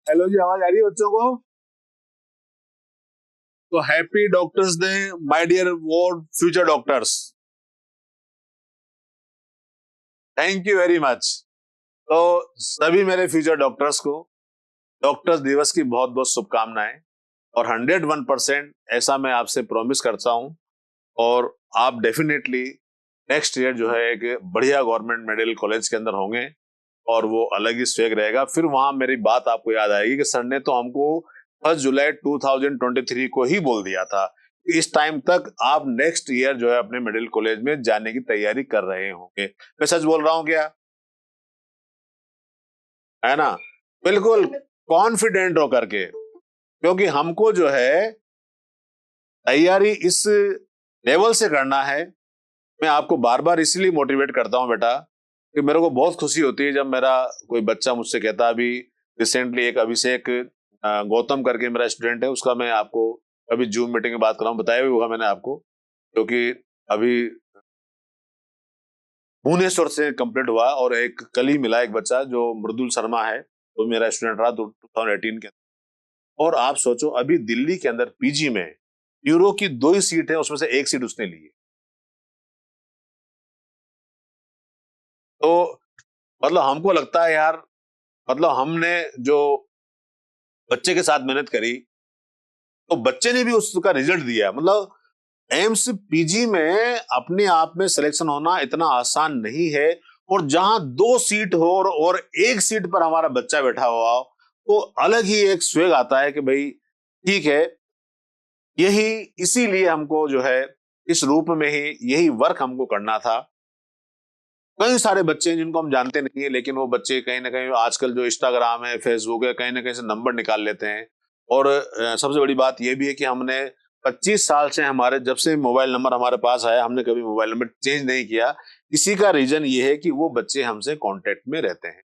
Hello जी, आवाज आ रही है बच्चों को? तो happy doctors day my dear वो future doctors. Thank you very much. तो सभी मेरे फ्यूचर डॉक्टर्स को डॉक्टर्स दिवस की बहुत बहुत शुभकामनाएं। और 101% ऐसा मैं आपसे प्रॉमिस करता हूं। और आप डेफिनेटली नेक्स्ट ईयर जो है एक बढ़िया गवर्नमेंट मेडिकल कॉलेज के अंदर होंगे और वो अलग ही स्वेग रहेगा। फिर वहां मेरी बात आपको याद आएगी कि सर ने तो हमको 1 जुलाई 2023 को ही बोल दिया था कि इस टाइम तक आप नेक्स्ट ईयर जो है अपने मेडिकल कॉलेज में जाने की तैयारी कर रहे होंगे। मैं सच बोल रहा हूँ क्या? है ना? बिल्कुल कॉन्फिडेंट होकर के, क्योंकि हमको जो है तैयारी इस लेवल से करना है। मैं आपको बार बार इसलिए मोटिवेट करता हूं बेटा कि मेरे को बहुत खुशी होती है जब मेरा कोई बच्चा मुझसे कहता है। अभी रिसेंटली एक अभिषेक गौतम करके मेरा स्टूडेंट है, उसका मैं आपको अभी जूम मीटिंग में बात कर रहा हूँ, बताया भी होगा मैंने आपको, क्योंकि अभी भुवनेश्वर से कंप्लीट हुआ। और एक कल ही मिला एक बच्चा जो मृदुल शर्मा है, वो मेरा स्टूडेंट रहा 2018 के अंदर। और आप सोचो अभी दिल्ली के अंदर पीजी में न्यूरो की 2 ही सीट है, उसमें से 1 सीट उसने ली है। तो मतलब हमको लगता है यार, मतलब हमने जो बच्चे के साथ मेहनत करी तो बच्चे ने भी उसका रिजल्ट दिया। मतलब एम्स पीजी में अपने आप में सिलेक्शन होना इतना आसान नहीं है। और जहां 2 सीट हो और 1 सीट पर हमारा बच्चा बैठा हुआ हो, तो अलग ही एक स्वेग आता है कि भाई ठीक है, यही इसीलिए हमको जो है इस रूप में ही यही वर्क हमको करना था। कई सारे बच्चे हैं जिनको हम जानते नहीं है, लेकिन वो बच्चे कहीं ना कहीं आजकल जो इंस्टाग्राम है, फेसबुक है, कहीं ना कहीं से नंबर निकाल लेते हैं। और सबसे बड़ी बात ये भी है कि हमने 25 साल से, हमारे जब से मोबाइल नंबर हमारे पास आया, हमने कभी मोबाइल नंबर चेंज नहीं किया। इसी का रीजन ये है कि वो बच्चे हमसे कांटेक्ट में रहते हैं।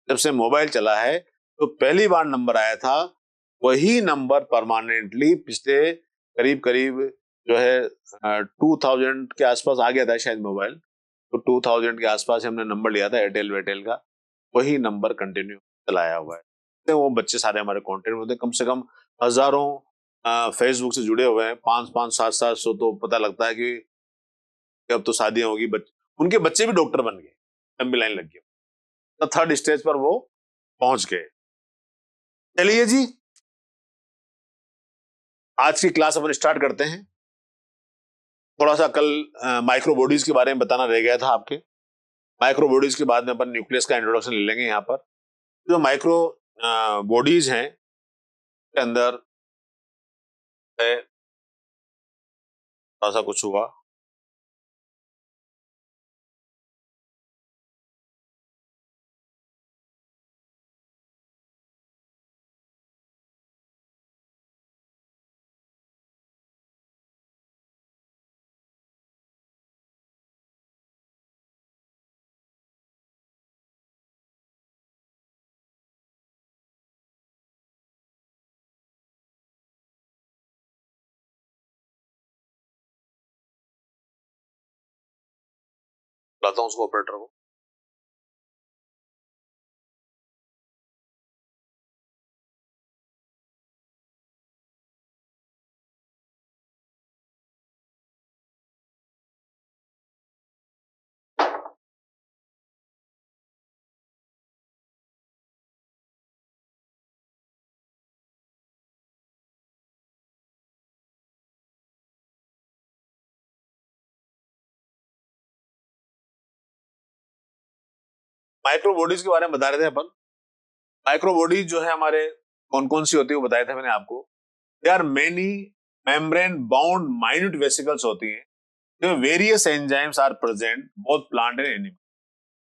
जब से मोबाइल चला है तो पहली बार नंबर आया था, वही नंबर परमानेंटली पिछले करीब करीब जो है 2000 के आसपास आ गया था शायद मोबाइल। तो 2000 के आसपास हमने नंबर लिया था एयरटेल वेटेल का, वही नंबर कंटिन्यू चलाया हुआ है। तो वो बच्चे सारे हमारे कांटेक्ट में होते हैं। कम से कम हजारों फेसबुक से जुड़े हुए हैं, 5-5 700 तो पता लगता है कि अब तो शादियां होगी, उनके बच्चे भी डॉक्टर बन गए, लंबी लाइन लग गई। तो 3rd स्टेज पर वो पहुंच गए। चलिए जी, आज की क्लास अपन स्टार्ट करते हैं। थोड़ा सा कल माइक्रो बॉडीज के बारे में बताना रह गया था आपके। माइक्रो बॉडीज के बाद में अपन न्यूक्लियस का इंट्रोडक्शन ले लेंगे। यहाँ पर जो माइक्रो बॉडीज हैं के अंदर है, थोड़ा सा कुछ हुआ। बताता हूँ उसको ऑपरेटर को। माइक्रो बॉडीज के बारे में बता रहे थे अपन। माइक्रो बॉडीज जो है हमारे कौन कौन सी होती है वो बताया था मैंने आपको। They are many membrane bound minute vesicles होती हैं, जो various enzymes are present both plant and animal.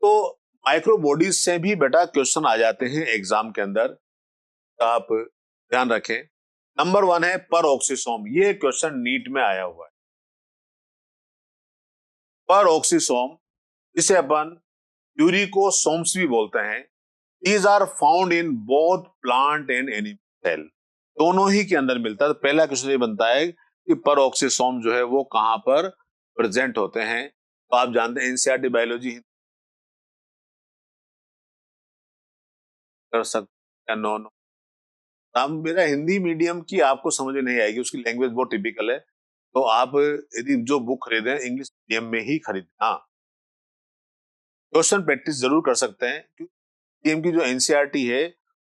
तो माइक्रो बॉडीज से भी बेटा क्वेश्चन आ जाते हैं एग्जाम के अंदर, तो आप ध्यान रखें। नंबर 1 है पर ऑक्सीसोम। ये क्वेश्चन नीट में आया हुआ है। पर ऑक्सीसोम, जिसे अपन यूरिकोसोम्स भी बोलते हैं, these are found in both plant and animal cell. दोनों ही के अंदर मिलता है। तो पहला क्वेश्चन ये बनता है कि परोक्सिसोम जो है वो कहां पर प्रेजेंट होते हैं। तो आप जानते हैं एनसीईआरटी बायोलॉजी कर सकते हैं, नो नो अब मेरा हिंदी मीडियम की आपको समझ में नहीं आएगी, उसकी लैंग्वेज बहुत टिपिकल है, तो आप यदि जो बुक खरीदें इंग्लिश मीडियम में ही खरीदें। हाँ, क्वेश्चन प्रैक्टिस जरूर कर सकते हैं, क्योंकि मीडियम की जो एनसीईआरटी है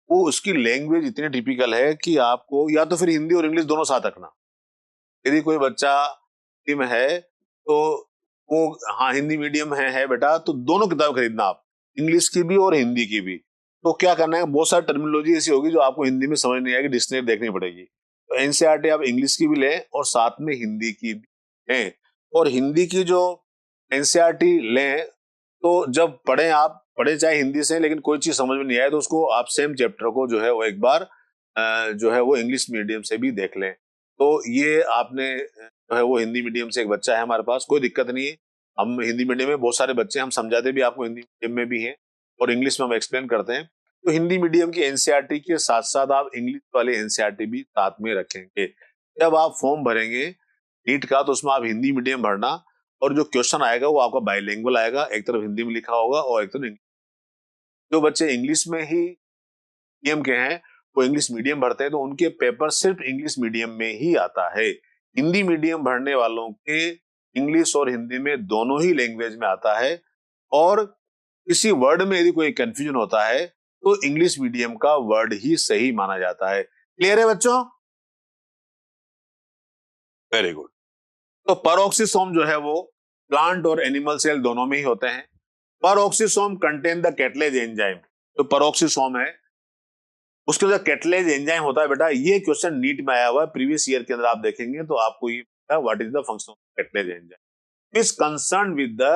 वो उसकी लैंग्वेज इतनी टिपिकल है कि आपको या तो फिर हिंदी और इंग्लिश दोनों साथ रखना। यदि कोई बच्चा हिंदी में है तो वो, हाँ हिंदी मीडियम है बेटा, तो दोनों किताब खरीदना आप, इंग्लिश की भी और हिंदी की भी। तो क्या करना है, बहुत सारी टर्मिनोलॉजी ऐसी होगी जो आपको हिंदी में समझ नहीं आएगी, डिक्शनरी देखनी पड़ेगी। तो एनसीईआरटी आप इंग्लिश की भी लें और साथ में हिंदी की भी लें। और हिंदी की जो एनसीईआरटी लें तो जब पढ़ें, आप पढ़े चाहे हिंदी से, लेकिन कोई चीज समझ में नहीं आए तो उसको आप सेम चैप्टर को जो है वो एक बार जो है वो इंग्लिश मीडियम से भी देख लें। तो ये आपने जो है वो हिंदी मीडियम से एक बच्चा है हमारे पास, कोई दिक्कत नहीं है। हम हिंदी मीडियम में बहुत सारे बच्चे, हम समझाते भी आपको हिंदी मीडियम में भी हैं और इंग्लिश में हम एक्सप्लेन करते हैं। तो हिंदी मीडियम की एनसीईआरटी के साथ साथ आप इंग्लिश वाली एनसीईआरटी भी साथ में रखेंगे। जब आप फॉर्म भरेंगे नीट का तो उसमें आप हिंदी मीडियम भरना, और जो क्वेश्चन आएगा वो आपका बाइलिंगुअल आएगा, एक तरफ हिंदी में लिखा होगा और एक तरफ इंग्लिश। जो बच्चे इंग्लिश में ही मीडियम के हैं वो इंग्लिश मीडियम भरते हैं तो उनके पेपर सिर्फ इंग्लिश मीडियम में ही आता है। हिंदी मीडियम भरने वालों के इंग्लिश और हिंदी में दोनों ही लैंग्वेज में आता है, और किसी वर्ड में यदि कोई कंफ्यूजन होता है तो इंग्लिश मीडियम का वर्ड ही सही माना जाता है। क्लियर है बच्चों? Very good. तो परऑक्सीसोम जो है वो प्लांट और एनिमल सेल दोनों में ही होते हैं। Peroxisome contain the catalase enzyme. तो परऑक्सीसोम है उसके जो कैटलेज एंजाइम होता है बेटा, ये क्वेश्चन नीट में आया हुआ है प्रीवियस ईयर के अंदर, आप देखेंगे तो आपको ये what is the function of catalase enzyme is concern with the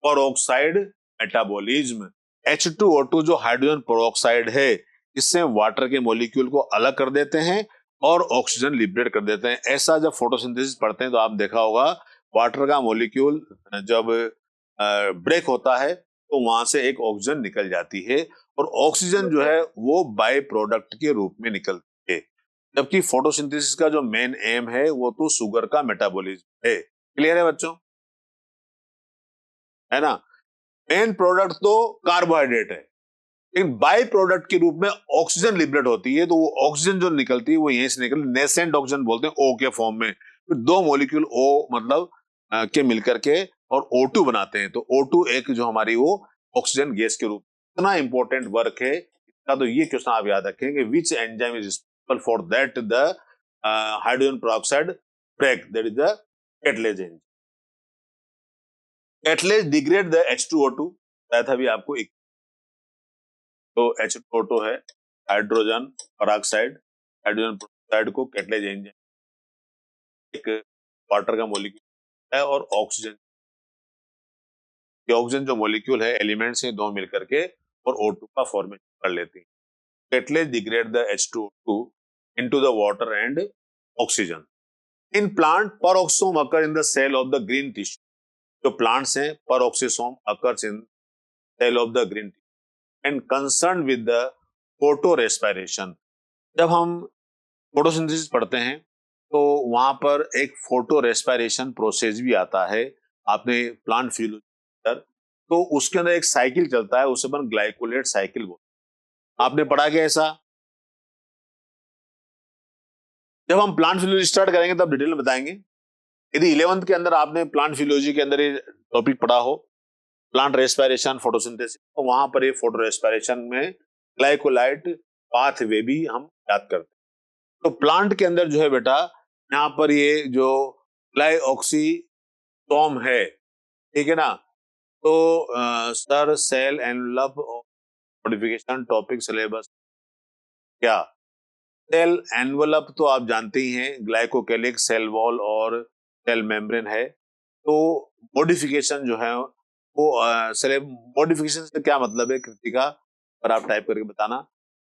peroxide metabolism. H2O2 जो हाइड्रोजन पेरोक्साइड है, इससे वाटर के मॉलिक्यूल को अलग कर देते हैं और ऑक्सीजन लिबरेट कर देते हैं। ऐसा जब फोटोसिंथेसिस पढ़ते हैं तो आप देखा होगा वाटर का मॉलिक्यूल जब ब्रेक होता है तो वहां से एक ऑक्सीजन निकल जाती है, और ऑक्सीजन जो है वो बाय प्रोडक्ट के रूप में निकलती है। जबकि फोटोसिंथेसिस का जो मेन एम है वो तो शुगर का मेटाबॉलिज्म है। क्लियर है बच्चों? है ना? मेन प्रोडक्ट तो कार्बोहाइड्रेट है, लेकिन बाय प्रोडक्ट के रूप में ऑक्सीजन लिबरेट होती है, तो वो ऑक्सीजन जो निकलती है वो यहीं से निकल, नेसेंट ऑक्सीजन बोलते हैं, ओ के फॉर्म में। फिर दो मॉलिक्यूल ओ मतलब के मिलकर के और O2 बनाते हैं, तो O2 एक जो हमारी वो ऑक्सीजन गैस के रूप में। इतना इंपॉर्टेंट वर्क है इसका, तो ये क्वेश्चन आप याद रखेंगे, which enzyme is responsible for that the hydrogen peroxide break, that is the catalase enzyme. Catalase degrade the H2O2, बताया था अभी आपको। तो H2O2 है हाइड्रोजन पेरोक्साइड, हाइड्रोजन पेरोक्साइड को कैटलेज एंजाइम, एक वाटर का मॉलिक्यूल है और ऑक्सीजन, ये ऑक्सीजन जो मॉलिक्यूल है एलिमेंट्स हैं दो मिलकर के और O2 का फॉर्मेशन कर लेती हैं। Catalase degrade the H2O2 into the water and oxygen. In plant, peroxisome occur in the cell of the green tissue. जो plants हैं, peroxisome occurs in cell of the green tissue and concerned with the photorespiration. जब हम photosynthesis पढ़ते हैं तो वहां पर एक फोटो रेस्पिरेशन प्रोसेस भी आता है, आपने प्लांट फिजियोलॉजी, तो उसके अंदर एक साइकिल चलता है, उसे अपन ग्लाइकोलेट साइकिल बोलते हैं। आपने पढ़ा क्या ऐसा? जब हम प्लांट फिजियोलॉजी स्टार्ट करेंगे तब डिटेल में बताएंगे। यदि 11th के अंदर आपने प्लांट फिजियोलॉजी के अंदर ये टॉपिक पढ़ा हो, प्लांट रेस्पिरेशन फोटोसिंथेसिस, तो वहां पर ये फोटो रेस्पिरेशन में ग्लाइकोलाइट पाथवे भी हम याद करते हैं। तो प्लांट के अंदर जो है बेटा, यहाँ पर ये जो ग्लाइऑक्सीसोम है, ठीक है ना, तो sir cell envelope modification topic syllabus क्या? सेल एनवेलप तो आप जानते ही हैं, ग्लाइकोकेलिक सेल वॉल और सेल मेम्ब्रेन है। तो मॉडिफिकेशन जो है वो मॉडिफिकेशन से क्या मतलब है कृतिका, पर आप टाइप करके बताना,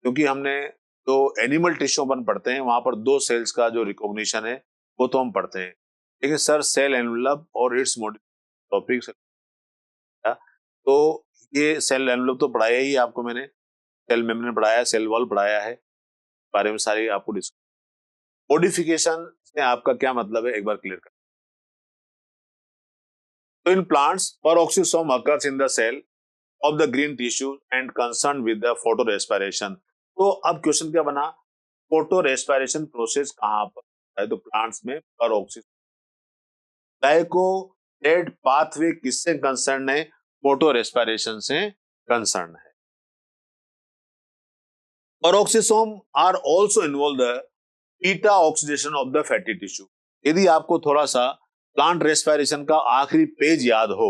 क्योंकि हमने जो एनिमल टिश्यू अपन पढ़ते हैं वहां पर दो सेल्स का जो रिकॉग्निशन है वो तो हम पढ़ते हैं, लेकिन सर सेल एनवेलप और इट्स टॉपिक, तो ये सेल एनवेलप तो पढ़ाया ही आपको मैंने, सेल मेम्ब्रेन पढ़ाया, सेल वॉल पढ़ाया है, बारे में सारी आपको डिस्कस। मॉडिफिकेशन से आपका क्या मतलब है एक बार क्लियर कर। तो in plants peroxisome occurs in the cell of the green tissue and concerned with the photorespiration। तो अब क्वेश्चन क्या बना, फोटो रेस्पिरेशन प्रोसेस कहां पर है? तो प्लांट्स में परोक्सिस। ग्लाइकोडेट पाथवे किससे कंसर्न है? फोटो रेस्पिरेशन से कंसर्न है। Peroxisome are also involved the beta oxidation of the fatty tissue। यदि आपको थोड़ा सा प्लांट रेस्पिरेशन का आखिरी पेज याद हो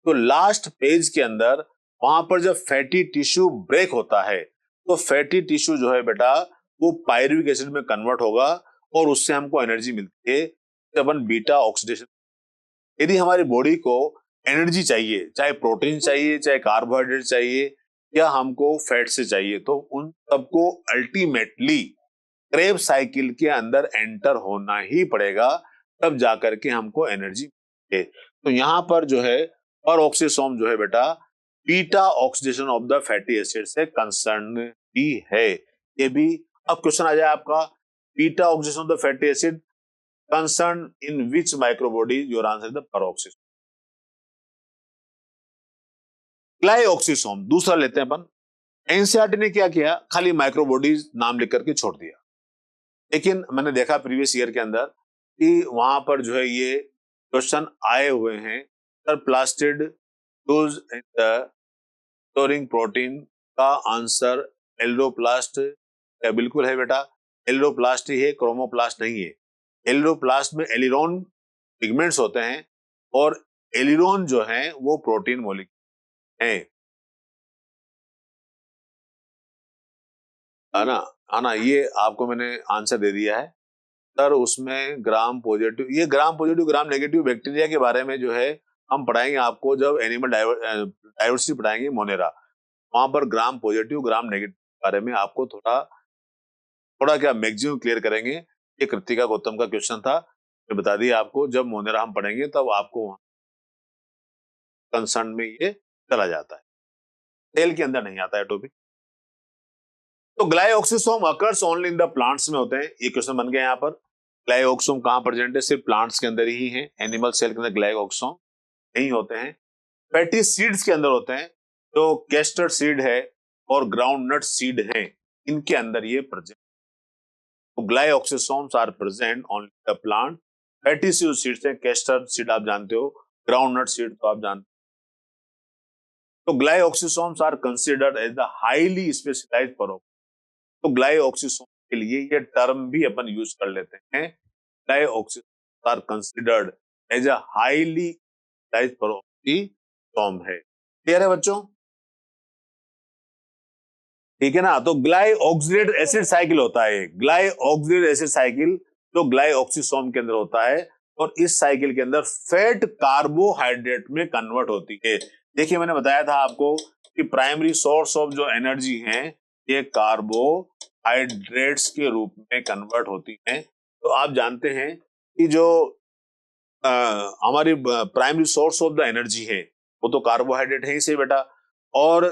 तो लास्ट पेज के अंदर वहां पर जब फैटी टिश्यू ब्रेक होता है तो फैटी टिश्यू जो है बेटा वो पायरुविक एसिड में कन्वर्ट होगा और उससे हमको एनर्जी मिलती है, अपन बीटा ऑक्सीडेशन। यदि हमारी बॉडी को एनर्जी चाहिए, चाहे प्रोटीन चाहिए, चाहे कार्बोहाइड्रेट चाहिए, या हमको फैट से चाहिए, तो उन सबको अल्टीमेटली क्रेब साइकिल के अंदर एंटर होना ही पड़ेगा, तब जाकर के हमको एनर्जी मिले। तो यहां पर जो है परोक्सिसोम जो है बेटा beta oxidation of the fatty acid से कंसर्न भी है। ये भी अब क्वेश्चन आ जाए आपका, beta oxidation of the fatty acid concern in which microbody? Your answer is the peroxisome. Glyoxysome दूसरा लेते हैं अपन। एनसीईआरटी ने क्या किया, खाली माइक्रोबॉडीज नाम लिख करके छोड़ दिया, लेकिन मैंने देखा प्रीवियस ईयर के अंदर कि वहां पर जो है ये क्वेश्चन आए हुए हैं, sir plastid use in the storing protein का आंसर एल्डोप्लास्ट। क्या बिल्कुल है बेटा, एल्डोप्लास्ट ही है, क्रोमोप्लास्ट नहीं है। एल्डोप्लास्ट में एलिरोन पिगमेंट्स होते हैं और एलिरोन जो है वो प्रोटीन मॉलिक्यूल है है ना, ये आपको मैंने आंसर दे दिया है सर। उसमें ग्राम पॉजिटिव, ये gram positive gram negative bacteria के बारे में जो है हम पढ़ाएंगे आपको जब एनिमल डाइवर्सिटी पढ़ाएंगे मोनेरा, वहां पर ग्राम पॉजिटिव ग्राम नेगेटिव के बारे में आपको थोड़ा थोड़ा क्या मैक्सिमम क्लियर करेंगे। ये कृतिका गौतम का क्वेश्चन था, ये बता दिया आपको, जब मोनेरा हम पढ़ेंगे तब आपको वहां कंसर्न में ये चला जाता है, सेल के अंदर नहीं आता है टॉपिक। तो glyoxysome occurs only in the plants में होते हैं, ये क्वेश्चन बन गया यहाँ पर। ग्लाइऑक्सोम कहां प्रेजेंट है? सिर्फ प्लांट्स के अंदर ही है, एनिमल सेल के अंदर ग्लाइऑक्सोम नहीं होते हैं। फैटी सीड्स के अंदर होते हैं, जो कैस्टर सीड है और ग्राउंड नट सीड है, इनके अंदर ये प्रेजेंट। तो glyoxysomes are present only the plant. Fatty seeds है, कैस्टर सीड आप जानते हो, ग्राउंड नट सीड तो आप जानते हो। तो glyoxysomes are considered as the highly specialized peroxisome. तो ग्लाइऑक्सिसोम के लिए ये टर्म भी अपन यूज कर लेते हैं, glyoxysome are considered as a highly specialized peroxisome है। क्लियर है बच्चों? ठीक है ना। तो ग्लाइऑक्सिलेट एसिड साइकिल होता है, ग्लाइऑक्सिलेट एसिड साइकिल जो ग्लाइऑक्सिसोम के अंदर होता है, और इस साइकिल के अंदर फैट कार्बोहाइड्रेट में कन्वर्ट होती है। देखिए मैंने बताया था आपको कि प्राइमरी सोर्स ऑफ जो एनर्जी है ये कार्बोहाइड्रेट्स के रूप में कन्वर्ट होती हैं। तो आप जानते हैं कि जो हमारी primary source of the energy है वो तो कार्बोहाइड्रेट है ही से बेटा, और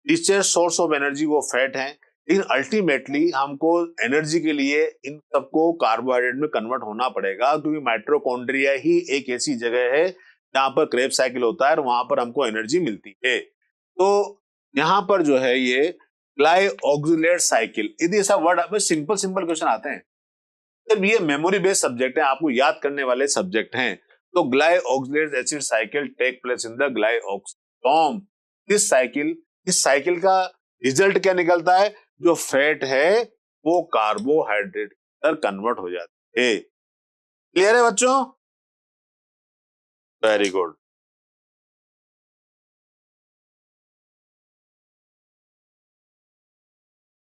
डिस्चार्ज सोर्स ऑफ एनर्जी वो फैट है। लेकिन अल्टीमेटली हमको एनर्जी के लिए इन सबको कार्बोहाइड्रेट में कन्वर्ट होना पड़ेगा, क्योंकि माइटोकॉन्ड्रिया ही एक ऐसी जगह है जहां पर क्रेब साइकिल होता है और वहां पर हमको एनर्जी मिलती है। तो यहां पर जो है ये ग्लाइऑक्सिलेट साइकिल, यदि ऐसा वर्ड सिंपल सिंपल क्वेश्चन आते हैं, जब ये मेमोरी बेस्ड सब्जेक्ट है, आपको याद करने वाले सब्जेक्ट हैं, तो glyoxylate acid cycle take place in the glyoxysome. इस साइकिल का रिजल्ट क्या निकलता है? जो फैट है वो कार्बोहाइड्रेट पर कन्वर्ट हो जाती है। क्लियर है बच्चों? Very good.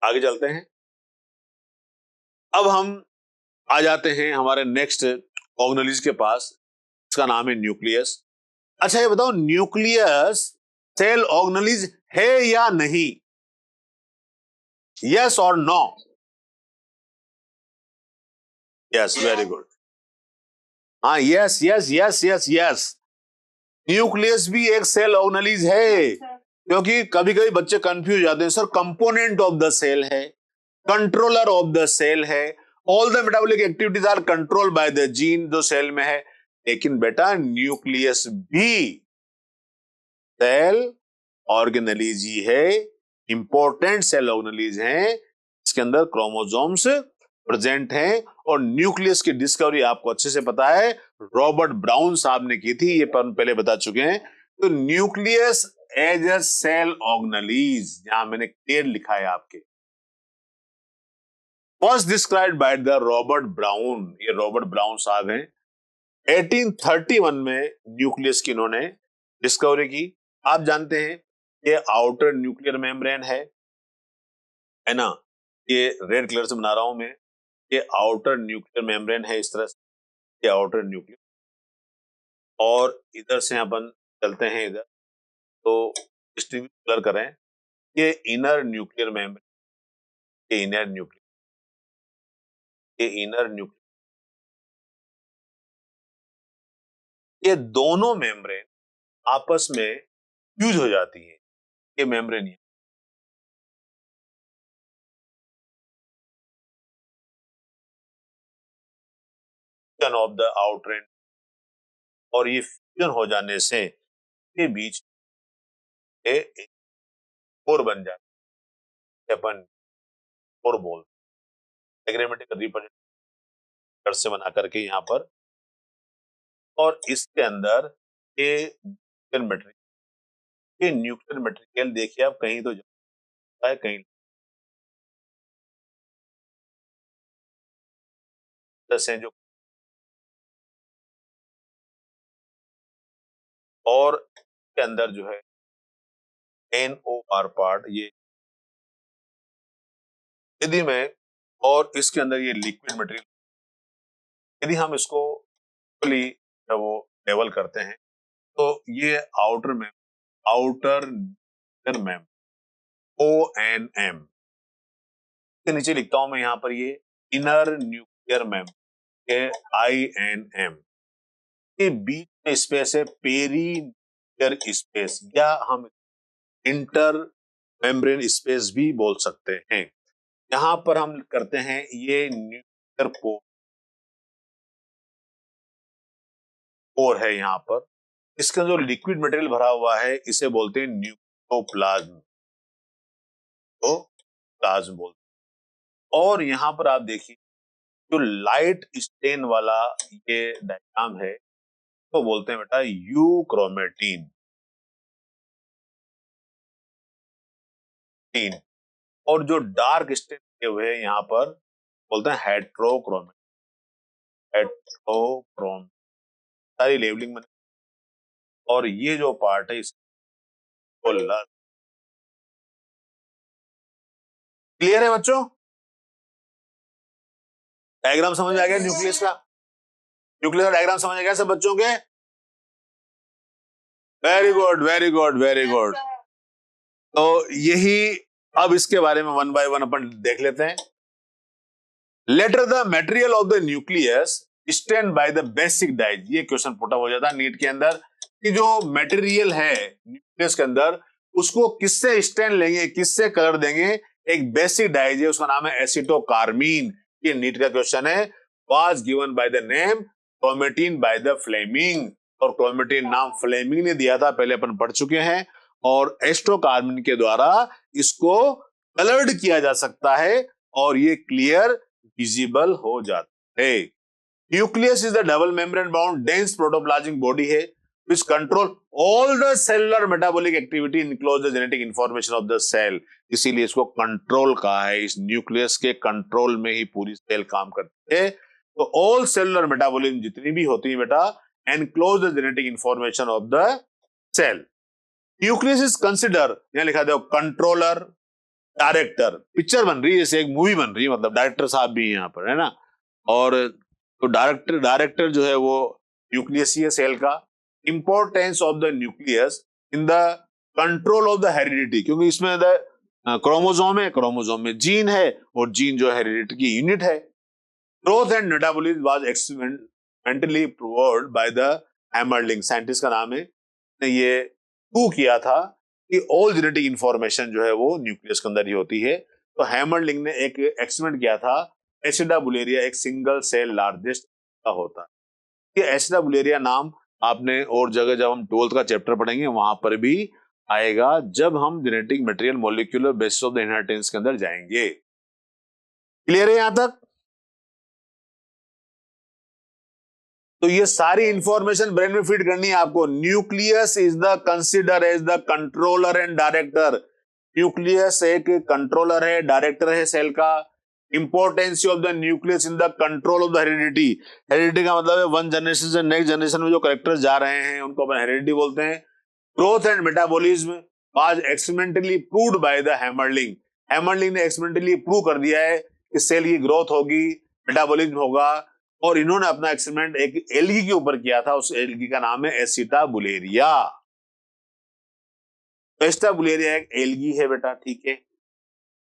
आगे चलते हैं। अब हम आ जाते हैं हमारे नेक्स्ट ऑर्गेनेलिज के पास, इसका नाम है न्यूक्लियस। अच्छा ये बताओ, न्यूक्लियस सेल ऑर्गेनेलिज है या नहीं? यस और नो? Yes, very good. हाँ, yes yes yes yes yes, nucleus भी एक सेल ऑर्गेनेलिज है। क्योंकि कभी कभी बच्चे कंफ्यूज जाते हैं, sir component of the cell है, कंट्रोलर ऑफ द सेल है, all the metabolic activities are control by the gene जो सेल में है। लेकिन बेटा न्यूक्लियस भी सेल ऑर्गेनेलिज ही है, इंपॉर्टेंट सेल ऑर्गेनेलिज है। इसके अंदर क्रोमोसोम्स प्रेजेंट हैं। और न्यूक्लियस की डिस्कवरी आपको अच्छे से पता है, रॉबर्ट ब्राउन साहब ने की थी, ये पहले बता चुके हैं। तो nucleus as a cell organelles, यहां मैंने क्लियर लिखा है आपके, first described by the Robert Brown, ये रॉबर्ट ब्राउन साहब हैं। 1831 में न्यूक्लियस की इन्होंने डिस्कवरी की। आप जानते हैं ये आउटर न्यूक्लियर मेम्ब्रेन है ना, ये रेड कलर से बना रहा हूं मैं, ये आउटर न्यूक्लियर मेम्ब्रेन है, इस तरह से ये आउटर न्यूक्लियर। और इधर से अपन चलते हैं इधर, तो डिस्ट्रीब्यूट कलर करें, ये इनर न्यूक्लियर मेम्ब्रेन, ये इनर न्यूक्लियर, ये इनर न्यूक्लियर, ये दोनों मेम्ब्रेन आपस में फ्यूज हो जाती है। ये membrane of the outer and, और ये फ्यूजन हो जाने से के बीच एक कोर बन जाता है, अपन कोर बोल एग्रीमेटिक रिप्रेजेंटेशन से बना करके यहाँ पर। और इसके अंदर ये न्यूक्लियर मटेरियल, ये न्यूक्लियर मटेरियल देखिए आप कहीं तो जाता है कहीं, जैसे जो, और के अंदर जो है NOR पार्ट, ये यदि मैं, और इसके अंदर ये लिक्विड मटेरियल, यदि हम इसको वो लेवल करते हैं तो ये आउटर मैम ONM के नीचे लिखता हूं मैं यहाँ पर ये इनर न्यूक्लियर मैम के INM के बीच में स्पेस है पेरीन्यूक्लियर स्पेस, या हम इंटर मेम्ब्रेन स्पेस भी बोल सकते हैं। यहां पर हम करते हैं ये न्यूक्लियर पोर है यहाँ पर, इसका जो लिक्विड मटेरियल भरा हुआ है इसे बोलते हैं न्यूक्लियोप्लाज्म, तो प्लाज्म बोलते हैं। और यहाँ पर आप देखिए जो लाइट स्टेन वाला ये डायग्राम है तो बोलते हैं बेटा यूक्रोमेटिन, और जो डार्क स्टेन किए हुए हैं यहाँ पर बोलते हैं हेट्रोक्रोम, सारी लेबलिंग में। और ये जो पार्ट है इसको क्लियर है बच्चों, डायग्राम समझ आ गया न्यूक्लियस का, न्यूक्लियस का डायग्राम समझ आ गया सब बच्चों के? Very good very good very good. तो यही, अब इसके बारे में वन बाय वन अपन देख लेते हैं। Later the material of the nucleus stand by the basic dyes, ये क्वेश्चन पुट अप हो जाता है नीट के अंदर कि जो मटेरियल है न्यूक्लियस के अंदर उसको किससे स्टैंड लेंगे, किससे कलर देंगे, एक बेसिक डाइज है उसका नाम है एसिटोकार्मीन, ये नीट का क्वेश्चन है। Was given by the name chromatin by the Flemming, और क्रोमेटिन नाम फ्लेमिंग ने दिया था, पहले अपन पढ़ चुके हैं। और एस्ट्रोकार्मिन के द्वारा इसको कलर्ड किया जा सकता है और ये क्लियर विजिबल हो जाता है। Nucleus is the double membrane bound dense protoplasmic body है which control all the cellular metabolic activity includes the genetic information of the cell, इसीलिए इसको कंट्रोल कहा है। इस न्यूक्लियस के कंट्रोल में ही पूरी सेल काम करती है। तो ऑल सेलुलर मेटाबॉलिज्म जितनी भी होती है बेटा enclose the genetic information of the cell. Nucleus is consider, यहां लिखा दो कंट्रोलर, डायरेक्टर, पिक्चर बन रही है जैसे एक मूवी बन रही है, मतलब डायरेक्टर साहब भी यहाँ पर है ना। और तो डायरेक्टर जो है वो न्यूक्लियस ही है सेल का। Importance of the nucleus in the control of the heredity, क्योंकि इसमें क्रोमोसोम है, क्रोमोसोम में जीन है और जीन जो हेरिडिटी की यूनिट है। Growth and metabolism was experimentally proved by the Hammerling, scientist का नाम है, ने ये प्रूव किया था कि ऑल जेनेटिक इंफॉर्मेशन जो है वो न्यूक्लियस के अंदर ही होती है। तो हैमरलिंग ने एक एक्सपेरिमेंट किया था, एसिडाबुलेरिया एक सिंगल सेल लार्जेस्ट का होता है। ये एसिडाबुलेरिया नाम आपने और जगह जब हम 12th का चैप्टर पढ़ेंगे वहां पर भी आएगा, जब हम genetic material molecular basis of the inheritance के अंदर जाएंगे। क्लियर है यहां तक? तो ये सारी इंफॉर्मेशन ब्रेन में फीड करनी है आपको। Nucleus is the consider as the controller and director. Nucleus एक कंट्रोलर है, डायरेक्टर है सेल का। Importance of the nucleus in the control of the heredity. Heredity का मतलब है वन जनरेशन से नेक्स्ट जनरेशन में जो करेक्टर्स जा रहे हैं उनको अपन हेरिडिटी बोलते हैं। Growth and metabolism was experimentally proved by the Hammerling. Hammerling ने एक्सपेरिमेंटली प्रूव कर दिया है कि सेल की ग्रोथ होगी, मेटाबॉलिज्म होगा। और इन्होंने अपना एक्सपेरिमेंट एक एल्गी के ऊपर किया था, उस एल्गी का नाम है एसिटाबुलेरिया। एसिटाबुलेरिया एक एल्गी है बेटा, ठीक है।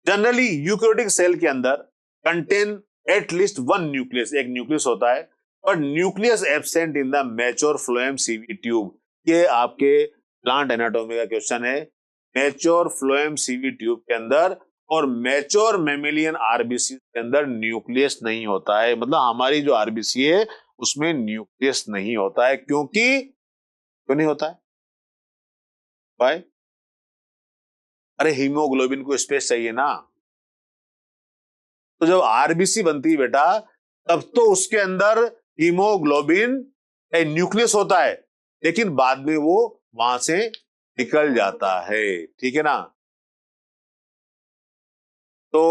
जनरली यूकैरियोटिक सेल के अंदर कंटेन एटलीस्ट वन न्यूक्लियस, एक न्यूक्लियस होता है, but nucleus absent in the mature phloem sieve tube. ये आपके प्लांट एनाटॉमी का क्वेश्चन है। मैच्योर फ्लोएम सीवी ट्यूब के अंदर और मैच्योर मेमेलियन आरबीसी के अंदर न्यूक्लियस नहीं होता है। मतलब हमारी जो आरबीसी है उसमें न्यूक्लियस नहीं होता है। क्यों नहीं होता है? भाई अरे हीमोग्लोबिन को स्पेस चाहिए ना। तो जब आरबीसी बनती है बेटा तब तो उसके अंदर हीमोग्लोबिन न्यूक्लियस होता है, लेकिन बाद में वो वहां से निकल जाता है, ठीक है ना। तो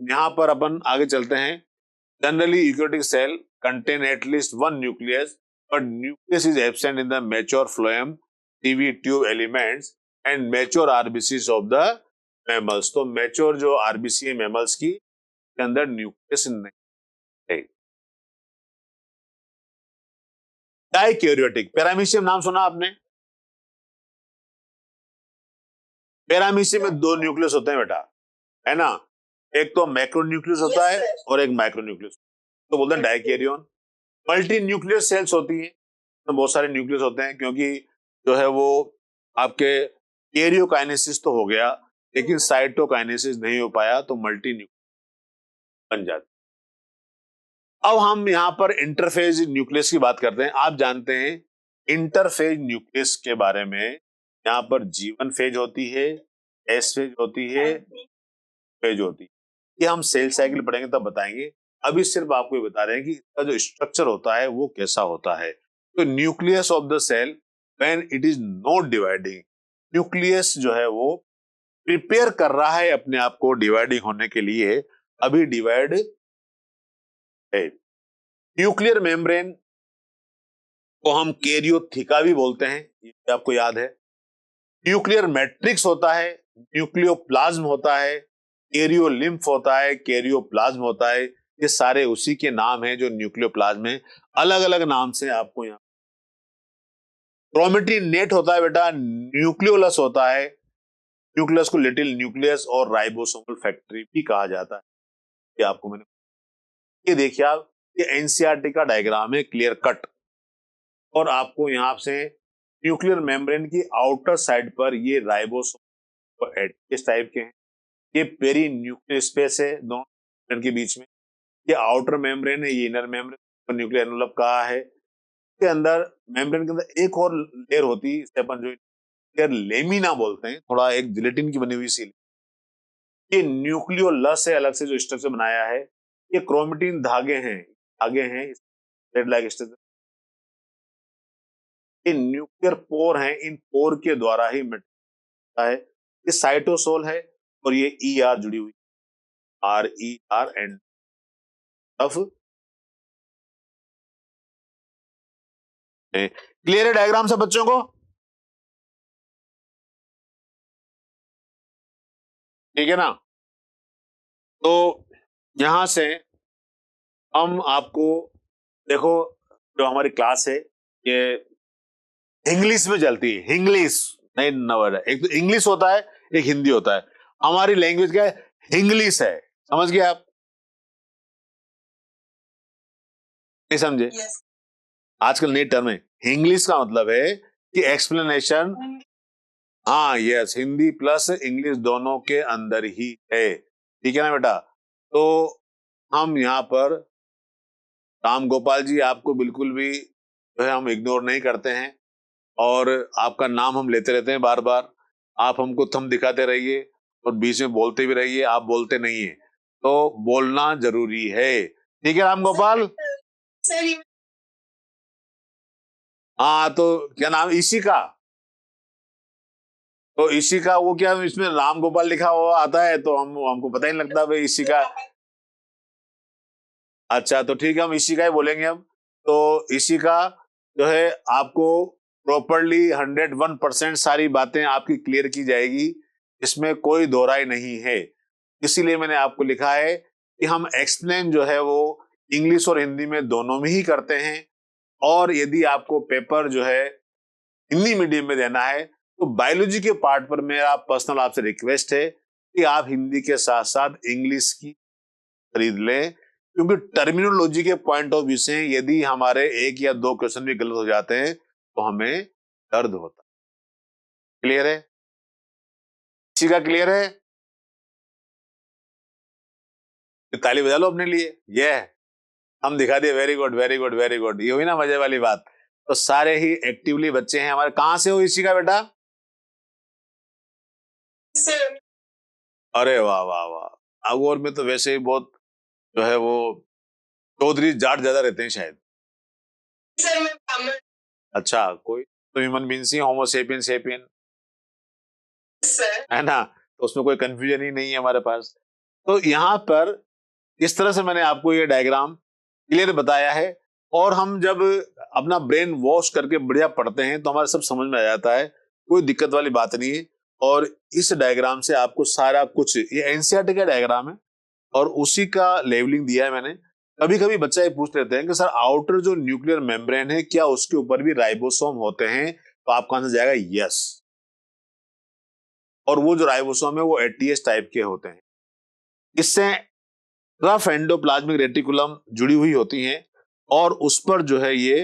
यहां पर अपन आगे चलते हैं। Generally eukaryotic cell contain at least one nucleus, but nucleus is absent in the mature phloem sieve tube elements and mature RBCs of the mammals. तो मैच्योर जो आरबीसी है मैमल्स की के अंदर न्यूक्लियस नहीं है। डाइकैरियोटिक, पैरामीशियम नाम सुना आपने? पैरामीशियम में दो न्यूक्लियस होते हैं बेटा, है ना। एक तो मैक्रोन्यूक्लियस होता है और एक माइक्रोन्यूक्लियस, तो बोलते हैं डाइकैरियन। मल्टी न्यूक्लियस सेल्स होती हैं, तो बहुत सारे न्यूक्लियस होते हैं, क्योंकि जो है वो आपके कैरियोकाइनेसिस तो हो गया लेकिन साइटोकाइनेसिस नहीं हो पाया, तो मल्टी न्यूक्लियस बन जाती। अब हम यहां पर इंटरफेज न्यूक्लियस की बात करते हैं। आप जानते हैं इंटरफेज न्यूक्लियस के बारे में, यहां पर G1 फेज होती है, एस फेज होती है, फेज होती है। ये हम सेल साइकिल पढ़ेंगे तब बताएंगे। अभी सिर्फ आपको ये बता रहे हैं कि इसका जो स्ट्रक्चर होता है वो कैसा होता है। तो nucleus of the cell when it is not dividing, nucleus जो है वो प्रिपेयर कर रहा है अपने आप को डिवाइडिंग होने के लिए, अभी डिवाइड है। न्यूक्लियर मेम्ब्रेन को हम कैरियोथिका भी बोलते हैं, ये आपको याद है। न्यूक्लियर मैट्रिक्स होता है, न्यूक्लियोप्लाज्म होता है, कैरियोलिम्फ होता है, कैरियोप्लाज्म होता है। ये सारे उसी के नाम हैं जो न्यूक्लियोप्लाज्म है, अलग अलग नाम से आपको यहाँ। क्रोमेटिन नेट होता है बेटा, न्यूक्लियोलस होता है, न्यूक्लियस को लिटिल न्यूक्लियस और राइबोसोमल फैक्ट्री भी कहा जाता है। ये आपको मैंने, ये देखिए आप, ये एनसीईआरटी का डायग्राम है क्लियर कट। और आपको यहां से न्यूक्लियर मेम्ब्रेन की आउटर साइड पर ये राइबोसोम किस टाइप के हैं, ये पेरी न्यूक्लियर स्पेस है दोनों के बीच में। ये आउटर मेम्ब्रेन है, ये इनर मेम्ब्रेन, न्यूक्लियर एनवलप कहा है। इसके अंदर मेम्ब्रेन के अंदर एक और लेयर होती है, इसे अपन जो लेमिना बोलते हैं, थोड़ा एक जिलेटिन की बनी हुई सी। ये न्यूक्लियोलस है, अलग से जो स्ट्रक्चर बनाया है। ये क्रोमेटिन धागे हैं, थ्रेड लाइक स्ट्रक्चर। ये न्यूक्लियर पोर हैं, इन पोर के द्वारा ही मिटता है। ये साइटोसोल है और ये ER जुड़ी हुई, RER एंड ऑफ। क्लियर है डायग्राम से बच्चों को? ठीक है ना। तो यहां से हम आपको, देखो जो हमारी क्लास है ये इंग्लिश में चलती है। इंग्लिश नहीं नवर है, एक तो इंग्लिश होता है, एक हिंदी होता है। हमारी लैंग्वेज क्या है? इंग्लिश है। समझ गए आप? नहीं समझे? yes. आजकल नई टर्म है। इंग्लिश का मतलब है कि एक्सप्लेनेशन, हाँ यस, हिंदी प्लस इंग्लिश दोनों के अंदर ही है, ठीक है ना बेटा। तो हम यहाँ पर राम गोपाल जी आपको बिल्कुल भी जो है हम इग्नोर नहीं करते हैं, और आपका नाम हम लेते रहते हैं बार बार। आप हमको थंब दिखाते रहिए और बीच में बोलते भी रहिए, आप बोलते नहीं है। तो बोलना जरूरी है। ठीक है राम गोपाल? हाँ, तो क्या नाम इसी का? तो इसी का वो क्या इसमें राम गोपाल लिखा हुआ आता है तो हमको पता ही नहीं लगता भाई इसी का। अच्छा, तो ठीक है, हम इसी का ही बोलेंगे अब। तो इसी का जो है आपको प्रॉपरली 101% सारी बातें आपकी क्लियर की जाएगी, इसमें कोई दो राय नहीं है। इसीलिए मैंने आपको लिखा है कि हम एक्सप्लेन जो है वो इंग्लिश और हिंदी में दोनों में ही करते हैं। और यदि आपको पेपर जो है हिंदी मीडियम में देना है तो बायोलॉजी के पार्ट पर मेरा पर्सनल आपसे रिक्वेस्ट है कि आप हिंदी के साथ साथ इंग्लिश की खरीद लें, क्योंकि टर्मिनोलॉजी के पॉइंट ऑफ व्यू से यदि हमारे एक या दो क्वेश्चन भी गलत हो जाते हैं तो हमें दर्द होता है। क्लियर है? इसी का क्लियर है? ताली बजा लो अपने लिए। ये हम दिखा दिए, very good very good very good. ये हुई ना मजे वाली बात। तो सारे ही एक्टिवली बच्चे हैं हमारे। कहां से हो इसी का बेटा? अरे वाह वाह वाह। नागौर में तो वैसे ही बहुत जो है वो चौधरी जाट ज्यादा रहते हैं शायद। अच्छा, कोई तो ह्यूमन बीइंग्स ही होमो सेपियन सेपियन है ना, तो उसमें कोई कंफ्यूजन ही नहीं है हमारे पास। तो यहाँ पर इस तरह से मैंने आपको ये डायग्राम क्लियर बताया है। और हम जब अपना ब्रेन वॉश करके बढ़िया पढ़ते हैं तो हमारा सब समझ में आ जाता है, कोई दिक्कत वाली बात नहीं है। और इस डायग्राम से आपको सारा कुछ, ये एनसीईआरटी का डायग्राम है और उसी का लेवलिंग दिया है मैंने। कभी कभी बच्चा ये पूछ लेते हैं कि सर आउटर जो न्यूक्लियर मेम्ब्रेन है क्या उसके ऊपर भी राइबोसोम होते हैं? तो आपका आंसर जाएगा यस। और वो जो राइबोसोम है वो एटीएस टाइप के होते हैं। इससे रफ एंडोप्लाज्मिक रेटिकुलम जुड़ी हुई होती हैं और उस पर जो है ये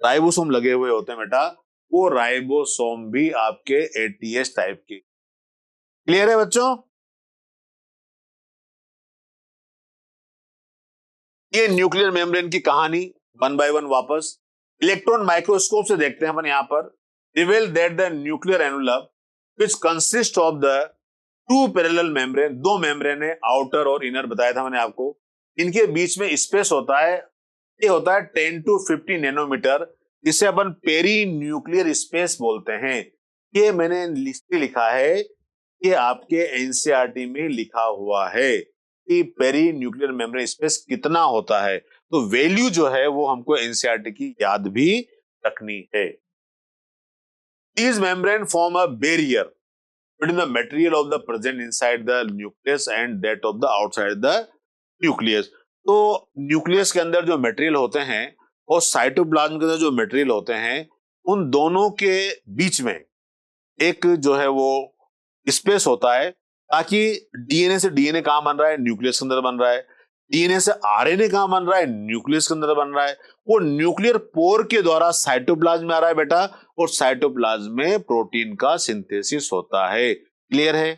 राइबोसोम लगे हुए होते हैं बेटा। वो राइबोसोम भी आपके एटीएस टाइप के। क्लियर है बच्चों? ये न्यूक्लियर मेम्ब्रेन की कहानी वन बाय वन वापस इलेक्ट्रॉन माइक्रोस्कोप से देखते हैं अपन यहां पर। Reveal that the nuclear envelope which consist of the two parallel membrane, दो मेम्ब्रेन है, आउटर और इनर बताया था मैंने आपको। इनके बीच में स्पेस होता है, ये होता है 10 to 50 नैनोमीटर। इसे अपन पेरी न्यूक्लियर स्पेस बोलते हैं। ये मैंने लिस्ट लिखा है, ये आपके एनसीईआरटी में लिखा हुआ है कि पेरी न्यूक्लियर मेम्ब्रेन स्पेस कितना होता है। तो वैल्यू जो है वो हमको एनसीईआरटी की याद भी रखनी है। These membrane form a barrier between the material of the present inside the nucleus and that of the outside the nucleus। तो न्यूक्लियस के अंदर जो मटेरियल होते हैं और साइटोप्लाज्म के अंदर जो मटेरियल होते हैं, उन दोनों के बीच में एक जो है वो स्पेस होता है, ताकि डीएनए से डीएनए कहां बन रहा है? न्यूक्लियस के अंदर बन रहा है। डीएनए से आरएनए कहां बन रहा है? न्यूक्लियस के अंदर बन रहा है। वो न्यूक्लियर पोर के द्वारा साइटोप्लाज्म में आ रहा है बेटा, और साइटोप्लाज्म में प्रोटीन का सिंथेसिस होता है। क्लियर है?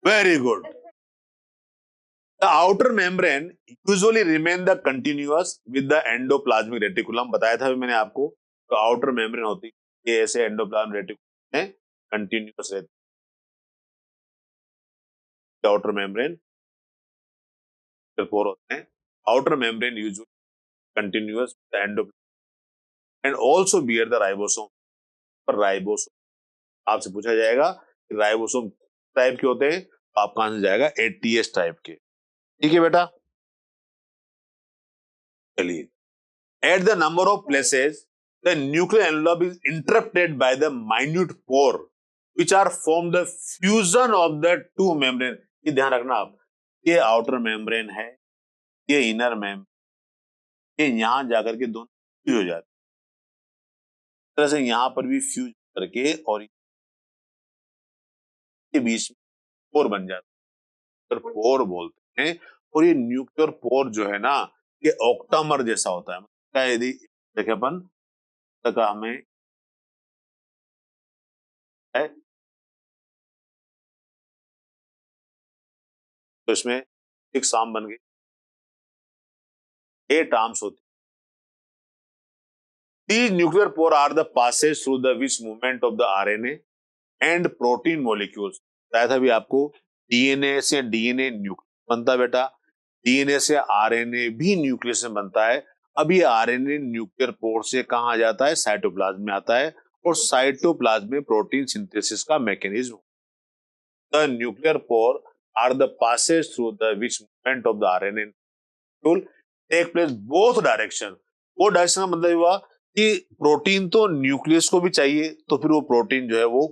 Very good. The outer membrane usually remain the continuous with the endoplasmic reticulum बताया था मैंने आपको। तो आउटर मेम्ब्रेन होती है, ये ऐसे एंडोप्लाज्मिक रेटिकुलम में कंटिन्यूअस रहती है। आउटर मेम्ब्रेन पोर होते हैं। Outer membrane usually continuous with the endoplasmic and also bear the ribosome. पर राइबोसोम आपसे पूछा जाएगा कि राइबोसोम टाइप के होते हैं, तो आपका आंसर जाएगा एटीएस टाइप के। ठीक है बेटा? चलिए, at the number of places the nuclear envelope is interrupted by the minute pore which are formed the fusion of the two membrane। ये ध्यान रखना आप, ये आउटर मेम्ब्रेन है, ये इनर मेम्ब्रेन, ये यहां जाकर के दोनों फ्यूज हो जाते हैं। इस तरह से यहां पर भी फ्यूज करके और के बीच में पोर बन जाता है, तो पोर बोलते हैं। और ये न्यूक्लियर पोर जो है ना, ये ऑक्टामर जैसा होता है। मतलब यदि देखें अपन तक हमें है तो इसमें एक साम बन गई, 8 आर्म्स होती। These nuclear pore are the passage through the which movement of the RNA and protein molecules। बताया था भी आपको, डीएनए से डीएनए न्यूक्लियस बनता है बेटा, डीएनए से आरएनए भी न्यूक्लियस में बनता है। अब ये आरएनए न्यूक्लियर पोर से कहाँ आ जाता है, साइटोप्लाज्म में आता है, और साइटोप्लाज्म में प्रोटीन सिंथेसिस का mechanism. The nuclear pore are the passages through the which movement of the RNA molecule take place both direction. वो डायरेक्शन का मतलब हुआ कि प्रोटीन तो न्यूक्लियस को भी चाहिए, तो फिर वो प्रोटीन जो है वो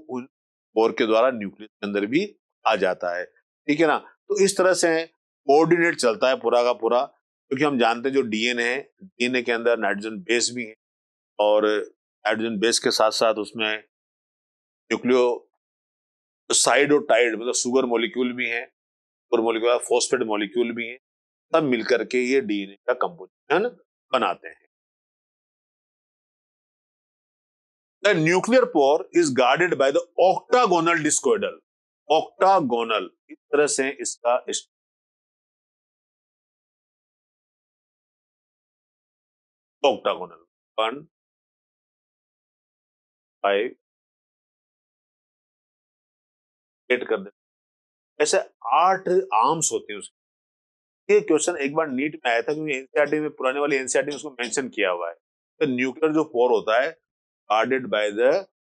पोर के द्वारा न्यूक्लियस के अंदर भी आ जाता है, ठीक है ना। तो इस तरह से कोऑर्डिनेट चलता है पूरा का पूरा, क्योंकि हम जानते हैं जो डीएनए है, डीएनए के अंदर नाइट्रोजन बेस भी है, और नाइट्रोजन बेस के साथ साथ उसमें न्यूक्लियो साइड और टाइड मतलब सुगर मॉलिक्यूल भी है, सुगर मॉलिक्यूल फॉस्फेट मॉलिक्यूल भी है, सब मिलकर के ये डीएनए का कंपोजिशन बनाते हैं। The nuclear pore is guarded by the octagonal discoidal. Octagonal, इस तरह से इसका octagonal 1 5 8 कर दे, ऐसे 8 आर्म्स होते हैं उसके। ये क्वेश्चन एक बार नीट में आया था, क्योंकि एनसीईआरटी में, पुराने वाली एनसीईआरटी में उसको मेंशन किया हुआ है। तो न्यूक्लियर जो पोर होता है guarded by the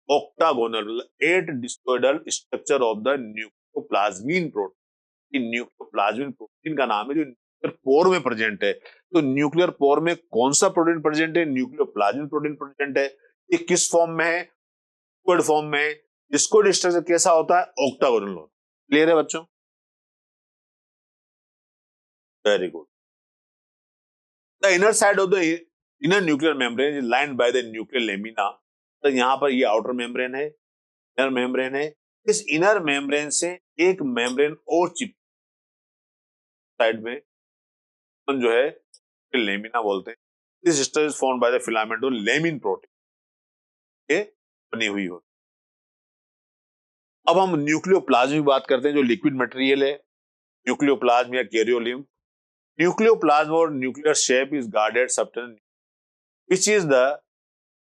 octagonal 8 discoidal structure of the nucleoplasmin protein। Nucleoplasmin protein का नाम है जो न्यूक्लियर पोर में प्रेजेंट है। तो न्यूक्लियर पोर में कौन सा प्रोटीन प्रेजेंट है, न्यूक्लियोप्लाज्मिन प्रोटीन प्रेजेंट है। ये किस फॉर्म में है, डिस्कोइड फॉर्म में। डिस्कोइड स्ट्रक्चर कैसा होता है, ऑक्टागोनल। क्लियर है बच्चों, very good. The inner side of the inner nuclear membrane is lined by the nuclear lamina. तो यहाँ पर ये आउटर मेम्ब्रेन है, इनर मेम्ब्रेन है। इस इनर मेम्ब्रेन से एक मेम्ब्रेन और चिप साइड में जो है लेमिना बोलते हैं। This structure is formed by the filament और लेमिन प्रोटीन ये बनी हुई होती। अब हम न्यूक्लियोप्लाज्म की बात करते हैं, जो लिक्विड मटेरियल है, न्यूक्लियोप्लाज्म या कैरियोलियम। न्यूक्लियोप्लाज्म और nuclear shape is guarded substance which is the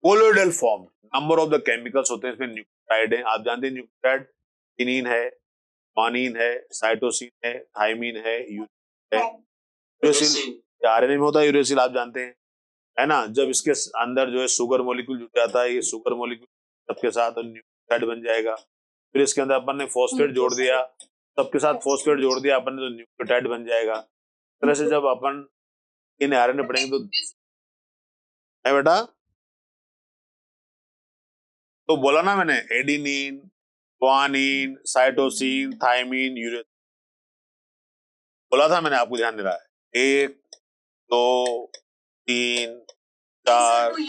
colloidal form. Number of the chemicals होते हैं इसमें, न्यूक्लियोटाइड है, आप जानते हैं न्यूक्लियोटाइड किनीन है, ग्वानिन है, साइटोसिन है, थाइमिन है, यूरेसिल है। यूरेसिल आरएनए में होता है, यूरेसिल आप जानते हैं, है ना। जब इसके अंदर जो है शुगर मॉलिक्यूल जुड़ जाता है, ये शुगर मॉलिक्यूल सबके साथ न्यूक्लियोटाइड बन जाएगा। फिर इसके अंदर अपन ने फॉस्फेट जोड़ दिया, सबके साथ फॉस्फेट जोड़ दिया अपन ने, तो न्यूक्लियोटाइड बन जाएगा। इस तरह से जब अपन इन आरएनए पढ़ेंगे तो है बेटा, तो बोला ना मैंने, adenine, guanine, cytosine, thymine, uracil, बोला था मैंने, आपको ध्यान दे रहा है। 1 2 3 4,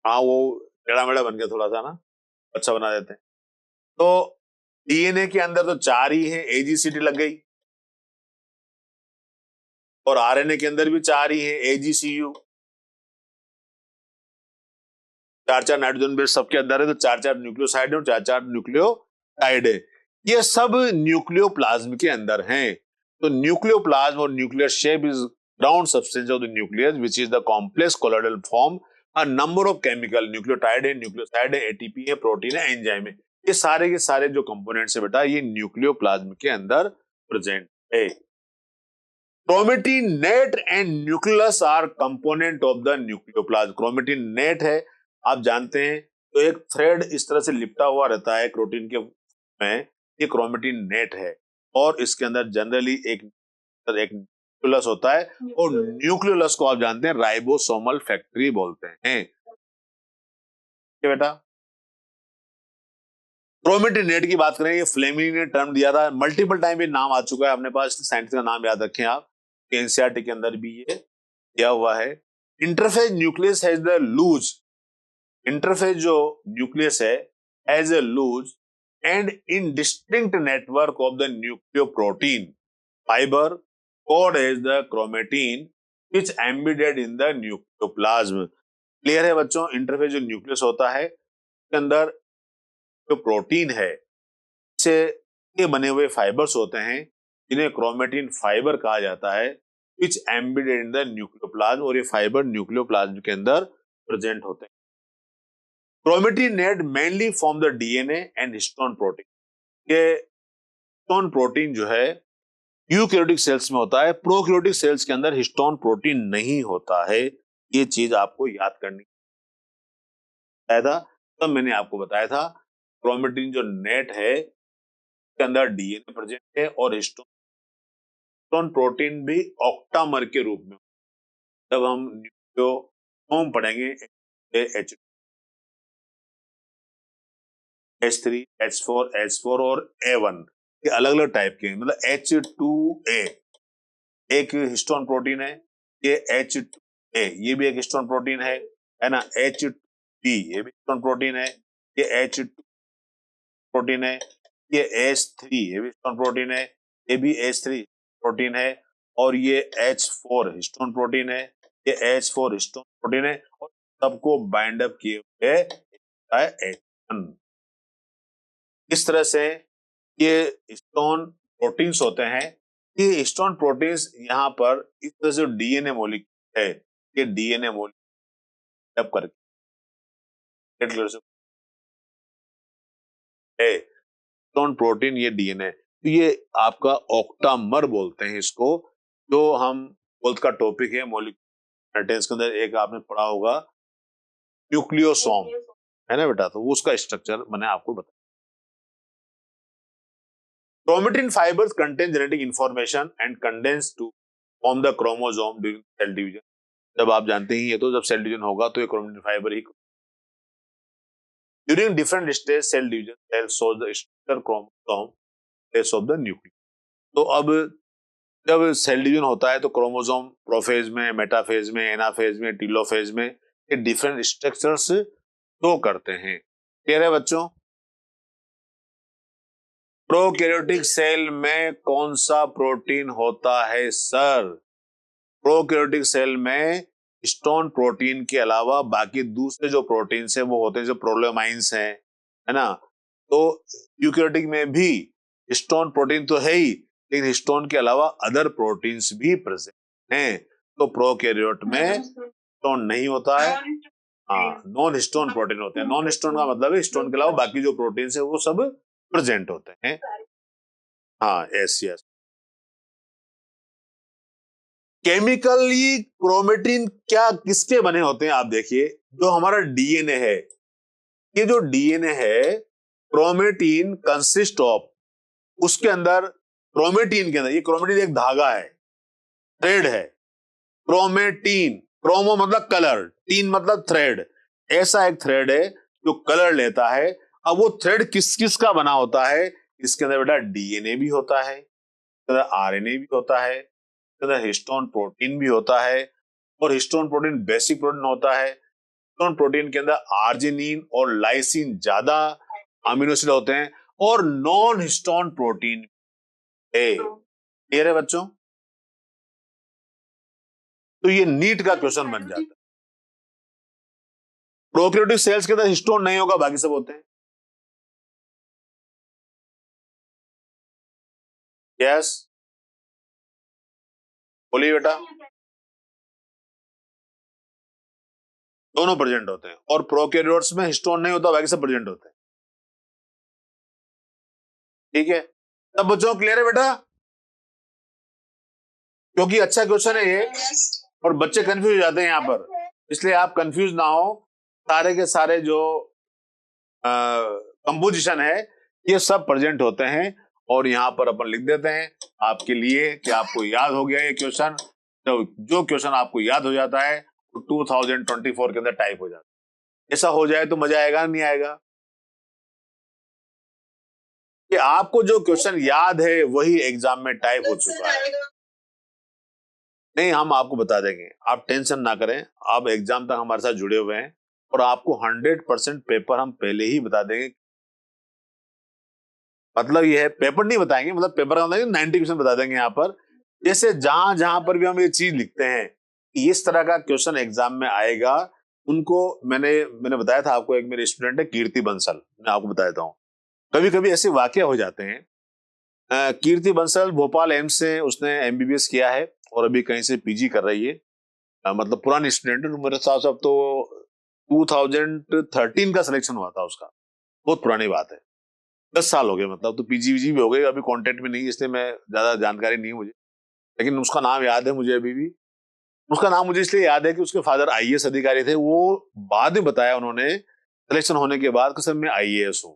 हाँ वो टेढ़ा मेढ़ा बन गया थोड़ा सा ना, अच्छा बना देते हैं। तो डीएनए के अंदर तो 4 ही है, एजीसीटी लग गई, और आरएनए के अंदर भी 4 ही है, एजीसीयू। 4 नाइट्रोजन बेस सबके अंदर है, तो 4 न्यूक्लियोसाइड है और 4 न्यूक्लियोटाइड है। ये सब न्यूक्लियोप्लाज्म के अंदर हैं। तो न्यूक्लियोप्लाज्म और nuclear shape is ground substance of the nucleus which is the complex colloidal form. A number of chemical, nucleotide है, न्यूक्लियोसाइड है, एटीपी है, प्रोटीन है, एंजाइम है, ये सारे के सारे जो कंपोनेंट्स है बेटा, ये न्यूक्लियोप्लाज्म के अंदर प्रेजेंट है। Chromatin net and nucleus R component of the nucleoplasm. Chromatin net है, आप जानते हैं, तो एक थ्रेड इस तरह से लिपटा हुआ रहता है प्रोटीन के में, ये क्रोमेटिन नेट है। और इसके अंदर जनरली एक न्यूक्लियस होता है, और न्यूक्लियस को आप जानते हैं राइबोसोमल फैक्ट्री बोलते हैं। क्या बेटा, क्रोमेटिन नेट की बात करें, ये फ्लेमिंग ने टर्म दिया था, मल्टीपल टाइम ये नाम आ चुका है अपने पास, साइंटिस्ट का नाम याद रखें आप, एनसीईआरटी के अंदर भी ये दिया हुआ है। Interphase nucleus has the loose, interphase जो न्यूक्लियस है has a loose and indistinct network of the nucleoprotein fibre called as the chromatin which embedded in the nucleoplasm. Clear है बच्चों, इंटरफेज जो न्यूक्लियस होता है उसके अंदर जो प्रोटीन है से ये बने हुए फाइबर्स होते हैं, जिन्हें क्रोमेटिन फाइबर कहा जाता है, which embedded in the nucleoplasm, और ये फाइबर न्यूक्लियोप्लाज्म के अंदर प्रेजेंट होते हैं। Chromatin net mainly form the DNA and histone protein. ये हिस्टोन प्रोटीन जो है यूकैरियोटिक सेल्स में होता है, प्रोकैरियोटिक सेल्स के अंदर हिस्टोन प्रोटीन नहीं होता है। ये चीज आपको याद करनी है था, तब मैंने आपको बताया था क्रोमेटिन जो नेट है के अंदर डीएनए प्रेजेंट है और हिस्टोन प्रोटीन भी ऑक्टामर के रूप में। जब हम न्यूक्लियोसोम पढ़ेंगे H3, H4 और A1 ये अलग अलग टाइप के, मतलब H2A एक हिस्टोन प्रोटीन है, ये H2A ये भी एक हिस्टोन प्रोटीन है ना। H2B ये भी हिस्टोन प्रोटीन है, ये H2 प्रोटीन है, ये H3 ये भी हिस्टोन प्रोटीन है, ये भी H3 प्रोटीन है, और ये H4 हिस्टोन प्रोटीन है, ये H4 हिस्टोन प्रोटीन है, और सबको बाइंड अप किए हुए है H1। इस तरह से ये हिस्टोन प्रोटीन्स होते हैं। ये हिस्टोन प्रोटीन्स यहाँ पर इस तरह से डीएनए मॉलिक्यूल है, ये डीएनए मॉलिक्यूल करके हिस्टोन प्रोटीन ये डीएनए, तो ये आपका ऑक्टामर बोलते हैं इसको। जो हम 12th का टॉपिक है मॉलिक्यूलर के अंदर एक आपने पढ़ा होगा न्यूक्लियोसोम, है ना बेटा, तो उसका स्ट्रक्चर मैंने आपको बताया। Chromatin fibers contain genetic information and condense to form the chromosome during cell division। जब आप जानते ही है तो जब सेल डिवीजन होगा तो ये chromatin fiber he. During different stage cell division, cell shows the structure chromosome place of the nucleus। तो अब जब सेल डिवीजन होता है तो क्रोमोसोम प्रोफेज में, मेटाफेज में, एनाफेज में, टीलोफेज में ये डिफरेंट स्ट्रक्चर्स शो करते हैं। क्लियर है बच्चों? प्रोकैरियोटिक सेल में कौन सा प्रोटीन होता है सर? प्रोकैरियोटिक सेल में हिस्टोन प्रोटीन के अलावा बाकी दूसरे जो प्रोटीन है वो होते हैं जो प्रोलेमाइंस हैं, है ना। तो यूकैरियोटिक में भी हिस्टोन प्रोटीन तो है ही, लेकिन हिस्टोन के अलावा अदर प्रोटीन्स भी प्रेजेंट हैं। तो प्रोकैरियोट में हिस्टोन नहीं होता है, हाँ, नॉन हिस्टोन प्रोटीन होते हैं। नॉन हिस्टोन का मतलब है हिस्टोन के अलावा बाकी जो प्रोटीन है वो सब प्रेजेंट होते हैं। हाँ, यस यस। केमिकली क्रोमेटिन क्या किसके बने होते हैं आप देखिए, जो हमारा डीएनए है, ये जो डीएनए है क्रोमेटिन कंसिस्ट ऑफ, उसके अंदर क्रोमेटिन के अंदर, ये क्रोमेटिन एक धागा है, थ्रेड है। क्रोमेटिन, क्रोमो मतलब कलर, टीन मतलब थ्रेड, ऐसा एक थ्रेड है जो कलर लेता है। अब वो थ्रेड किस किस का बना होता है? इसके अंदर बेटा डीएनए भी होता है, आरएनए भी होता है, हिस्टोन प्रोटीन भी होता है, और हिस्टोन प्रोटीन बेसिक प्रोटीन होता है। हिस्टोन प्रोटीन के अंदर आर्जिनिन और लाइसिन ज्यादा अमीनो एसिड होते हैं, और नॉन हिस्टोन प्रोटीन है। क्लियर है बच्चों? तो ये नीट का क्वेश्चन बन जाता है। प्रोकैरियोटिक सेल्स के अंदर हिस्टोन नहीं होगा, बाकी सब होते हैं। यस, बोलिए बेटा। दोनों प्रेजेंट होते हैं, और प्रोकैरियोट्स में हिस्टोन नहीं होता, बाकी सब प्रेजेंट होते हैं। ठीक है, सब बच्चों क्लियर है बेटा? क्योंकि अच्छा क्वेश्चन है ये, और बच्चे कंफ्यूज हो जाते हैं यहाँ पर, इसलिए आप कंफ्यूज ना हो। सारे के सारे जो कंपोजिशन है ये सब प्रेजेंट होते हैं, और यहाँ पर अपन लिख देते हैं आपके लिए कि आपको याद हो गया ये क्वेश्चन। तो जो क्वेश्चन आपको याद हो जाता है तो 2024 के अंदर टाइप हो जाता है। ऐसा हो जाए तो मजा आएगा, नहीं आएगा? कि आपको जो क्वेश्चन याद है वही एग्जाम में टाइप हो चुका है। नहीं, हम आपको बता देंगे, आप टेंशन ना करें, आप एग्जाम तक हमारे साथ जुड़े हुए हैं, और आपको 100% पेपर हम पहले ही बता देंगे। मतलब ये है, पेपर नहीं बताएंगे, मतलब पेपर का 90% बता देंगे यहाँ पर। जैसे जहां जहां पर भी हम ये चीज लिखते हैं कि इस तरह का क्वेश्चन एग्जाम में आएगा, उनको मैंने बताया था आपको, एक मेरे स्टूडेंट है कीर्ति बंसल, मैं आपको बता देता हूँ। कभी कभी ऐसे वाकया हो जाते हैं। कीर्ति बंसल भोपाल एम्स से उसने एमबीबीएस किया है, और अभी कहीं से पीजी कर रही है। मतलब पुरानी स्टूडेंट है, मेरे साथ अब तो 2013 का सिलेक्शन हुआ था उसका, बहुत पुरानी बात है, 10 साल हो गए मतलब, तो पीजी वीजी भी हो गए, अभी कांटेक्ट में नहीं, इसलिए मैं ज्यादा जानकारी नहीं है मुझे, लेकिन उसका नाम याद है मुझे अभी भी। उसका नाम मुझे इसलिए याद है कि उसके फादर आईएएस अधिकारी थे, वो बाद में बताया उन्होंने सिलेक्शन होने के बाद कि सर मैं आईएएस हूँ,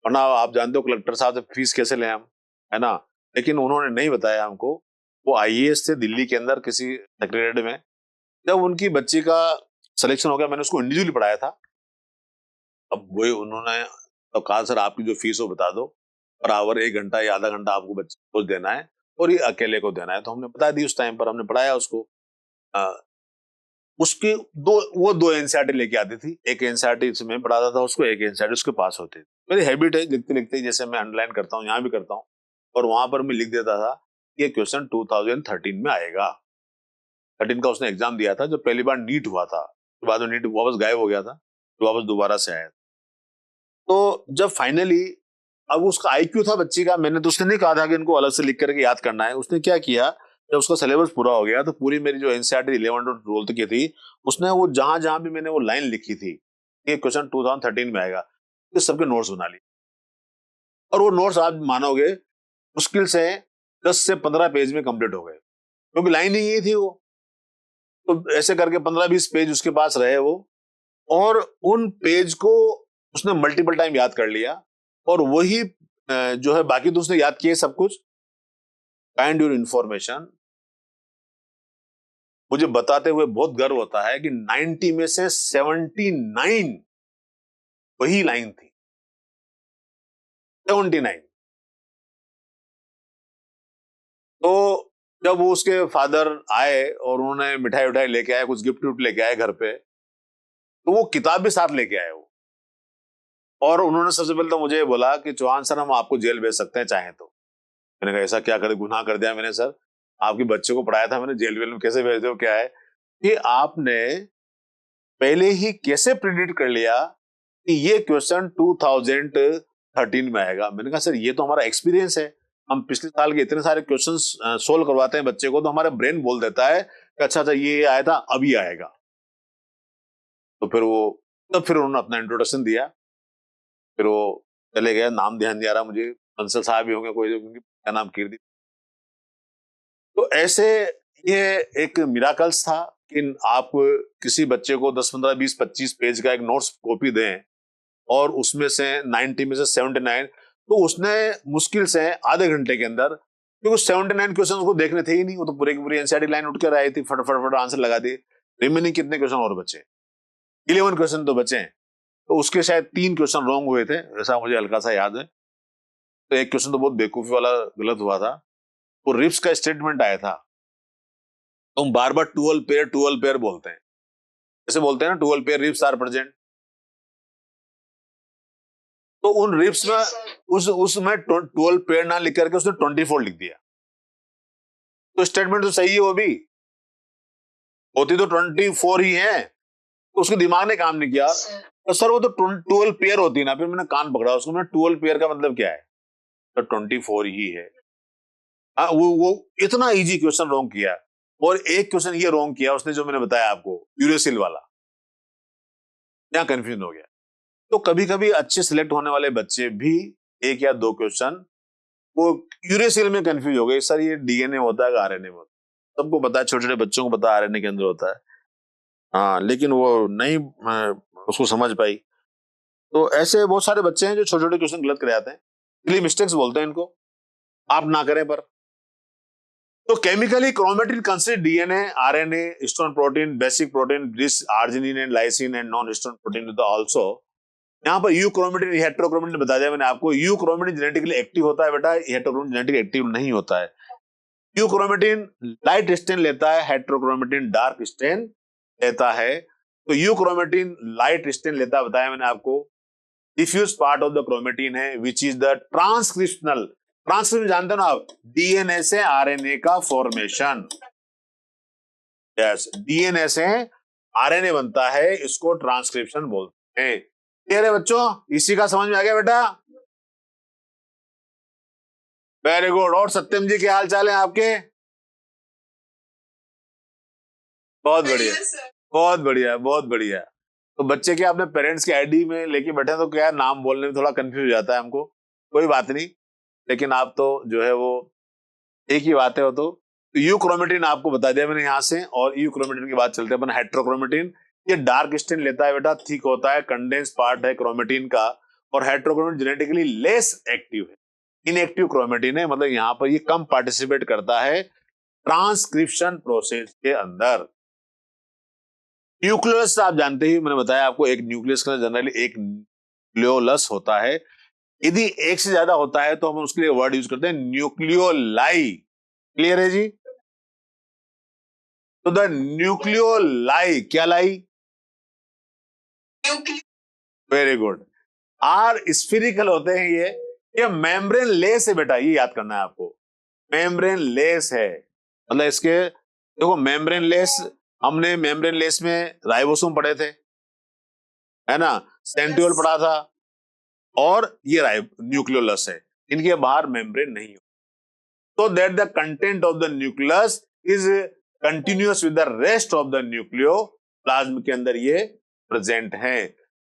वरना आप जानते हो कलेक्टर साहब से फीस कैसे लें हम, है ना, लेकिन उन्होंने नहीं बताया हमको, वो आईएएस थे दिल्ली के अंदर किसी सेक्रेटरीट में। जब उनकी बच्ची का सिलेक्शन हो गया, मैंने उसको इंडिविजुअली पढ़ाया था, अब वही उन्होंने तो कहा सर आपकी जो फीस हो बता दो, पर आवर 1 घंटा या आधा घंटा आपको बच्चे को देना है और ये अकेले को देना है, तो हमने बता दी, उस टाइम पर हमने पढ़ाया उसको। उसकी दो एनसीईआरटी लेके आती थी, एक एनसीईआरटी से मैं पढ़ाता था उसको, एक एनसीईआरटी उसके पास होती थी। मेरी हैबिट है लिखते लिखते, जैसे मैं अंडरलाइन करता हूँ, यहाँ भी करता हूँ, और वहां पर मैं लिख देता था ये क्वेश्चन 2013 में आएगा। 13 का उसने एग्जाम दिया था जब पहली बार नीट हुआ था, बाद में नीट वापस गायब हो गया था, वापस दोबारा से आया। तो जब फाइनली, अब उसका आईक्यू था बच्ची का, मैंने तो उसने नहीं कहा था कि इनको अलग से लिख करके याद करना है, उसने क्या किया, जब उसका सिलेबस पूरा हो गया तो पूरी मेरी जो एनसीईआरटी 11 और 12 की थी, उसने वो जहां जहां भी मैंने वो लाइन लिखी थी ये क्वेश्चन 2013 में आएगा, तो सबके नोट्स बना लिए, और वो नोट्स आप मानोगे मुश्किल से 10 से 15 पेज में कंप्लीट हो गए, क्योंकि लाइन ही ये थी वो। तो ऐसे करके 15-20 पेज उसके पास रहे वो, और उन पेज को उसने मल्टीपल टाइम याद कर लिया, और वही जो है बाकी तो उसने याद किए सब कुछ। काइंड योर इंफॉर्मेशन, मुझे बताते हुए बहुत गर्व होता है कि 90 में से 79 वही लाइन थी, 79। तो जब वो उसके फादर आए और उन्होंने मिठाई उठाई लेके आए, कुछ गिफ्ट विफ्ट लेके आए घर पे, तो वो किताब भी साथ लेके आए वो, और उन्होंने सबसे पहले तो मुझे बोला कि चौहान सर हम आपको जेल भेज सकते हैं चाहें तो। मैंने कहा ऐसा क्या कर गुनाह कर दिया मैंने सर, आपके बच्चे को पढ़ाया था मैंने, जेल वेल में कैसे भेज दो, क्या है कि आपने पहले ही कैसे प्रिडिक्ट कर लिया कि ये क्वेश्चन 2013 में आएगा। मैंने कहा सर ये तो हमारा एक्सपीरियंस है, हम पिछले साल के इतने सारे क्वेश्चंस सोल्व करवाते हैं बच्चे को, तो हमारा ब्रेन बोल देता है कि अच्छा अच्छा ये आया था अभी आएगा। तो फिर वो, तब फिर उन्होंने अपना इंट्रोडक्शन दिया, फिर वो चले गए, नाम ध्यान नहीं आ रहा मुझे, बंसल साहब ही होंगे कोई, क्या नाम, कीर्ति। तो ऐसे ये एक मिराकल्स था कि आप किसी बच्चे को 10, 15, 20, 25 पेज का एक नोट्स कॉपी दें, और उसमें से 90 में से 79, तो उसने मुश्किल से आधे घंटे के अंदर, क्योंकि 79 क्वेश्चन उसको देखने थे ही नहीं, वो तो पूरी की पूरी एनसीईआरटी लाइन उठ कर आई थी, फटाफट आंसर लगा दिए। रिमेनिंग कितने क्वेश्चन और बचे, 11 क्वेश्चन तो बचे हैं, तो उसके शायद 3 क्वेश्चन रॉन्ग हुए थे, ऐसा मुझे हल्का सा याद है। तो एक क्वेश्चन तो बहुत बेवकूफी वाला गलत हुआ था, वो रिप्स का स्टेटमेंट आया था, तो हम बार बार 12 पेयर बोलते हैं, जैसे बोलते हैं ना 12 पेयर रिप्स आर प्रेजेंट, तो उन रिप्स में उसमें 12 पेयर ना लिख करके उसने 24 लिख दिया। तो स्टेटमेंट तो सही है, वो भी होती तो 24 ही है, तो उसके दिमाग ने काम नहीं किया, तो सर वो तो 12 पेयर होती है ना। फिर मैंने कान पकड़ा उसको, मैंने 12 पेयर का मतलब क्या है, तो 24 ही है। हाँ, वो इतना इजी क्वेश्चन रॉन्ग किया, और एक क्वेश्चन ये रॉन्ग किया उसने जो मैंने बताया आपको, यूरेसिल वाला, यहाँ कंफ्यूजन हो गया। तो कभी कभी अच्छे सिलेक्ट होने वाले बच्चे भी 1 या 2 क्वेश्चन वो यूरेसिल में कंफ्यूज हो गए, सर ये डीएनए होता है आरएनए में होता है, सबको पता है, छोटे छोटे बच्चों को पता है आरएनए के अंदर होता है, हाँ, लेकिन वो नहीं उसको समझ पाई। तो ऐसे बहुत सारे बच्चे हैं जो छोटे छोटे क्वेश्चन गलत कर जाते हैं, इसलिए मिस्टेक्स बोलते हैं इनको, आप ना करें पर। तो chemically chromatin consist DNA, RNA, histone protein, basic protein, brisk, arginine and lysine and non histone protein also. यहाँ पर यू क्रोमेटिन, हेटेरोक्रोमेटिन बता दिया मैंने आपको, यू क्रोमेटिन जेनेटिकली एक्टिव होता है बेटा, हेटेरोक्रोमेटिन जेनेटिकली एक्टिव नहीं होता है। यू क्रोमेटिन लाइट स्टेन लेता है, हेटेरोक्रोमेटिन डार्क स्टेन लेता है। तो यू क्रोमेटिन लाइट स्टेन लेता है बताया मैंने आपको। Diffuse part of the chromatin है which is the transcriptional, transcription जानते हो ना आप, डीएनए से आरएनए का फॉर्मेशन, यस, डीएनए से आरएनए बनता है, इसको ट्रांसक्रिप्शन बोलते हैं। क्लियर है बच्चों, इसी का समझ में आ गया बेटा, वेरी गुड। और सत्यम जी क्या हाल चाल है आपके, बहुत बढ़िया, बहुत बढ़िया, बहुत बढ़िया। तो बच्चे के अपने पेरेंट्स के आईडी में लेके बैठे हैं, तो क्या नाम बोलने में थोड़ा कंफ्यूज हो जाता है हमको, कोई बात नहीं। लेकिन आप तो जो है वो एक ही बात है वो तो यूक्रोमेटिन आपको बता दिया मैंने यहाँ से। और यूक्रोमेटिन की बात चलते हैं अपन हेट्रोक्रोमेटिन। ये डार्क स्टेन लेता है बेटा, थिक होता है, कंडेंस पार्ट है क्रोमेटिन का। और हेट्रोक्रोमेटिन जेनेटिकली लेस एक्टिव है, इनएक्टिव क्रोमेटिन है, मतलब यहाँ पर ये कम पार्टिसिपेट करता है ट्रांसक्रिप्शन प्रोसेस के अंदर। न्यूक्लियस आप जानते ही, मैंने बताया आपको, एक न्यूक्लियस के अंदर जनरली एक न्यूक्लियोलस होता है। यदि एक से ज्यादा होता है तो हम उसके लिए वर्ड यूज करते हैं न्यूक्लियोलाई। क्लियर है जी? तो द न्यूक्लियोलाई, क्या लाई? Very good. आर स्फिरिकल होते हैं ये मेम्ब्रेन लेस है बेटा, ये याद करना है आपको, मेम्ब्रेन लेस है। मतलब इसके देखो मेम्ब्रेन लेस, हमने मेम्ब्रेन लेस में राइबोसोम पढ़े थे, है ना, सेंट्रियोल पढ़ा था, और ये न्यूक्लियोलस है, इनके बाहर मेम्ब्रेन नहीं हो। So that the content of the nucleus is continuous with the rest of the nucleoplasm के अंदर ये प्रेजेंट है।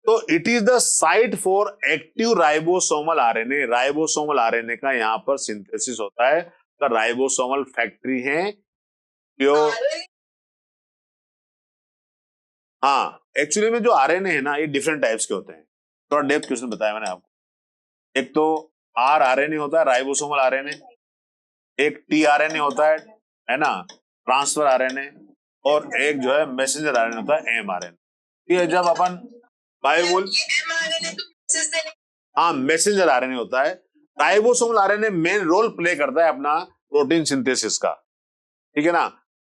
तो it is the site for active ribosomal RNA. Ribosomal RNA का यहाँ पर सिंथेसिस होता है, तो राइबोसोमल फैक्ट्री है जो, हाँ एक्चुअली में जो आरएनए है ना, ये डिफरेंट टाइप्स के होते हैं। थोड़ा डेप्थ क्वेश्चन बताया मैंने आपको। एक तो आर आरएनए होता है, राइबोसोमल आरएनए। एक टी आरएनए होता है ना, ट्रांसफर आरएनए। और एक जो है मैसेंजर आरएनए होता है, एम आरएनए। ये जब अपन बायोमोल, हाँ मैसेंजर आरएनए होता है। Ribosomal RNA main role play करता है अपना प्रोटीन सिंथेसिस का, ठीक है ना।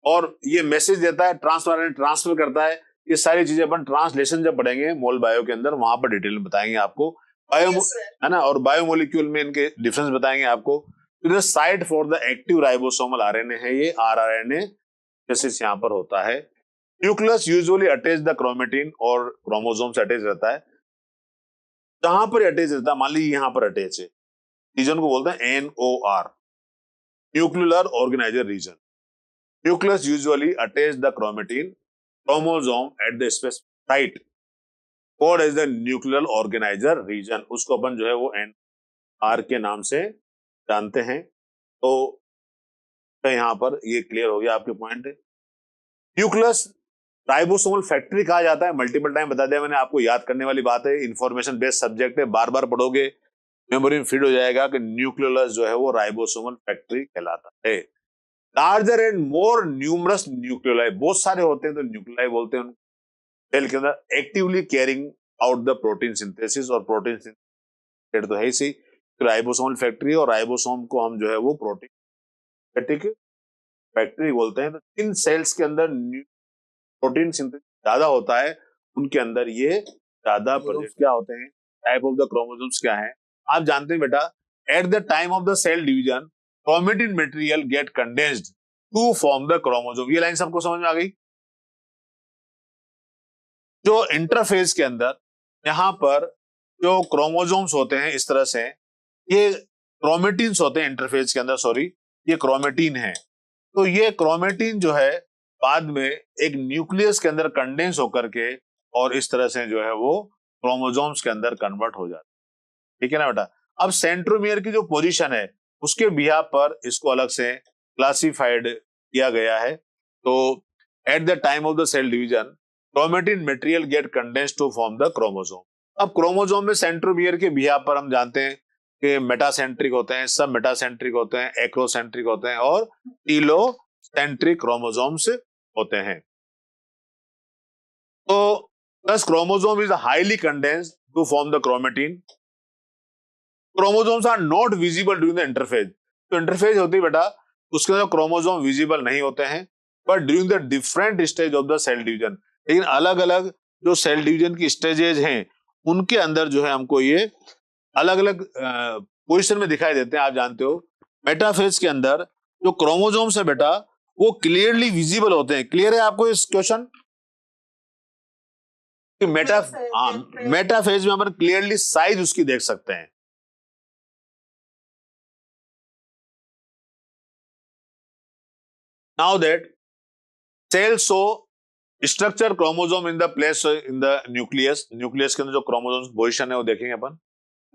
और ये मैसेज देता है, ट्रांसफर आरएनए ट्रांसफर करता है। ये सारी चीजें अपन ट्रांसलेशन जब पढ़ेंगे मोल बायो के अंदर, वहां पर डिटेल में बताएंगे आपको। बायो है ना, और बायोमोलिक्यूल में इनके डिफरेंस बताएंगे आपको। तो site for the active ribosomal RNA है ये आरआरएनए, जैसे यहाँ पर होता है। Nucleus usually attach the chromatin और क्रोमोसोम से अटैच रहता है। जहां पर अटैच रहता है, मान लीजिए यहां पर अटैच है, रीजन को बोलते हैं NOR, nuclear organiser region. Nucleus usually attach the chromatin chromosome at the specific site called as the nuclear organiser region. उसको अपन जो है वो NR के नाम से जानते हैं। तो यहाँ पर ये क्लियर हो गया आपके पॉइंट। न्यूक्लियस राइबोसोमल फैक्ट्री कहा जाता है, मल्टीपल टाइम बता दिया मैंने आपको, याद करने वाली बात है, इंफॉर्मेशन बेस्ड सब्जेक्ट है, बार बार पढ़ोगे मेमोरी में फीड हो जाएगा कि न्यूक्लियोलस जो है वो राइबोसोमल फैक्ट्री कहलाता है। Larger and more numerous nucleoli, बहुत सारे होते हैं तो न्यूक्लियोलाई बोलते हैं सेल के अंदर, actively carrying out the protein synthesis. और प्रोटीन सिंथेसिस तो है ही सही, राइबोसोमल फैक्ट्री, और राइबोसोम को हम जो है वो प्रोटीन फैक्ट्री बोलते हैं। तो इन सेल्स के अंदर प्रोटीन सिंथेसिस ज्यादा होता है, उनके अंदर ये ज्यादा प्रोजेक्ट क्या होते हैं, टाइप ऑफ द क्रोमोसोम्स क्या है आप जानते हैं बेटा। At the time of the cell division chromatin material get condensed to form the chromosome. ये लाइन सबको समझ में आ गई? जो इंटरफेज के अंदर यहां पर जो क्रोमोसोम्स होते हैं इस तरह से, ये क्रोमेटिन्स होते हैं इंटरफेज के अंदर, सॉरी ये क्रोमेटिन है। तो ये क्रोमेटिन जो है बाद में एक न्यूक्लियस के अंदर कंडेंस होकर के और इस तरह से जो है वो क्रोमोसोम्स के अंदर कन्वर्ट हो जाता है, ठीक है ना बेटा। अब सेंट्रोमियर की जो पोजीशन है उसके बिहाफ पर इसको अलग से क्लासिफाइड किया गया है। तो at the time of the cell division chromatin material get condense to form the chromosome. अब क्रोमोसोम में सेंट्रोमियर के बिहाफ पर हम जानते हैं कि मेटासेंट्रिक होते हैं, सब मेटासेंट्रिक होते हैं, एक्रोसेंट्रिक होते हैं और टीलोसेंट्रिक क्रोमोसोम्स होते हैं। तो thus chromosome is highly condensed to form the chromatin. Chromosomes are not visible during the interphase. तो इंटरफेज होती है बेटा, उसके अंदर क्रोमोसोम विजिबल नहीं होते हैं, but during the different stage of the cell division. लेकिन अलग अलग जो सेल डिवीजन की स्टेजेज हैं उनके अंदर जो है हमको ये अलग अलग पोजिशन में दिखाई देते हैं। आप जानते हो मेटाफेज के अंदर जो क्रोमोसोम्स है बेटा वो क्लियरली विजिबल होते हैं। क्लियर है आपको इस क्वेश्चन? मेटाफेज में अपन क्लियरली साइज उसकी देख सकते हैं। Now that cell show structure chromosome in the place in the nucleus, nucleus के अंदर जो क्रोमोसोम पोजिशन है वो देखेंगे अपन।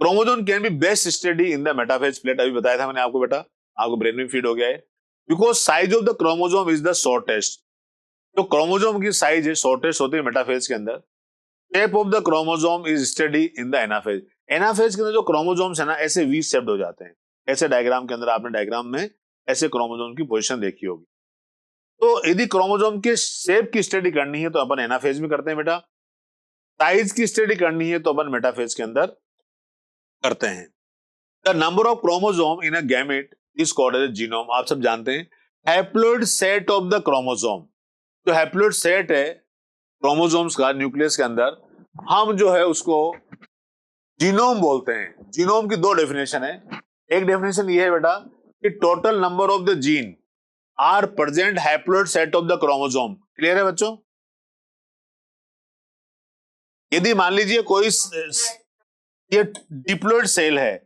Chromosome can be best study in the metaphase plate, अभी बताया था मैंने आपको बेटा, आपको ब्रेन में फीड हो गया है। Because size of the chromosome is the shortest, तो क्रोमोसोम की साइज है शॉर्टेस्ट होती है मेटाफेज के अंदर। Shape of the chromosome is study in the anaphase, anaphase के अंदर जो क्रोमोसोम्स है ना ऐसे वी शेप्ड हो जाते हैं, ऐसे डायग्राम के अंदर आपने डायग्राम में ऐसे क्रोमोसोम की पोजीशन देखी होगी। तो यदि क्रोमोसोम के शेप की स्टडी करनी है तो अपन एनाफेज में करते हैं बेटा, साइज की स्टडी करनी है तो अपन मेटाफेज के अंदर करते हैं। The number of chromosome in a gamete is called as genome, आप सब जानते हैं। Haploid set of the chromosome, जो हैप्लोइड सेट है क्रोमोसोम्स का न्यूक्लियस के अंदर, हम जो है उसको जीनोम बोलते हैं। जीनोम की दो डेफिनेशन है, एक डेफिनेशन ये है बेटा कि total number of the gene are present haploid set of the chromosome. Clear है बच्चों? यदि मान लीजिए कोई ये डिप्लोइड सेल है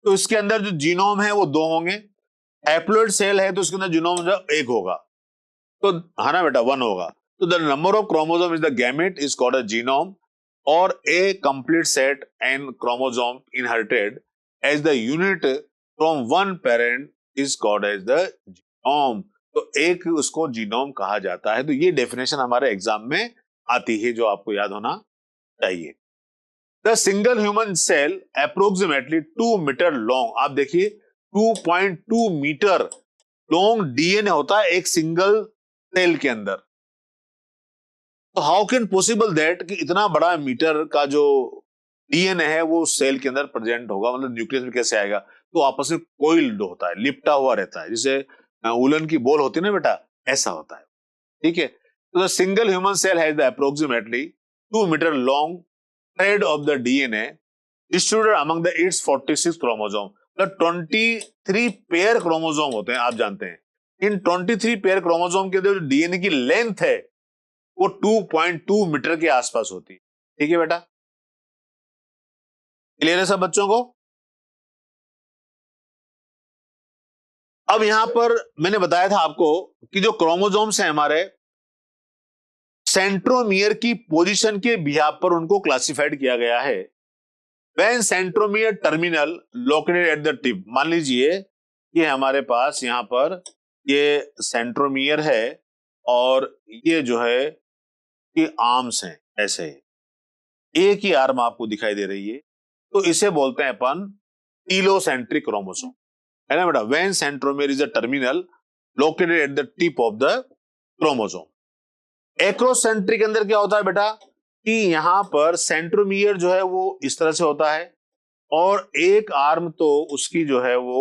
तो इसके अंदर जो जीनोम है वो दो होंगे, हैप्लोइड सेल है तो उसके अंदर जीनोम जो एक होगा, तो है ना बेटा, वन होगा। तो the number of chromosome is the gamete is called a genome, और a complete set and chromosome inherited as the unit from one parent is called as the genome. तो एक उसको जीनोम कहा जाता है। तो ये डेफिनेशन हमारे एग्जाम में आती है जो आपको याद होना चाहिए। The single human cell approximately 2 metre long, आप देखिए 2.2 मीटर लॉन्ग डीएनए होता है एक सिंगल सेल के अंदर। तो हाउ कैन पॉसिबल दैट कि इतना बड़ा मीटर का जो डीएनए है वो सेल के अंदर प्रेजेंट होगा, मतलब न्यूक्लियस में कैसे आएगा? तो आपस में कोइल्ड होता है, लिपटा हुआ रहता है, जैसे उलन की बॉल होती है ना बेटा, ऐसा होता है। ठीक है, तो the single human cell has the approximately 2 metre long thread of the DNA distributed among the its 46 chromosome। the 23 pair chromosome होते हैं, आप जानते हैं। इन 23 पेयर क्रोमोसोम के अंदर जो डीएनए की लेंथ है वो 2.2 मीटर के आसपास होती है। ठीक है बेटा, क्लियर है सब बच्चों को? अब यहां पर मैंने बताया था आपको कि जो क्रोमोसोम्स हैं हमारे, सेंट्रोमियर की पोजीशन के बिहाफ पर उनको क्लासिफाइड किया गया है। When centromere terminal located at the tip, मान लीजिए ये हमारे पास यहां पर ये सेंट्रोमियर है और ये जो है ये आर्म्स हैं, ऐसे एक ही आर्म आपको दिखाई दे रही है, तो इसे बोलते हैं अपन टीलोसेंट्रिक क्रोमोसोम, है ना बेटा। When centromere is the terminal located at the tip of the chromosome. Acrocentric के अंदर क्या होता है बेटा कि यहां पर सेंट्रोमियर जो है वो इस तरह से होता है और एक आर्म तो उसकी जो है वो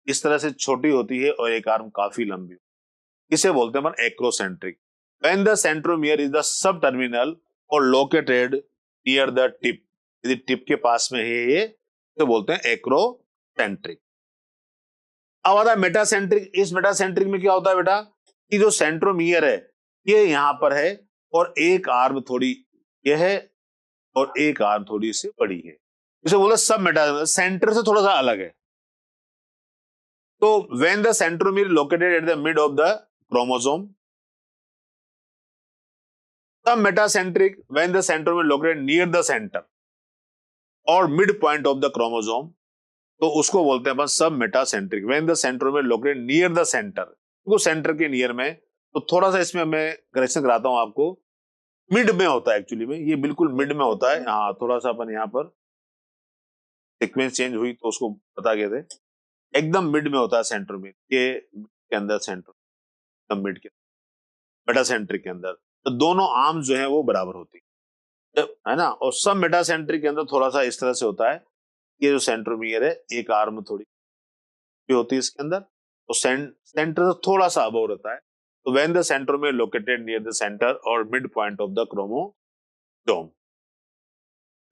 इस तरह से छोटी होती है और एक आर्म काफी लंबी, इसे बोलते हैं अपन acrocentric. When the centromere is the sub terminal और लोकेटेड नियर द टिप, यदि टिप के पास में है ये तो बोलते हैं एक्रोसेंट्रिक। अब आता है मेटासेंट्रिक। इस मेटासेंट्रिक में क्या होता है बेटा कि जो सेंट्रोमियर है ये यहां पर है और एक आर्म थोड़ी ये है और एक आर्म थोड़ी सी बड़ी है, इसे बोलते सब मेटा, सेंटर से थोड़ा सा अलग है। तो when the centromere located at the mid of the chromosome, sub metacentric when the centromere located near the centre और mid point of the chromosome, तो उसको बोलते हैं अपन sub metacentric when the centromere located near the centre, तो centre के near में। तो थोड़ा सा इसमें मैं करेक्शन कराता हूं आपको, मिड में होता है एक्चुअली में, ये बिल्कुल मिड में होता है। हाँ, थोड़ा सा अपन यहाँ पर सीक्वेंस चेंज हुई तो उसको बता गए थे, एकदम मिड में होता है सेंट्रोमियर के अंदर, सेंटर एकदम मिड के मेटासेंट्रिक के अंदर। तो दोनों आर्म्स जो है वो बराबर होती है ना। और सब मेटासेंट्रिक के अंदर थोड़ा सा इस तरह से होता है, ये जो सेंट्रोमियर है एक आर्म थोड़ी भी होती है इसके अंदर, तो सेंटर से थोड़ा सा अबव रहता है। तो when the centromere located near the center or midpoint of the chromosome,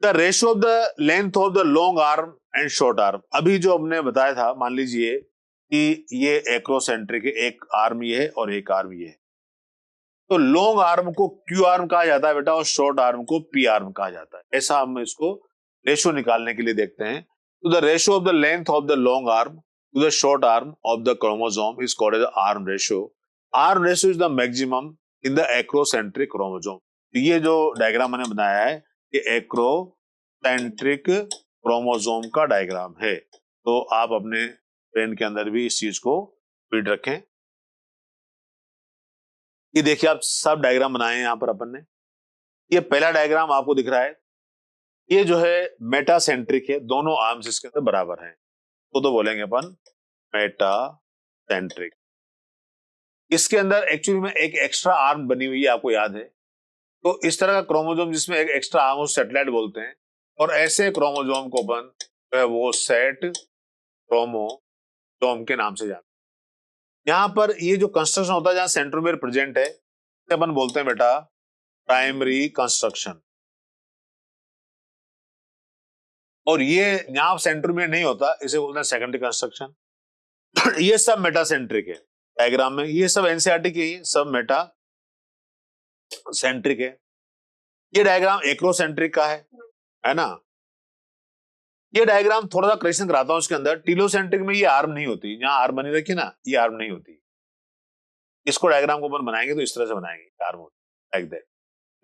the ratio of the length of the long arm and short arm, अभी जो हमने बताया था, मान लीजिए कि ये एक्रोसेंट्रिक है, एक आर्म ये है और एक आर्म ये है, तो लॉन्ग आर्म को क्यू आर्म कहा जाता है बेटा और शॉर्ट आर्म को पी आर्म कहा जाता है। ऐसा हम इसको रेशियो निकालने के लिए देखते हैं। तो the ratio of the length of the long arm to the short arm of the chromosome is called as arm ratio. Arm ratio is the maximum in the acrocentric chromosome. तो ये जो diagram मैंने बनाया है ये acrocentric chromosome का diagram है। तो आप अपने ब्रेन के अंदर भी इस चीज को फीड रखें। ये देखिए आप सब डायग्राम बनाए हैं यहाँ पर अपन ने। ये पहला डायग्राम आपको दिख रहा है, ये जो है मेटासेंट्रिक है, दोनों आर्म्स इसके अंदर बराबर हैं, तो बोलेंगे अपन मेटासेंट्रिक। इसके अंदर एक्चुअली में एक एक्स्ट्रा आर्म बनी हुई है, आपको याद है। तो इस तरह का क्रोमोसोम जिसमें एक एक्स्ट्रा आर्म उस सेटेलाइट बोलते हैं, और ऐसे क्रोमोसोम को अपन जो है वो सेट क्रोमोसोम के नाम से जानते हैं। यहां पर ये जो कंस्ट्रक्शन होता है जहां सेंट्रोमियर प्रेजेंट है, इसे अपन बोलते हैं बेटा प्राइमरी कंस्ट्रक्शन। और ये यहां सेंट्रोमियर नहीं होता, इसे बोलते हैं सेकेंडरी कंस्ट्रक्शन। ये सब मेटासेंट्रिक है डायग्राम में, ये सब एनसीईआरटी के ही सब मेटा सेंट्रिक है। ये डायग्राम एक्रोसेंट्रिक का है ना। ये डायग्राम थोड़ा सा करेक्शन कराता हूं, उसके अंदर टीलोसेंट्रिक में ये आर्म नहीं होती, यहां आर्म बनी रखी ना, ये आर्म नहीं होती। इसको डायग्राम को अपन बनाएंगे तो इस तरह से बनाएंगे, आर्म होती लाइक दैट।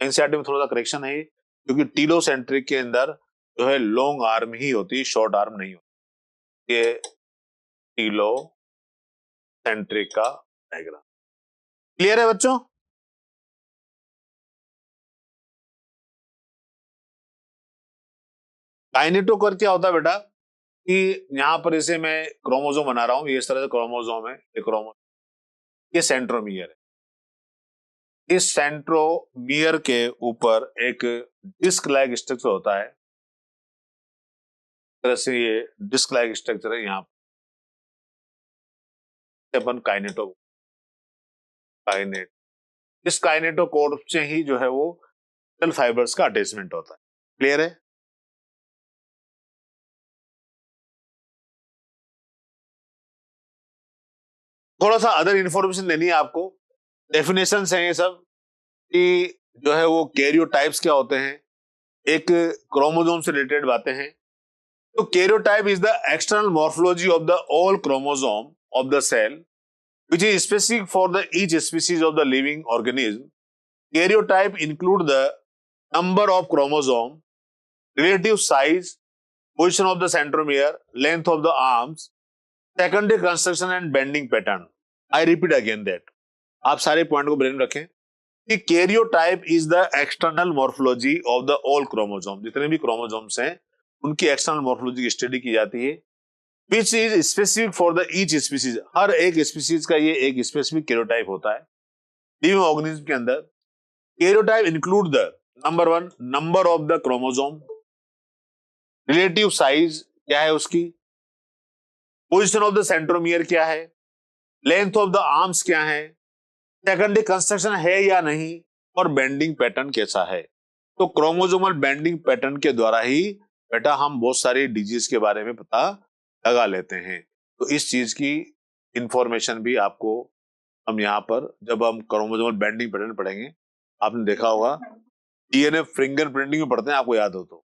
एनसीईआरटी में थोड़ा सा करेक्शन है, क्योंकि टीलोसेंट्रिक के अंदर जो है लॉन्ग आर्म ही होती, शॉर्ट आर्म नहीं होती। ये टीलोसेंट्रिक का डायग्राम क्लियर है बच्चों। काइनेटोकोर क्या होता है बेटा कि यहां पर इसे मैं क्रोमोसोम बना रहा हूं, ये इस तरह से क्रोमोसोम है, ये क्रोमोसोम, ये सेंट्रोमियर है। इस सेंट्रोमियर के ऊपर एक डिस्क लाइक स्ट्रक्चर होता है, तरह से ये डिस्क लाइक स्ट्रक्चर है, यहां अपन काइनेट, इस काइनेटोकोर से ही जो है वो सेल फाइबर्स का अटैचमेंट होता है। क्लियर है। थोड़ा सा अदर इंफॉर्मेशन लेनी है आपको, डेफिनेशन है ये सब कि जो है वो कैरियोटाइप्स क्या होते हैं, एक क्रोमोसोम से रिलेटेड बातें हैं। तो karyotype is the external morphology of the all chromosome of the cell which is specific for the each species of the living organism. Karyotype include the number of chromosome, relative size, position of the centromere, length of the arms, secondary construction and bending pattern. I repeat again that. आप सारे point को brain रखें कि karyotype is the external morphology of the all chromosome, जितने भी chromosomes हैं उनकी external morphology की स्टडी की जाती है। Which is specific for the each species, हर एक स्पीसीज का ये एक स्पेसिफिक कैरियोटाइप होता है। लिविंग ऑर्गेनिज्म के अंदर karyotype include the number 1 number of the chromosome, relative size क्या है उसकी, पोजीशन ऑफ द सेंट्रोमियर क्या है, लेंथ ऑफ द आर्म्स क्या है, सेकेंडरी कंस्ट्रक्शन है या नहीं, और बेंडिंग पैटर्न कैसा है। तो क्रोमोसोमल बेंडिंग पैटर्न के द्वारा ही बेटा हम बहुत सारी डिजीज के बारे में पता लगा लेते हैं। तो इस चीज की इंफॉर्मेशन भी आपको हम यहाँ पर जब हम क्रोमोसोमल बेंडिंग पैटर्न पढ़ेंगे, आपने देखा होगा डीएनए फिंगरप्रिंटिंग में पढ़ते हैं, आपको याद हो तो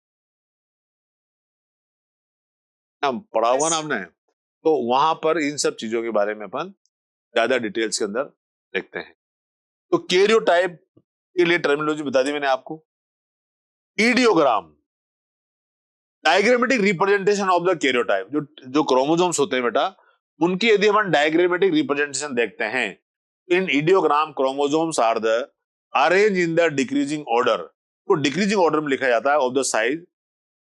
पढ़ा हुआ ना आपने, तो वहां पर इन सब चीजों के बारे में अपन ज्यादा डिटेल्स के अंदर देखते हैं। तो कैरियोटाइप के लिए टर्मिनोलॉजी बता दी मैंने आपको। Idiogram diagrammatic representation of the karyotype, जो क्रोमोसोम्स होते हैं बेटा उनकी यदि हम डायग्रामेटिक रिप्रेजेंटेशन देखते हैं, in idiogram chromosomes are the arrange in the decreasing order, तो डिक्रीजिंग ऑर्डर में लिखा जाता है of the size.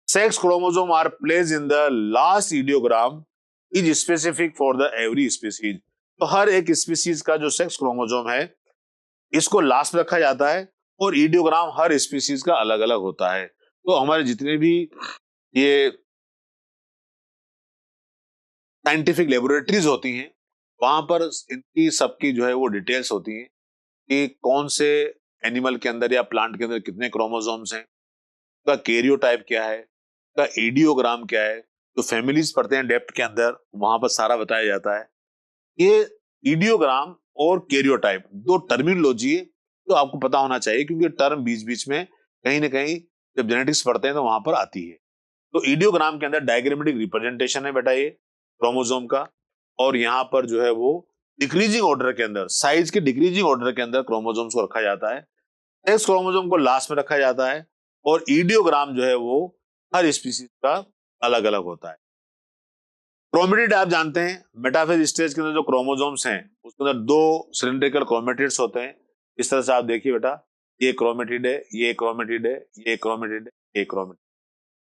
Sex chromosome are placed in the last idiogram is specific for the every species, तो हर एक स्पीसीज का जो सेक्स क्रोमोसोम है इसको लास्ट में रखा जाता है, और इडियोग्राम हर स्पीसीज का अलग अलग होता है। तो हमारे जितने भी ये साइंटिफिक लेबोरेटरीज होती हैं वहां पर इनकी सबकी जो है वो डिटेल्स होती हैं कि कौन से एनिमल के अंदर या प्लांट के अंदर कितने क्रोमोसोम्स हैं, उसका कैरियोटाइप क्या है, उसका इडियोग्राम क्या है। तो फैमिलीज पढ़ते हैं डेप्थ के अंदर, वहां पर सारा बताया जाता है। ये इडियोग्राम और कैरियोटाइप दो टर्मिनोलॉजी है तो आपको पता होना चाहिए, क्योंकि टर्म बीच बीच में कहीं ना कहीं जब जेनेटिक्स पढ़ते हैं तो वहां पर आती है। तो इडियोग्राम के अंदर डायग्रामेटिक रिप्रेजेंटेशन है बेटा ये क्रोमोसोम का, और यहाँ पर जो है वो डिक्रीजिंग ऑर्डर के अंदर, साइज के डिक्रीजिंग ऑर्डर के अंदर क्रोमोसोम्स को रखा जाता है। सेक्स क्रोमोसोम को लास्ट में रखा जाता है और इडियोग्राम जो है वो हर स्पीसीज का अलग अलग होता है। क्रोमेटिड आप जानते हैं, मेटाफेज स्टेज के अंदर जो क्रोमोसोम्स हैं उसके अंदर 2 सिलिंड्रिकल क्रोमेटिड्स होते हैं। इस तरह से आप देखिए बेटा, ये क्रोमेटिड है, ये क्रोमेटिड है, ये क्रोमेटिड है, ये क्रोमेटिड।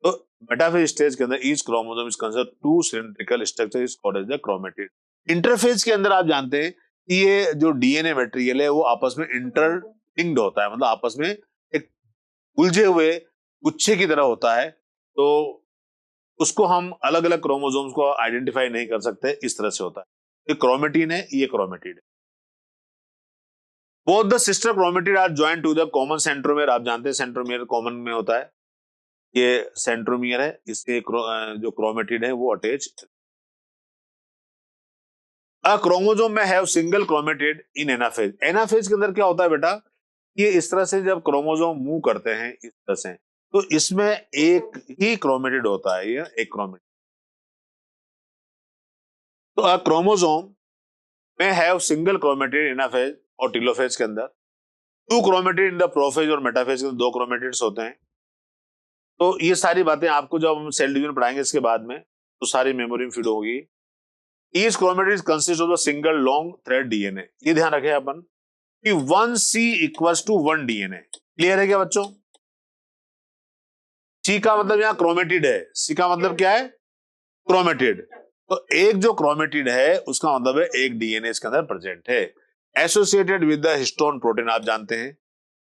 तो मेटाफेज स्टेज के अंदर each chromosome is considered 2 cylindrical structure is called as the chromatid. Interphase के अंदर आप जानते हैं कि ये जो डीएनए मटेरियल है वो आपस में इंटरलिंक्ड होता है, मतलब आपस में एक उलझे हुए गुच्छे की तरह होता है। तो उसको हम अलग अलग क्रोमोसोम्स को आइडेंटिफाई नहीं कर सकते, इस तरह से होता है। ये क्रोमेटिन है, ये क्रोमेटिड है। Both the sister chromatid are joint to the common centromere. आप जानते हैं सेंट्रोमियर कॉमन में होता है, ये सेंट्रोमियर है, इसके जो क्रोमेटिड है वो अटैच। अ क्रोमोसोम में have single chromatid in anaphase. Anaphase के अंदर क्या होता है बेटा, ये इस तरह से जब क्रोमोसोम मूव करते हैं इस तरह से, तो इसमें एक ही क्रोमेटिड होता है, ये एक क्रोमेटिड। तो अ क्रोमोसोम में हैव सिंगल क्रोमेटिड एनाफेज और टेलोफेज के अंदर, 2 क्रोमेटिड इन द प्रोफेज और मेटाफेज के अंदर 2 क्रोमेटिड्स होते हैं। तो ये सारी बातें आपको जब हम सेल डिवीजन पढ़ाएंगे इसके बाद में तो सारी मेमोरी में फीड होगी। Each chromatid consist of the single long thread DNA. ये ध्यान रखें अपन कि 1C equals to 1 DNA. Clear है क्या बच्चों? सी का मतलब यहां क्रोमेटिड है, सी का मतलब क्या है? क्रोमेटिड। तो एक जो क्रोमेटिड है उसका मतलब है एक डीएनए इसके अंदर प्रेजेंट है, associated with the histone protein. आप जानते हैं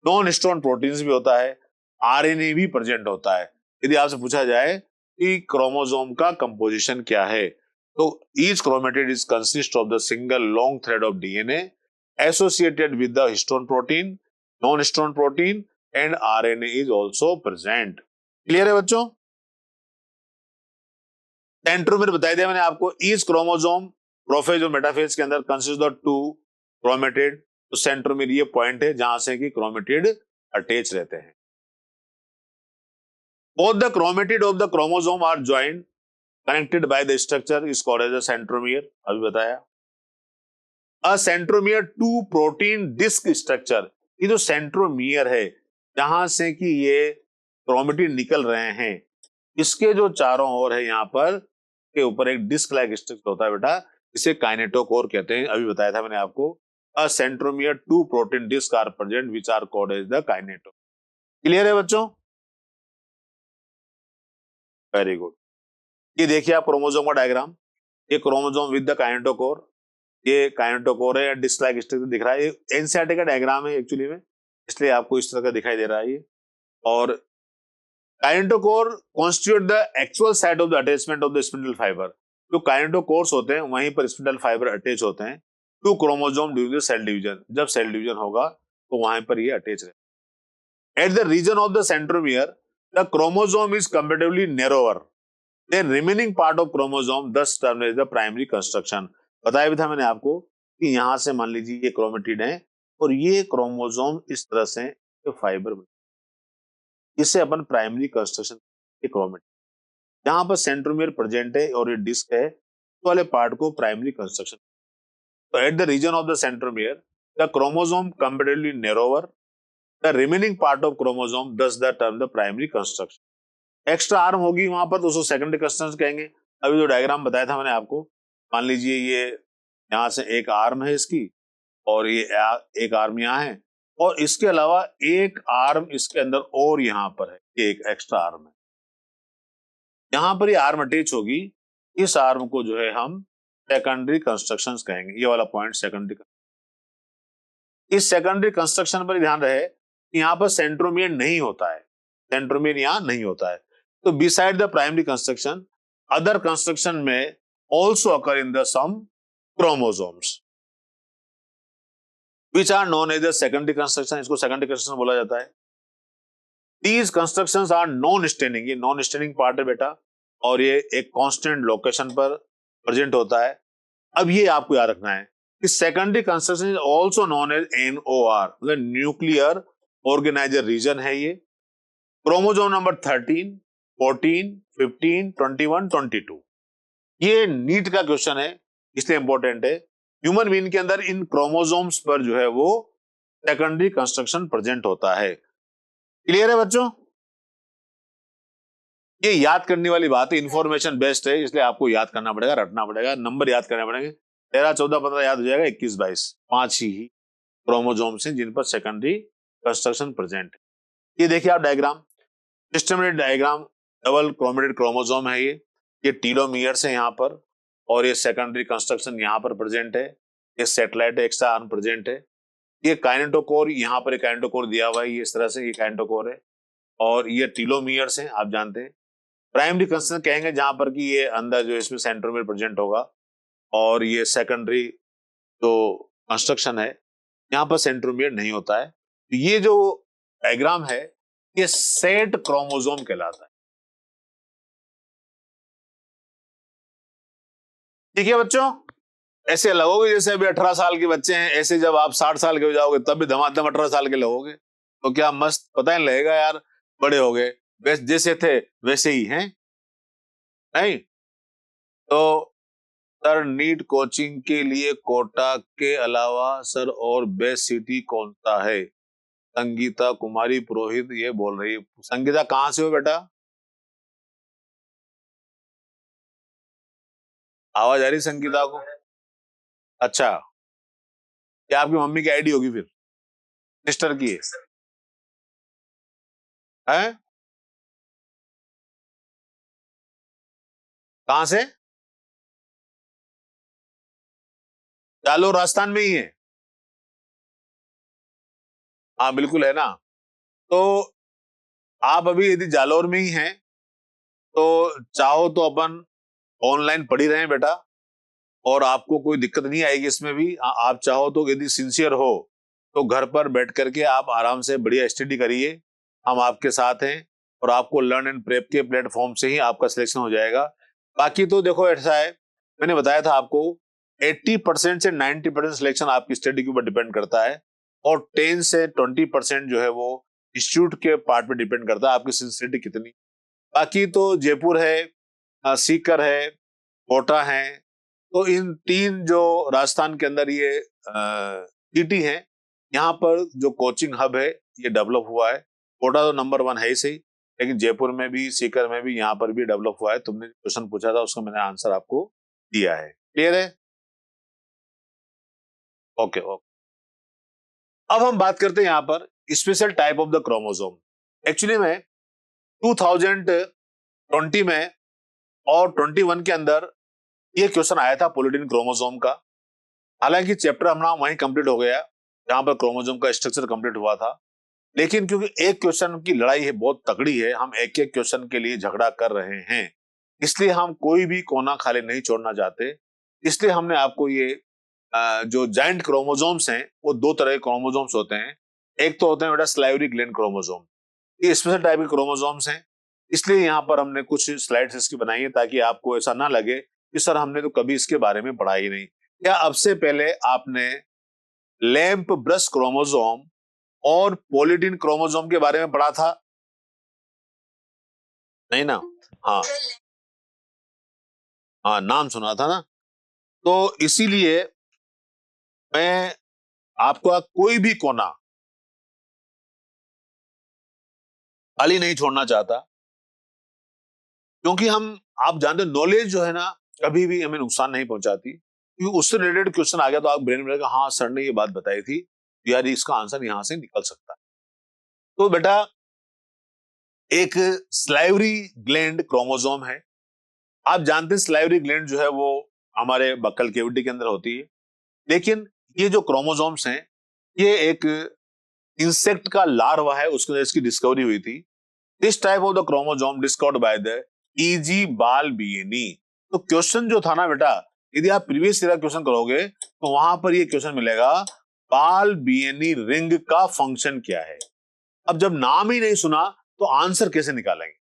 नॉन हिस्टोन प्रोटीन्स भी होता है, आरएनए भी प्रेजेंट होता है। यदि आपसे पूछा जाए कि क्रोमोसोम का कंपोजिशन क्या है, तो each chromatid is consist of the single long thread of DNA associated with the histone protein, non histone protein and RNA is also present. Clear है बच्चों? सेंट्रोमियर बताई दिया मैंने आपको। ईच क्रोमोसोम प्रोफेज और मेटाफेज के अंदर कंसिस्ट ऑफ 2 क्रोमेटिड। तो सेंट्रोमियर ये पॉइंट है जहां से कि क्रोमेटिड अटैच रहते हैं। Both the chromatid of the chromosome are joined, connected by the structure is called as a centromere। अभी बताया। A centromere to protein disc structure। ये जो सेंट्रोमियर है जहां से कि ये क्रोमेटिड निकल रहे हैं, इसके जो चारों ओर है यहाँ पर के ऊपर एक डिस्क लाइक स्ट्रक्चर होता है बेटा, इसे काइनेटोकोर कहते हैं। अभी बताया था मैंने आपको। A centromere to protein disc are present which are called as the kinetochore। Clear है बच्चों? Very good. ये देखिए आप क्रोमोसोम का डायग्राम, ये क्रोमोसोम विद द काइनेटोकोर, ये काइनेटोकोर है या डिस्क लाइक स्ट्रक्चर दिख रहा है। ये एनसीईआरटी का डायग्राम है एक्चुअली में, इसलिए आपको इस तरह का दिखाई दे रहा है ये। और kinetochore constitute the actual site of the attachment of the spindle fibre. जो काइनेटोकोर्स होते हैं वहीं पर स्पिंडल फाइबर अटैच होते हैं to chromosome during cell division. जब सेल डिवीजन होगा तो वहां पर ये अटैच रहे। At the region of the centromere the chromosome is comparatively narrower than remaining part of chromosome, thus term is the primary construction. बताया भी था मैंने आपको कि यहां से मान लीजिए ये क्रोमेटिड है और ये क्रोमोसोम इस तरह से फाइबर, इसे अपन प्राइमरी कंस्ट्रक्शन के क्रोमेटिड। जहां पर सेंट्रोमियर प्रेजेंट है और ये डिस्क है, तो वाले पार्ट को प्राइमरी कंस्ट्रक्शन। तो at the region of the centromere the chromosome comparatively narrower the remaining part of chromosome, thus the term the primary construction. Extra arm होगी वहां पर तो उसको सेकेंडरी कंस्ट्रक्शन कहेंगे। अभी जो डायग्राम बताया था मैंने आपको, मान लीजिए ये यहां से एक आर्म है इसकी और ये एक आर्म यहाँ है और इसके अलावा एक आर्म इसके अंदर और यहाँ पर है, ये एक एक्स्ट्रा आर्म है। यहां पर ये आर्म अटैच होगी, इस आर्म को जो है हम सेकेंडरी कंस्ट्रक्शंस कहेंगे। ये वाला पॉइंट सेकेंडरी। इस सेकेंडरी कंस्ट्रक्शन पर ध्यान रहे कि यहाँ पर सेंट्रोमियर नहीं होता है, सेंट्रोमियर यहाँ नहीं होता है। तो beside the primary construction other construction में also occur in the some chromosomes which are known as the secondary construction. इसको सेकेंडरी कंस्ट्रक्शन बोला जाता है। These constructions are non-standing। ये नॉन स्टैंडिंग पार्ट है बेटा और ये एक कांस्टेंट लोकेशन पर प्रेजेंट होता है। अब ये आपको याद रखना है कि secondary construction is also known as NOR, मतलब न्यूक्लियर ऑर्गेनाइजर रीजन है ये। Chromosome number 13, 14, 15, 21, 22। ये नीट का क्वेश्चन है इसलिए इंपॉर्टेंट है। ह्यूमन बीइंग के अंदर इन क्रोमोसोम्स पर जो है वो सेकेंडरी कंस्ट्रक्शन प्रेजेंट होता है। क्लियर है बच्चों? ये याद करने वाली बात है, इंफॉर्मेशन बेस्ड है, इसलिए आपको याद करना पड़ेगा, रटना पड़ेगा, नंबर याद करने पड़ेंगे। 13, 14, 15 याद हो जाएगा, 21, 22 5 ही क्रोमोसोम्स हैं जिन पर सेकेंडरी कंस्ट्रक्शन प्रेजेंट है। ये देखिए आप diagram, systematic diagram, double chromatid chromosome है ये टीलोमियर्स है यहाँ पर, और ये सेकेंडरी कंस्ट्रक्शन यहाँ पर प्रेजेंट है, ये सेटेलाइट एक्स्ट्रा आर्म प्रेजेंट है, ये काइनेटोकोर, यहाँ पर काइनेटोकोर दिया हुआ है, ये इस तरह से ये काइनेटोकोर है, और ये टीलोमियर्स हैं, आप जानते हैं। प्राइमरी कंस्ट्रक्शन कहेंगे जहां पर कि ये अंदर जो इसमें सेंट्रोमियर प्रेजेंट होगा, और ये सेकेंडरी जो कंस्ट्रक्शन है यहाँ पर सेंट्रोमियर नहीं होता है। तो ये जो डायग्राम है ये सेट क्रोमोसोम कहलाता है। ठीक है बच्चों? ऐसे लगोगे जैसे अभी 18 साल के बच्चे हैं, ऐसे जब आप 60 साल के हो जाओगे तब भी धमाधम 18 साल के लगोगे, तो क्या मस्त, पता नहीं लगेगा यार, बड़े हो गए, जैसे थे वैसे ही हैं, नहीं? तो सर नीट कोचिंग के लिए कोटा के अलावा सर और बेस्ट सिटी कौन सा है? संगीता कुमारी पुरोहित ये बोल रही है। संगीता कहां से हो बेटा? आवाज आ रही संगीता को? अच्छा, क्या आपकी मम्मी की आईडी होगी फिर, सिस्टर की है? कहां से? जालोर राजस्थान में ही है? हाँ बिल्कुल है ना। तो आप अभी यदि जालोर में ही हैं तो चाहो तो अपन ऑनलाइन पढ़ ही रहे हैं बेटा, और आपको कोई दिक्कत नहीं आएगी इसमें भी। आप चाहो तो यदि सिंसियर हो तो घर पर बैठ करके आप आराम से बढ़िया स्टडी करिए, हम आपके साथ हैं, और आपको लर्न एंड प्रेप के प्लेटफॉर्म से ही आपका सिलेक्शन हो जाएगा। बाकी तो देखो ऐसा है, मैंने बताया था आपको 80% से 90% सिलेक्शन आपकी स्टडी के ऊपर डिपेंड करता है, और 10 से 20% जो है वो इंस्टीट्यूट के पार्ट पे डिपेंड करता है आपकी सिंसियरिटी कितनी। बाकी तो जयपुर है, सीकर है, कोटा है, तो इन 3 जो राजस्थान के अंदर ये सिटी है, यहाँ पर जो कोचिंग हब है ये डेवलप हुआ है। कोटा तो नंबर 1 है ही सही, लेकिन जयपुर में भी, सीकर में भी, यहाँ पर भी डेवलप हुआ है। तुमने क्वेश्चन पूछा था उसका मैंने आंसर आपको दिया है। क्लियर है? Okay okay. अब हम बात करते हैं यहाँ पर special type of the chromosome. Actually में 2020 में और 21 के अंदर ये क्वेश्चन आया था पोलिटिन क्रोमोसोम का। हालांकि चैप्टर हमारा वहीं कंप्लीट हो गया जहां पर क्रोमोसोम का स्ट्रक्चर कंप्लीट हुआ था, लेकिन क्योंकि एक क्वेश्चन की लड़ाई है, बहुत तगड़ी है, हम एक एक क्वेश्चन के लिए झगड़ा कर रहे हैं, इसलिए हम कोई भी कोना खाली नहीं छोड़ना चाहते। इसलिए हमने आपको ये जो जाइंट क्रोमोसोम्स हैं वो 2 तरह के क्रोमोसोम्स होते हैं। एक तो होते हैं बेटा स्लाइवरी ग्लैंड क्रोमोसोम, ये स्पेशल टाइप के क्रोमोसोम्स हैं, इसलिए यहाँ पर हमने कुछ स्लाइड्स इसकी बनाई है ताकि आपको ऐसा ना लगे कि सर हमने तो कभी इसके बारे में पढ़ा ही नहीं। क्या अब से पहले आपने लैंप ब्रश क्रोमोसोम और पोलिटिन क्रोमोसोम के बारे में पढ़ा था? नहीं ना? हाँ हाँ, नाम सुना था ना। तो इसीलिए मैं आपका कोई भी कोना खाली नहीं छोड़ना चाहता, क्योंकि हम, आप जानते हो नॉलेज जो है ना कभी भी हमें नुकसान नहीं पहुंचाती, क्योंकि उससे रिलेटेड क्वेश्चन आ गया तो आप ब्रेन में रहेगा हाँ सर ने ये बात बताई थी, यार इसका आंसर यहां से निकल सकता है। तो बेटा एक स्लाइवरी ग्लैंड क्रोमोसोम है, आप जानते हैं स्लाइवरी ग्लैंड जो है वो हमारे बक्कल केविटी के अंदर होती है, लेकिन ये जो क्रोमोसोम्स हैं ये एक इंसेक्ट का लार्वा है, उसके अंदर इसकी डिस्कवरी हुई थी। This type of the chromosome discovered by the E G Balbiani. तो क्वेश्चन जो था ना बेटा, यदि आप प्रीवियस ईयर क्वेश्चन करोगे तो वहां पर ये क्वेश्चन मिलेगा बालबिएनी रिंग का फंक्शन क्या है। अब जब नाम ही नहीं सुना तो आंसर कैसे निकालेंगे,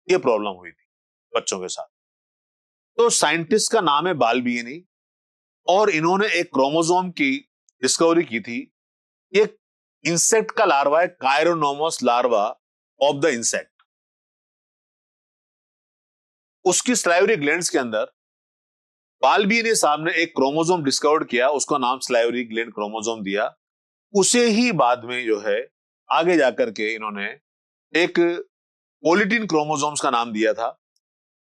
ये प्रॉब्लम हुई थी बच्चों के साथ। तो साइंटिस्ट का नाम है बालबिएनी, और इन्होंने एक क्रोमोसोम की डिस्कवरी की थी। ये इंसेक्ट का लार्वा है, कायरोनोमस लार्वा ऑफ द इंसेक्ट। उसकी स्लाइवरी ग्लैंड्स के अंदर बाल्बी साहब ने एक क्रोमोसोम डिस्कवर किया, उसका नाम स्लाइवरी ग्लैंड क्रोमोसोम दिया। उसे ही बाद में जो है आगे जाकर के इन्होंने एक पोलिटीन क्रोमोसोम्स का नाम दिया था।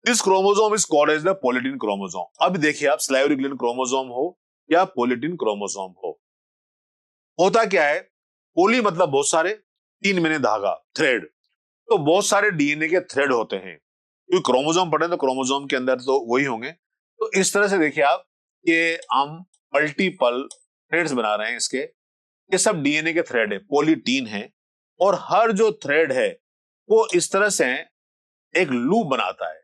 This chromosome is called as the polytene chromosome. अब देखिए आप, स्लाइवरी ग्लैंड क्रोमोसोम हो या पोलिटीन क्रोमोसोम हो, होता क्या है, पोली मतलब बहुत सारे, तीन मैंने धागा, थ्रेड, तो बहुत सारे डीएनए के थ्रेड होते हैं। क्योंकि क्रोमोसोम पढ़े तो क्रोमोसोम के अंदर तो वही होंगे। तो इस तरह से देखिए आप कि हम मल्टीपल थ्रेड्स बना रहे हैं इसके, ये सब डीएनए के थ्रेड है, पोलीटीन है, और हर जो थ्रेड है वो इस तरह से एक लूप बनाता है।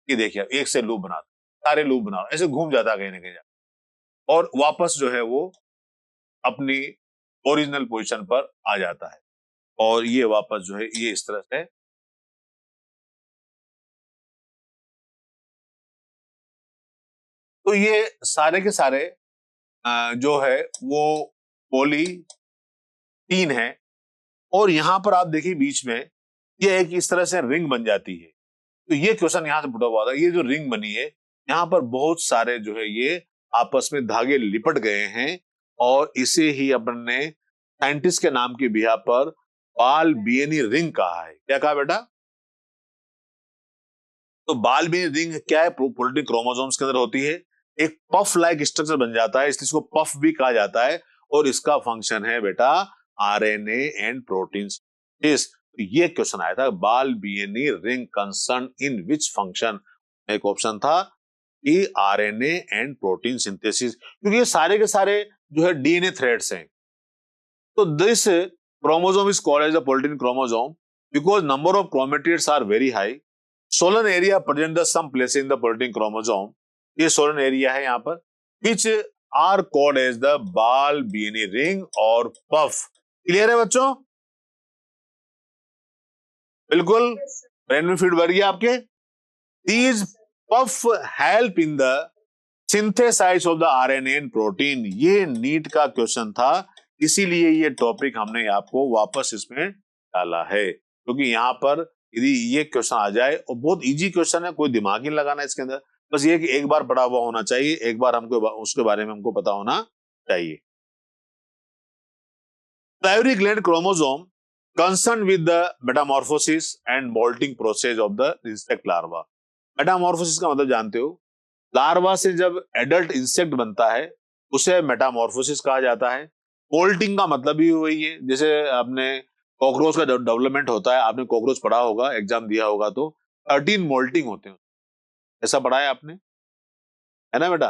ये देखिए एक से लूप बनाता है, सारे लूप बना, ऐसे घूम जाता है कहीं ना कहीं और वापस जो है वो अपनी ओरिजिनल पोजीशन पर आ जाता है। और ये वापस जो है ये इस तरह से, तो ये सारे के सारे जो है वो पोलीटीन है। और यहां पर आप देखिए बीच में ये एक इस तरह से रिंग बन जाती है। तो ये क्वेश्चन यहां से पुट हुआ था, ये जो रिंग बनी है यहां पर बहुत सारे जो है ये आपस में धागे लिपट गए हैं, और इसे ही अपन ने साइंटिस्ट के नाम की बिहा पर बाल बियनी रिंग कहा है। क्या कहा बेटा? तो बाल बियनी रिंग क्या है? पोलिटिक क्रोमोसोम्स के अंदर होती है, एक पफ लाइक स्ट्रक्चर बन जाता है, इसलिए इसको पफ भी कहा जाता है। और इसका फंक्शन है बेटा आरएनए एंड प्रोटीन। ये क्वेश्चन आया था, Balbiani ring concern in which function. एक ऑप्शन था कि आरएनए एंड प्रोटीन सिंथेसिस, क्योंकि ये सारे के सारे जो है डीएनए थ्रेड्स हैं। तो this chromosome is called as the polyethylene chromosome because number of chromatids are very high. Solan area present the some places in the polyethylene chromosome. ये सोलन एरिया है यहाँ पर, which are called as the ball beanie ring और puff. Clear है बच्चों? बिल्कुल brain में feed भर गया आपके। These puff help in the synthesis of the RNA and protein. ये नीट का क्वेश्चन था, इसीलिए ये टॉपिक हमने आपको वापस इसमें डाला है, क्योंकि यहाँ पर यदि ये क्वेश्चन आ जाए, और बहुत इजी क्वेश्चन है, कोई दिमाग ही लगाना इसके अंदर, बस ये कि एक बार पढ़ा हुआ होना चाहिए, एक बार हमको उसके बारे में हमको पता होना चाहिए। Primary gland chromosome concern with the metamorphosis and moulting process of the insect larva. Metamorphosis का मतलब जानते हो, लार्वा से जब एडल्ट इंसेक्ट बनता है उसे मेटामॉर्फोसिस कहा जाता है। मोल्टिंग का मतलब भी वही है, जैसे आपने कॉकरोच का डेवलपमेंट होता है, आपने कॉकरोच पढ़ा होगा, एग्जाम दिया होगा, तो 13 मोल्टिंग होते हैं, ऐसा पढ़ा है आपने, है ना बेटा?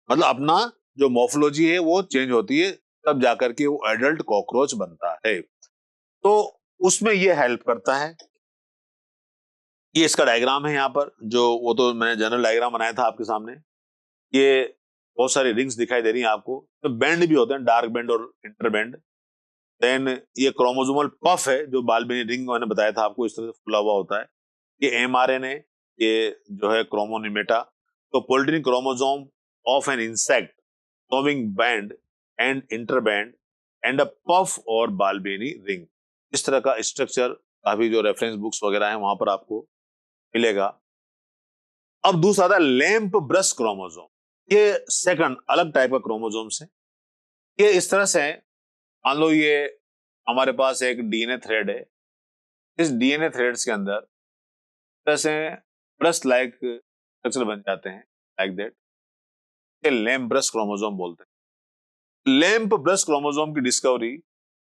मतलब अपना जो मॉर्फोलॉजी है वो चेंज होती है, तब जाकर के वो एडल्ट कॉकरोच बनता है। तो उसमें ये हेल्प करता है। ये इसका डायग्राम है यहाँ पर, जो वो तो मैंने जनरल डायग्राम बनाया था आपके सामने। ये बहुत सारी रिंग्स दिखाई दे रही हैं आपको, तो बैंड भी होते हैं, डार्क बैंड और इंटर बैंड। देन ये क्रोमोसोमल पफ है, जो बाल्बिनी रिंग मैंने बताया था आपको, इस तरह से फुला हुआ होता है। ये एमआरएनए, ये जो है क्रोमोनिमेटा। तो polytene chromosome of an insect showing band and interband and a puff और बाल्बिनी रिंग। इस तरह का स्ट्रक्चर काफी जो रेफरेंस बुक्स वगैरह हैं वहां पर आपको मिलेगा। अब दूसरा था लैंप ब्रश क्रोमोसोम। ये सेकंड अलग टाइप का क्रोमोसोम्स है। ये इस तरह से है, मान लो ये हमारे पास एक डीएनए थ्रेड है, इस डीएनए थ्रेड्स के अंदर जैसे ब्रश लाइक स्ट्रक्चर बन जाते हैं, लाइक दैट, ये लैंप ब्रश क्रोमोसोम बोलते हैं। लैंप ब्रश क्रोमोसोम की डिस्कवरी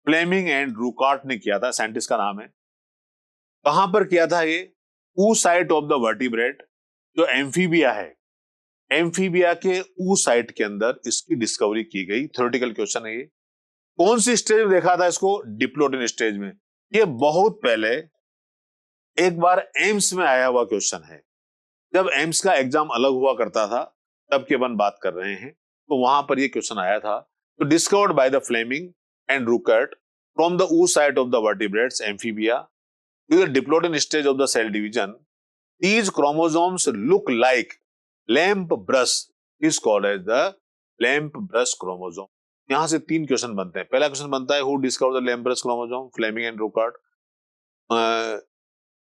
फ्लेमिंग एंड रूकार्ट ने किया था, साइंटिस्ट का नाम है। कहां पर किया था ये? ऊ साइट ऑफ द वर्टिब्रेट, जो एम्फीबिया है, एम्फीबिया के ऊ साइट के अंदर इसकी डिस्कवरी की गई। थ्योरेटिकल क्वेश्चन है ये। कौन सी स्टेज में देखा था इसको? डिप्लोटिन स्टेज में। ये बहुत पहले एक बार एम्स में आया हुआ क्वेश्चन है, जब एम्स का एग्जाम अलग हुआ करता था तब की अपन बात कर रहे हैं, तो वहां पर ये क्वेश्चन आया था। तो discovered by the Flemming and Rückert from the oocyte of the vertebrates amphibia to the diplotene stage of the cell division, these chromosomes look like lamp brush is called as the lamp brush chromosome। यहां से तीन question बनते हैं। पहला question बनता है, who discovered the lamp brush chromosome? Fleming and Ruckert।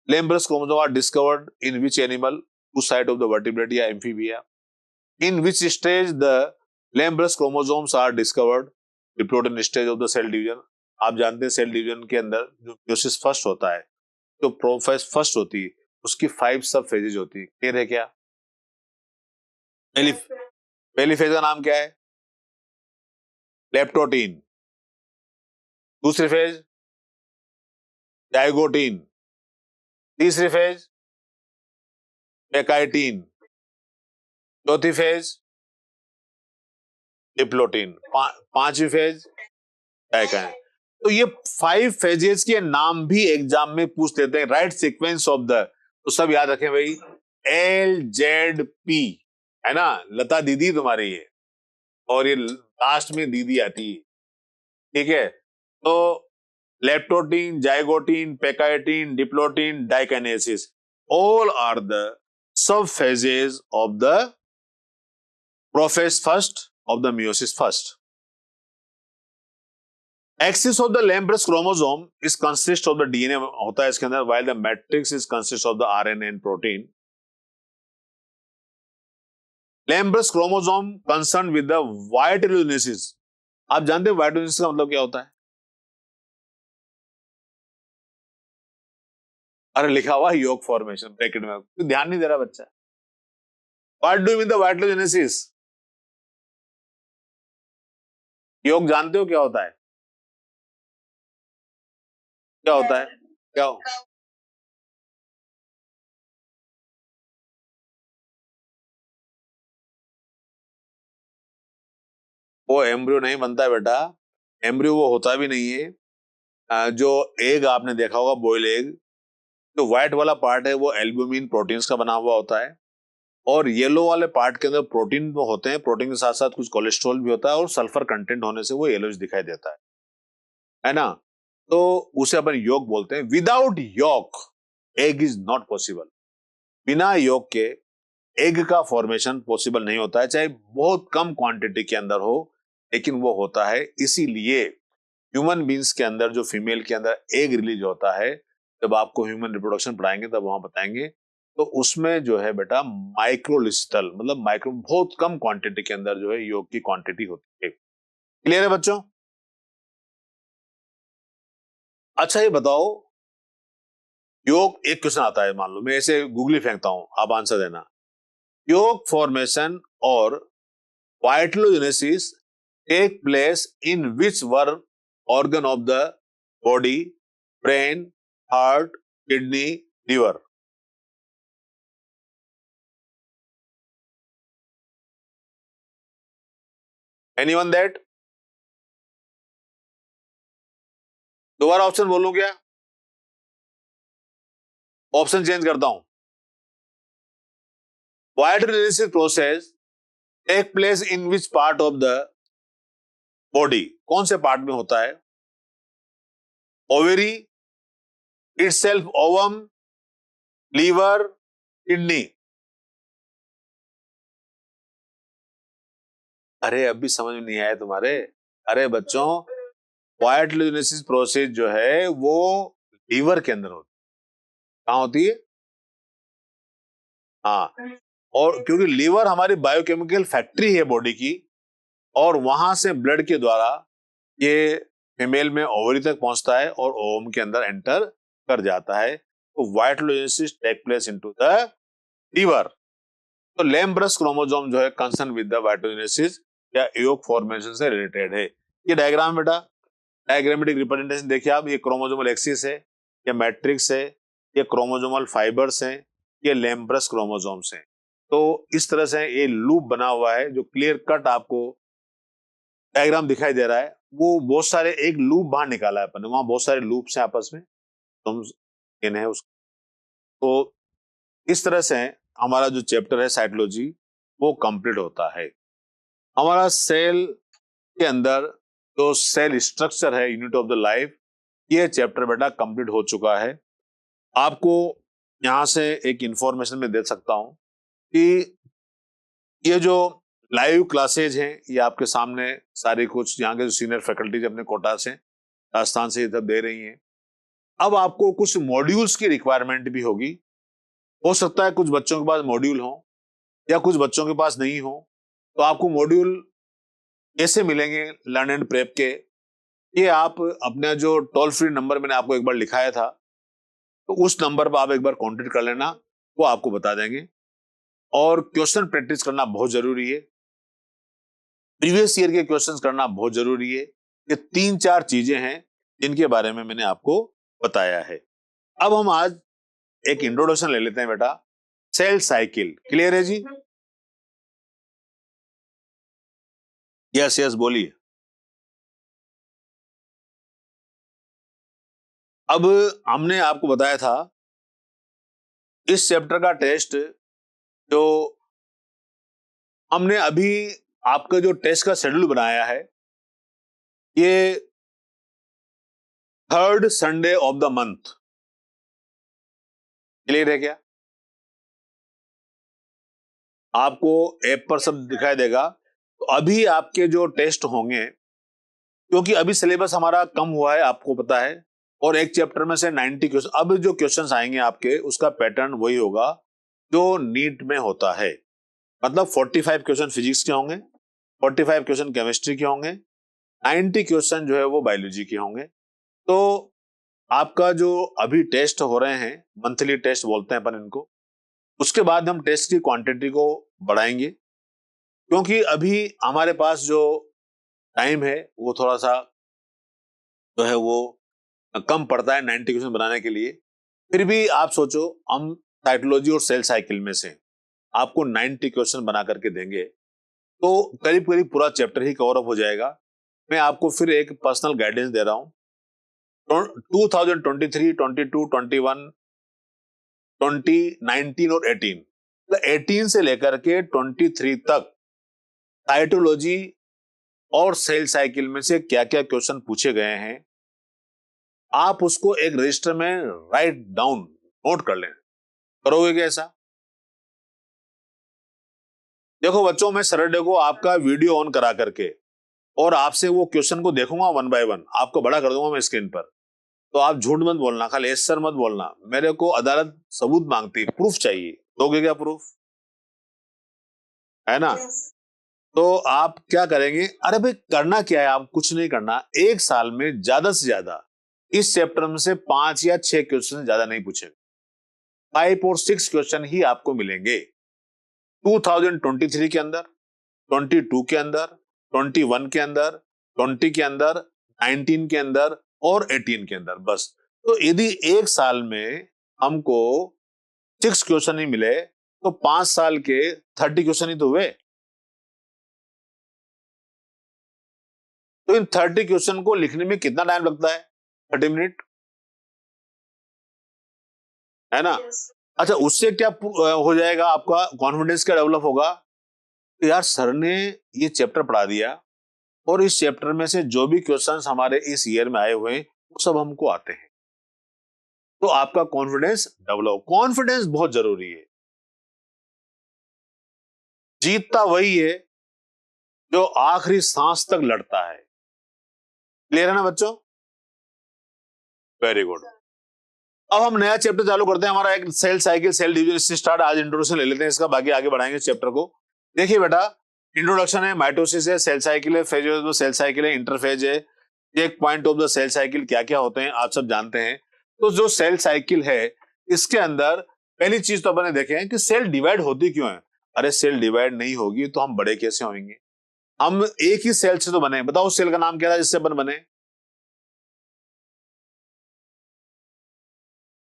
lamp brush chromosome are discovered in which animal? Whose side of the vertebrate या amphibia? In which stage the lampbrush chromosomes are discovered, diplotene stage of the cell division. आप जानते हैं cell division के अंदर जो meiosis first होता है, जो प्रोफेज फर्स्ट होती है, उसकी 5 सब फेजेज होती है। क्लियर है क्या? पहली पहली फेज का नाम क्या है? लेप्टोटीन। दूसरी फेज जाइगोटीन। तीसरी फेज पेकाइटीन। चौथी फेज डिप्लोटीन। पांचवी फेज डाइकाइन। तो ये 5 फेजेस के नाम भी एग्जाम में पूछ लेते हैं, राइट सीक्वेंस ऑफ द। तो सब याद रखें भाई, LZP है ना, लता दीदी तुम्हारी है, और ये लास्ट में दीदी आती है, ठीक है। तो leptotene, zygotene, pachytene, diplotene, diakinesis, all are the सब phases of the prophase first of the meiosis first. Axis of the lampbrush chromosome is consist of the DNA होता है इसके अंदर, while the matrix is consist of the RNA and protein. Lampbrush chromosome concern with the vitellogenesis. आप जानते हैं वाइटोजेनेसिस का मतलब क्या होता है? अरे लिखा हुआ योग फॉर्मेशन ब्रैकेट में, तो ध्यान नहीं दे रहा बच्चा। What do you mean the vitellogenesis? योग जानते हो क्या होता है? क्या होता है? क्या हो? वो एम्ब्रियो नहीं बनता है बेटा, एम्ब्रियो वो होता भी नहीं है। जो एग आपने देखा होगा, बॉयल एग, जो व्हाइट वाला पार्ट है वो एल्ब्यूमिन प्रोटीन्स का बना हुआ होता है, और येलो वाले पार्ट के अंदर प्रोटीन तो होते हैं, प्रोटीन के साथ साथ कुछ कोलेस्ट्रॉल भी होता है, और सल्फर कंटेंट होने से वो येलोइश दिखाई देता है ना। तो उसे अपन योग बोलते हैं। विदाउट योग एग इज नॉट पॉसिबल। बिना योग के एग का फॉर्मेशन पॉसिबल नहीं होता है, चाहे बहुत कम क्वांटिटी के अंदर हो, लेकिन वो होता है। इसीलिए ह्यूमन बींग्स के अंदर जो फीमेल के अंदर एग रिलीज होता है, जब आपको ह्यूमन रिप्रोडक्शन पढ़ाएंगे तब वहां बताएंगे, तो उसमें जो है बेटा माइक्रोलिस्टल, मतलब माइक्रो, बहुत कम क्वांटिटी के अंदर जो है योग की क्वांटिटी होती है। क्लियर है बच्चों? अच्छा ये बताओ, योग, एक क्वेश्चन आता है, मान लो मैं ऐसे गूगली फेंकता हूं, आप आंसर देना। योग फॉर्मेशन और vitellogenesis take place in which were organ of the body? Brain, heart, kidney, liver? Anyone that? दोबारा ऑप्शन बोलूं क्या? ऑप्शन चेंज करता हूं। Vitellogenesis process take place in which part of the body? कौन से पार्ट में होता है? Ovary, itself ovum, liver, kidney? अरे अभी समझ में नहीं आया तुम्हारे? अरे बच्चों, वाइटोजेनेसिस प्रोसेस जो है वो लीवर के अंदर होती है। कहां होती है? हाँ, और क्योंकि लीवर हमारी बायोकेमिकल फैक्ट्री है बॉडी की, और वहां से ब्लड के द्वारा ये फीमेल में ओवरी तक पहुंचता है और ओवम के अंदर एंटर कर जाता है। तो vitellogenesis take place into the liver. तो लैम्ब्रस क्रोमोसोम जो है कंसर्न विद द वाइटोजेनेसिस या एग फॉर्मेशन से रिलेटेड है। ये डायग्राम बेटा, डायग्रामेटिक रिप्रेजेंटेशन देखिए आप, ये क्रोमोसोमल एक्सिस है, ये मैट्रिक्स है, ये क्रोमोसोमल फाइबर्स हैं, ये लैम्ब्रस क्रोमोसोम्स हैं। तो इस तरह से ये लूप बना हुआ है, जो क्लियर कट आपको डायग्राम दिखाई दे रहा है, वो बहुत सारे एक लूप बाहर निकाला है अपन ने, वहां बहुत सारे लूप्स हैं आपस में, तुम है उसको। तो इस तरह से हमारा जो चैप्टर है साइटोलॉजी वो कंप्लीट होता है। हमारा सेल के अंदर जो सेल स्ट्रक्चर है, यूनिट ऑफ द लाइफ, ये चैप्टर बेटा कंप्लीट हो चुका है। आपको यहां से एक इंफॉर्मेशन मैं दे सकता हूं कि ये जो लाइव क्लासेज हैं ये आपके सामने सारी कुछ यहाँ के जो सीनियर फैकल्टीज अपने कोटा से, राजस्थान से इधर दे रही हैं। अब आपको कुछ मॉड्यूल्स की रिक्वायरमेंट भी होगी। हो सकता है कुछ बच्चों के पास मॉड्यूल हो, या कुछ बच्चों के पास नहीं हो, तो आपको मॉड्यूल कैसे मिलेंगे लर्न एंड प्रेप के, ये आप अपना जो टोल फ्री नंबर मैंने आपको एक बार लिखाया था, तो उस नंबर पर आप एक बार कॉन्टेक्ट कर लेना, वो आपको बता देंगे। और क्वेश्चन प्रैक्टिस करना बहुत जरूरी है, प्रीवियस ईयर के क्वेश्चंस करना बहुत जरूरी है। ये 3-4 चीजें हैं जिनके बारे में मैंने आपको बताया है। अब हम आज एक इंट्रोडक्शन ले लेते हैं बेटा, सेल साइकिल। क्लियर है जी? यस यस बोलिए। अब हमने आपको बताया था इस चैप्टर का टेस्ट, जो हमने अभी आपका जो टेस्ट का शेड्यूल बनाया है, ये 3rd Sunday off the month. Clear है क्या? आपको ऐप पर सब दिखाई देगा। तो अभी आपके जो टेस्ट होंगे, क्योंकि अभी सिलेबस हमारा कम हुआ है आपको पता है, और एक चैप्टर में से 90 क्वेश्चन, अब जो क्वेश्चंस आएंगे आपके उसका पैटर्न वही होगा जो नीट में होता है। मतलब 45 क्वेश्चन फिजिक्स के होंगे, 45 क्वेश्चन केमिस्ट्री के होंगे, 90 क्वेश्चन जो है वो बायोलॉजी के होंगे। तो आपका जो अभी टेस्ट हो रहे हैं, मंथली टेस्ट बोलते हैं अपन इनको, उसके बाद हम टेस्ट की क्वांटिटी को बढ़ाएंगे, क्योंकि अभी हमारे पास जो टाइम है वो थोड़ा सा जो है वो कम पड़ता है 90 क्वेश्चन बनाने के लिए। फिर भी आप सोचो, हम साइकोलॉजी और सेल साइकिल में से आपको 90 क्वेश्चन बना करके देंगे, तो करीब करीब पूरा चैप्टर ही कवर अप हो जाएगा। मैं आपको फिर एक पर्सनल गाइडेंस दे रहा हूं। 2023, 22, 21, 20, 19 और 18, 18 से लेकर के 23 तक साइटोलॉजी और सेल साइकिल में से क्या क्या क्वेश्चन पूछे गए हैं, आप उसको एक रजिस्टर में राइट डाउन नोट कर लें। करोगे क्या ऐसा? देखो बच्चों, मैं सैटरडे को आपका वीडियो ऑन करा करके और आपसे वो क्वेश्चन को देखूंगा 1 बाय 1, आपको बड़ा कर दूंगा मैं स्क्रीन पर। तो आप झूठ मत बोलना, खाली यस सर मत बोलना। मेरे को अदालत सबूत मांगती है, प्रूफ चाहिए। दोगे क्या प्रूफ? है ना? yes. तो आप क्या करेंगे? अरे भाई करना क्या है, आप कुछ नहीं करना। एक साल में ज्यादा से ज्यादा इस चैप्टर में से 5 या 6 क्वेश्चन ज्यादा नहीं पूछेंगे। 5 और 6 क्वेश्चन ही आपको मिलेंगे 2023 के अंदर, 22 के अंदर, 21 के अंदर, 20 के अंदर, 19 के अंदर और 18 के अंदर, बस। तो यदि एक साल में हमको 6 क्वेश्चन ही मिले, तो 5 साल के 30 क्वेश्चन ही तो हुए। तो इन 30 क्वेश्चन को लिखने में कितना टाइम लगता है? 30 मिनट, है ना? yes. अच्छा, उससे क्या हो जाएगा? आपका कॉन्फिडेंस क्या डेवलप होगा? तो यार सर ने ये चैप्टर पढ़ा दिया और इस चैप्टर में से जो भी क्वेश्चंस हमारे इस ईयर में आए हुए हैं वो सब हमको आते हैं। तो आपका कॉन्फिडेंस डेवलप, कॉन्फिडेंस बहुत जरूरी है। जीतता वही है जो आखिरी सांस तक लड़ता है। क्लियर है ना बच्चों? Very good. अब हम नया चैप्टर चालू करते हैं, हमारा एक सेल साइकिल सेल डिवीजन से स्टार्ट। आज इंट्रोडक्शन ले लेते हैं इसका, बाकी आगे बढ़ाएंगे चैप्टर को। देखिए बेटा, इंट्रोडक्शन है, माइटोसिस है, सेल साइकिल है, phase of the cell cycle है, इंटरफेज है, एक point of the cell cycle क्या क्या होते हैं आप सब जानते हैं। तो जो सेल साइकिल है, इसके अंदर पहली चीज तो अपने देखें कि सेल डिवाइड होती क्यों है। अरे सेल डिवाइड नहीं होगी तो हम बड़े कैसे होंगे? हम एक ही सेल से तो बने। बताओ सेल का नाम क्या था जिससे अपन बने?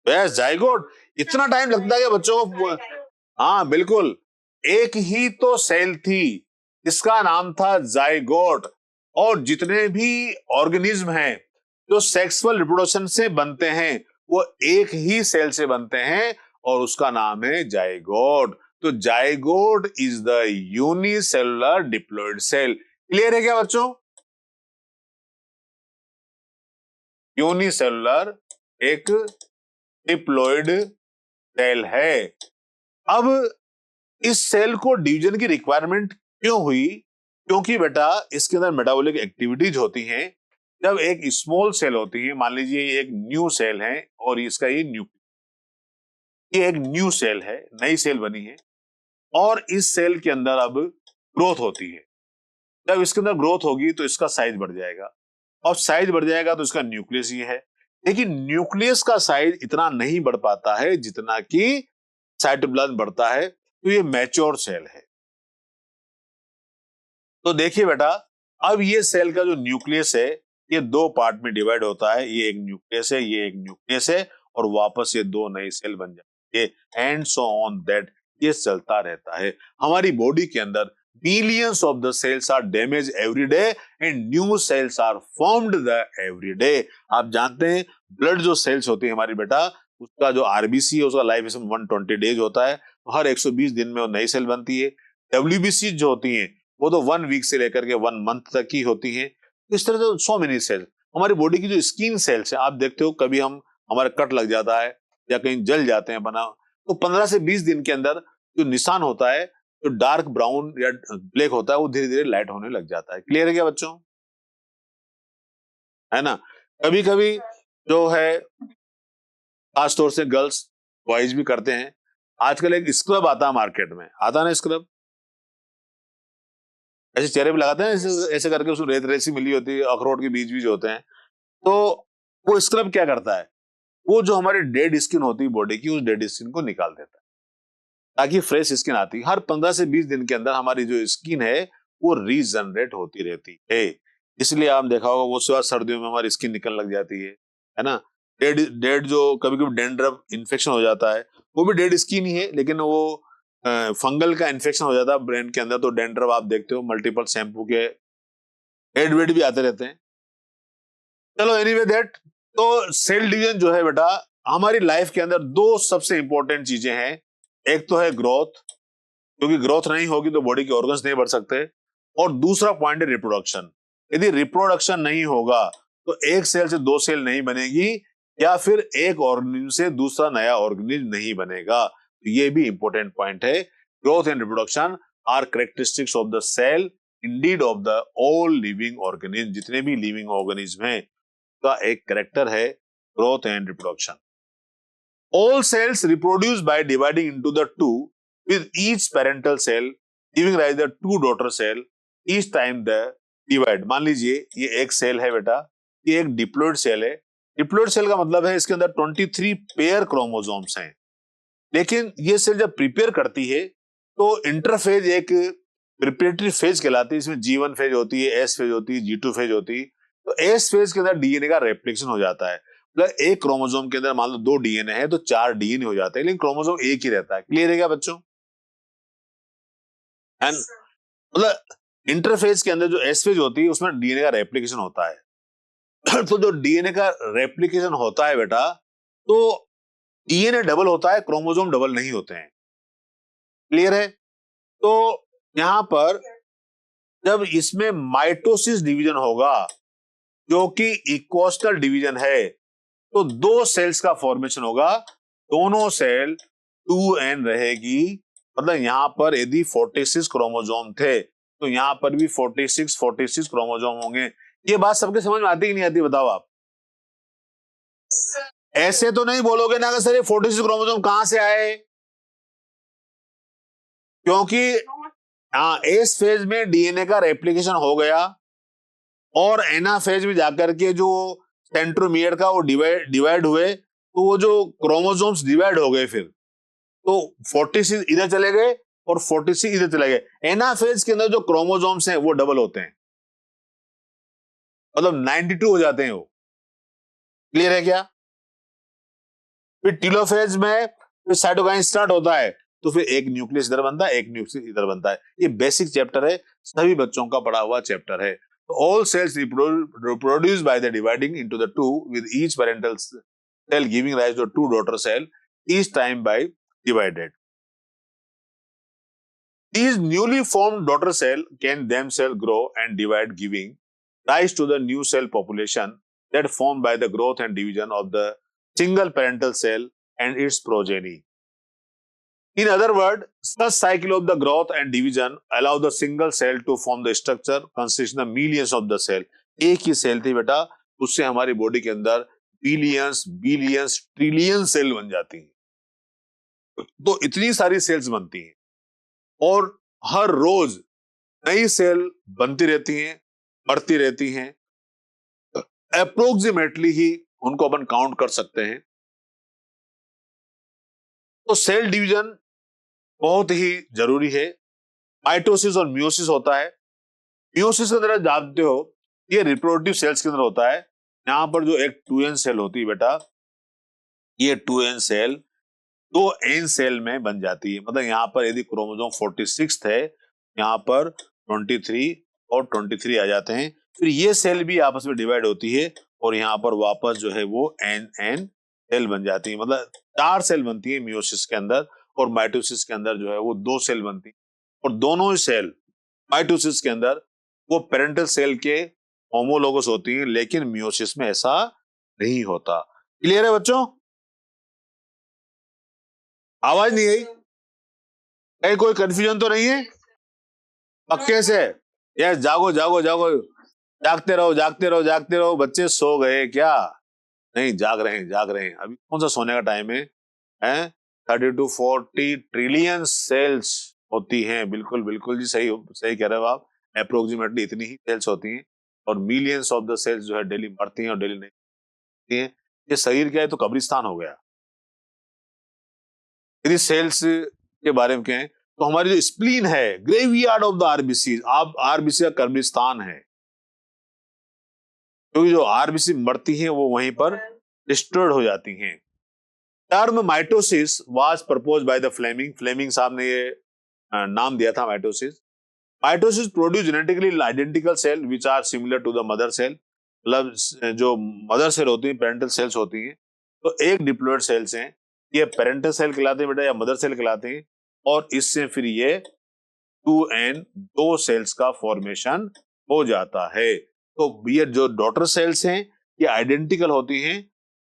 बस जाइगोट। इतना टाइम लगता है बच्चों को? हाँ बिल्कुल, एक ही तो सेल थी, इसका नाम था जाइगोट। और जितने भी ऑर्गेनिज्म हैं जो सेक्सुअल रिप्रोडक्शन से बनते हैं वो एक ही सेल से बनते हैं और उसका नाम है जाइगोट। तो zygote is the unicellular diploid cell. Clear है क्या बच्चों? यूनिसेलुलर एक डिप्लॉइड सेल है। अब इस सेल को डिवीजन की रिक्वायरमेंट क्यों हुई? क्योंकि बेटा इसके अंदर मेटाबॉलिक एक्टिविटीज होती हैं। जब एक स्मॉल सेल होती है, मान लीजिए ये एक न्यू सेल है और इसका ये एक न्यू सेल है, नई सेल बनी है। और इस सेल के अंदर अब ग्रोथ होती है। जब इसके अंदर ग्रोथ होगी तो इसका साइज बढ़ जाएगा, और साइज बढ़ जाएगा तो इसका न्यूक्लियस ये है। लेकिन न्यूक्लियस का साइज इतना नहीं बढ़ पाता है जितना कि साइटोप्लाज्म बढ़ता है, तो ये मैच्योर सेल है। तो देखिए बेटा, अब ये सेल का जो न्यूक्लियस है ये दो पार्ट में डिवाइड होता है, ये एक न्यूक्लियस है, ये एक न्यूक्लियस है, और वापस ये दो नई सेल बन जाती है, एंड सो ऑन दैट, ये चलता रहता है। हमारी बॉडी के अंदर billions of the cells are damage every day and new cells are formed the every day. आप जानते हैं ब्लड जो सेल्स होती है हमारी बेटा, उसका जो आरबीसी है उसका लाइफ स्पैन 120 डेज होता है, तो हर 120 दिन में वो नई सेल बनती है। डब्ल्यूबीसी जो होती है वो तो 1 वीक से लेकर के 1 मंथ तक की होती है। इस तरह से सो मेनी सेल्स, हमारी बॉडी की जो स्किन सेल्स है, आप देखते हो कभी हम हमारा कट लग जाता है या कहीं जल जाते हैं बना, तो 15 से 20 दिन के अंदर जो निशान होता है, जो डार्क ब्राउन या ब्लैक होता है, वो धीरे धीरे लाइट होने लग जाता है। क्लियर है क्या बच्चों? है ना? कभी कभी जो है खासतौर से गर्ल्स बॉयज भी करते हैं, आजकल एक स्क्रब आता है मार्केट में, आता ना स्क्रब, ऐसे चेहरे पे लगाते हैं, ऐसे ऐसे करके उसमें रेत रेसी मिली होती है, अखरोट के बीज बीज होते हैं। तो वो स्क्रब क्या करता है, वो जो हमारी डेड स्किन होती है बॉडी की, उस डेड स्किन को निकाल देता है ताकि फ्रेश स्किन आती है। हर 15 से 20 दिन के अंदर हमारी जो स्किन है वो रीजनरेट होती रहती है। इसलिए आप देखा होगा वो सुबह सर्दियों में हमारी स्किन निकलने लग जाती है ना? डेड डेड जो कभी कभी डेंड्रफ इन्फेक्शन हो जाता है, वो भी डेड स्किन ही है, लेकिन वो फंगल का इन्फेक्शन हो जाता है ब्रेन के अंदर, तो डेंड्रफ आप देखते हो मल्टीपल शैम्पू के हेड वेड भी आते रहते हैं। चलो एनीवे दैट, तो सेल डिवीजन जो है बेटा, हमारी लाइफ के अंदर दो सबसे इंपॉर्टेंट चीजें हैं। एक तो है ग्रोथ, क्योंकि ग्रोथ नहीं होगी तो बॉडी के ऑर्गन्स नहीं बढ़ सकते, और दूसरा पॉइंट है रिप्रोडक्शन। यदि रिप्रोडक्शन नहीं होगा तो एक सेल से दो सेल नहीं बनेगी, या फिर एक ऑर्गेनिज्म से दूसरा नया ऑर्गेनिज्म नहीं बनेगा। तो ये भी इंपॉर्टेंट पॉइंट है। Growth and reproduction are characteristics of the cell, indeed of the all living organism. जितने भी लिविंग ऑर्गेनिज्म हैं का एक कैरेक्टर है growth and reproduction. All cells reproduce by dividing into the two, with each parental cell giving rise to two daughter cell each time the divide। मान लीजिए ये एक सेल है बेटा, ये एक डिप्लॉइड सेल है। डिप्लॉइड सेल का मतलब है इसके अंदर 23 पेयर क्रोमोसोम्स हैं, लेकिन ये सेल जब प्रिपेयर करती है तो इंटरफेज एक प्रिपरेटरी फेज कहलाती है। इसमें G1 फेज होती है, S फेज होती है, G2 फेज होती है। तो S फेज के अंदर डीएनए का रेप्लिकेशन हो जाता है। मतलब एक क्रोमोसोम के अंदर मान लो 2 डीएनए है तो 4 डीएनए हो जाते हैं, लेकिन क्रोमोसोम एक ही रहता है। क्लियर है क्या बच्चों? एंड मतलब इंटरफेज के अंदर जो एस फेज होती है उसमें डीएनए का रेप्लिकेशन होता है। तो जो डीएनए का रेप्लिकेशन होता है बेटा, तो डीएनए डबल होता है, क्रोमोसोम डबल नहीं होते हैं। क्लियर है? तो यहां पर जब इसमें माइटोसिस डिवीजन होगा, जो कि इक्वस्टल डिवीजन है, तो दो सेल्स का फॉर्मेशन होगा, दोनों सेल 2n रहेगी। मतलब यहां पर यदि 46 क्रोमोसोम थे तो यहां पर भी 46 क्रोमोसोम होंगे। ये बात सबके समझ में आती कि नहीं आती, बताओ आप? ऐसे तो नहीं बोलोगे ना कि सर ये 46 क्रोमोसोम कहां से आए, क्योंकि एस फेज में डीएनए का रेप्लिकेशन हो गया, और एना फेज में जाकर के जो सेंट्रोमियर का वो डिवाइड हुए, तो वो जो क्रोमोसोम्स डिवाइड हो गए, फिर तो 46 इधर चले गए और 46 इधर चले गए। एनाफेज के अंदर जो क्रोमोसोम्स हैं वो डबल होते हैं, मतलब 92 हो जाते हैं वो। क्लियर है क्या? फिर टीलोफेज में फिर साइटोकाइन स्टार्ट होता है, तो फिर एक न्यूक्लियस इधर बनता है, एक न्यूक्लियस इधर बनता है। ये बेसिक चैप्टर है, सभी बच्चों का पढ़ा हुआ चैप्टर है। All cells reproduce by the dividing into the two, with each parental cell giving rise to two daughter cell each time by divided. These newly formed daughter cell can themselves grow and divide, giving rise to the new cell population that formed by the growth and division of the single parental cell and its progeny. In other words, such cycle of the growth and division allow the single cell to form the structure consisting of millions of the cell. एक ही cell थी बेटा, उससे हमारी body के अंदर billions billions trillion cell बन जाती हैं। तो इतनी सारी सेल्स बनती हैं। और हर रोज नई सेल बनती रहती हैं, बढ़ती रहती हैं। अप्रोक्सीमेटली ही उनको अपन काउंट कर सकते हैं। तो सेल डिवीजन बहुत ही जरूरी है। माइटोसिस और मियोसिस होता है। मियोसिस के अंदर आप जानते हो ये रिप्रोडक्टिव सेल्स के अंदर होता है। यहां पर जो एक 2n सेल होती है बेटा, ये 2n सेल 2n सेल में बन जाती है। मतलब यहाँ पर यदि क्रोमोसोम 46 है, यहाँ पर 23 और 23 आ जाते हैं। फिर ये सेल भी आपस में डिवाइड होती है और यहाँ पर वापस जो है वो n सेल बन जाती है। मतलब 4 सेल बनती है मियोसिस के अंदर, और माइटोसिस के अंदर जो है वो 2 सेल बनती है। और दोनों ही सेल माइटोसिस के अंदर वो पेरेंटल सेल के होमोलोगस होती है, लेकिन मियोसिस में ऐसा नहीं होता। क्लियर है बच्चों? आवाज नहीं आई? कहीं कोई कंफ्यूजन तो नहीं है? पक्के से? यस, जागो जागो जागो, जागते रहो जागते रहो जागते रहो। बच्चे सो गए क्या? नहीं, जाग रहे हैं जाग रहे हैं। अभी कौन सा सोने का टाइम है? 30 to 40 ट्रिलियन सेल्स होती हैं। बिल्कुल बिल्कुल जी, सही सही कह रहे हो आप। अप्रोक्सीमेटली इतनी ही सेल्स होती हैं, और मिलियंस ऑफ द सेल्स जो है डेली मरती हैं और डेली नहीं मरती हैं। ये शरीर क्या है, तो कब्रिस्तान हो गया। यदि सेल्स के बारे में कहें तो हमारी जो स्प्लीन है, ग्रेवयार्ड ऑफ द आरबीसी, आप आरबीसी का कब्रिस्तान है। क्योंकि जो आरबीसी मरती हैं वो वहीं पर डिस्ट्रॉयड हो जाती हैं। Term mitosis was proposed by the Flemming. Flemming साहब ने ये नाम दिया था mitosis. Mitosis produce genetically identical cell which are similar to the mother cell. मतलब जो मदर सेल होती है, पेरेंटल सेल्स होती हैं, तो एक डिप्लॉयड सेल्स हैं, ये पेरेंटल सेल कहलाते हैं बेटा, या मदर सेल कहलाते हैं। और इससे फिर ये 2n 2 सेल्स का फॉर्मेशन हो जाता है। तो ये जो डॉटर सेल्स हैं ये आइडेंटिकल होती हैं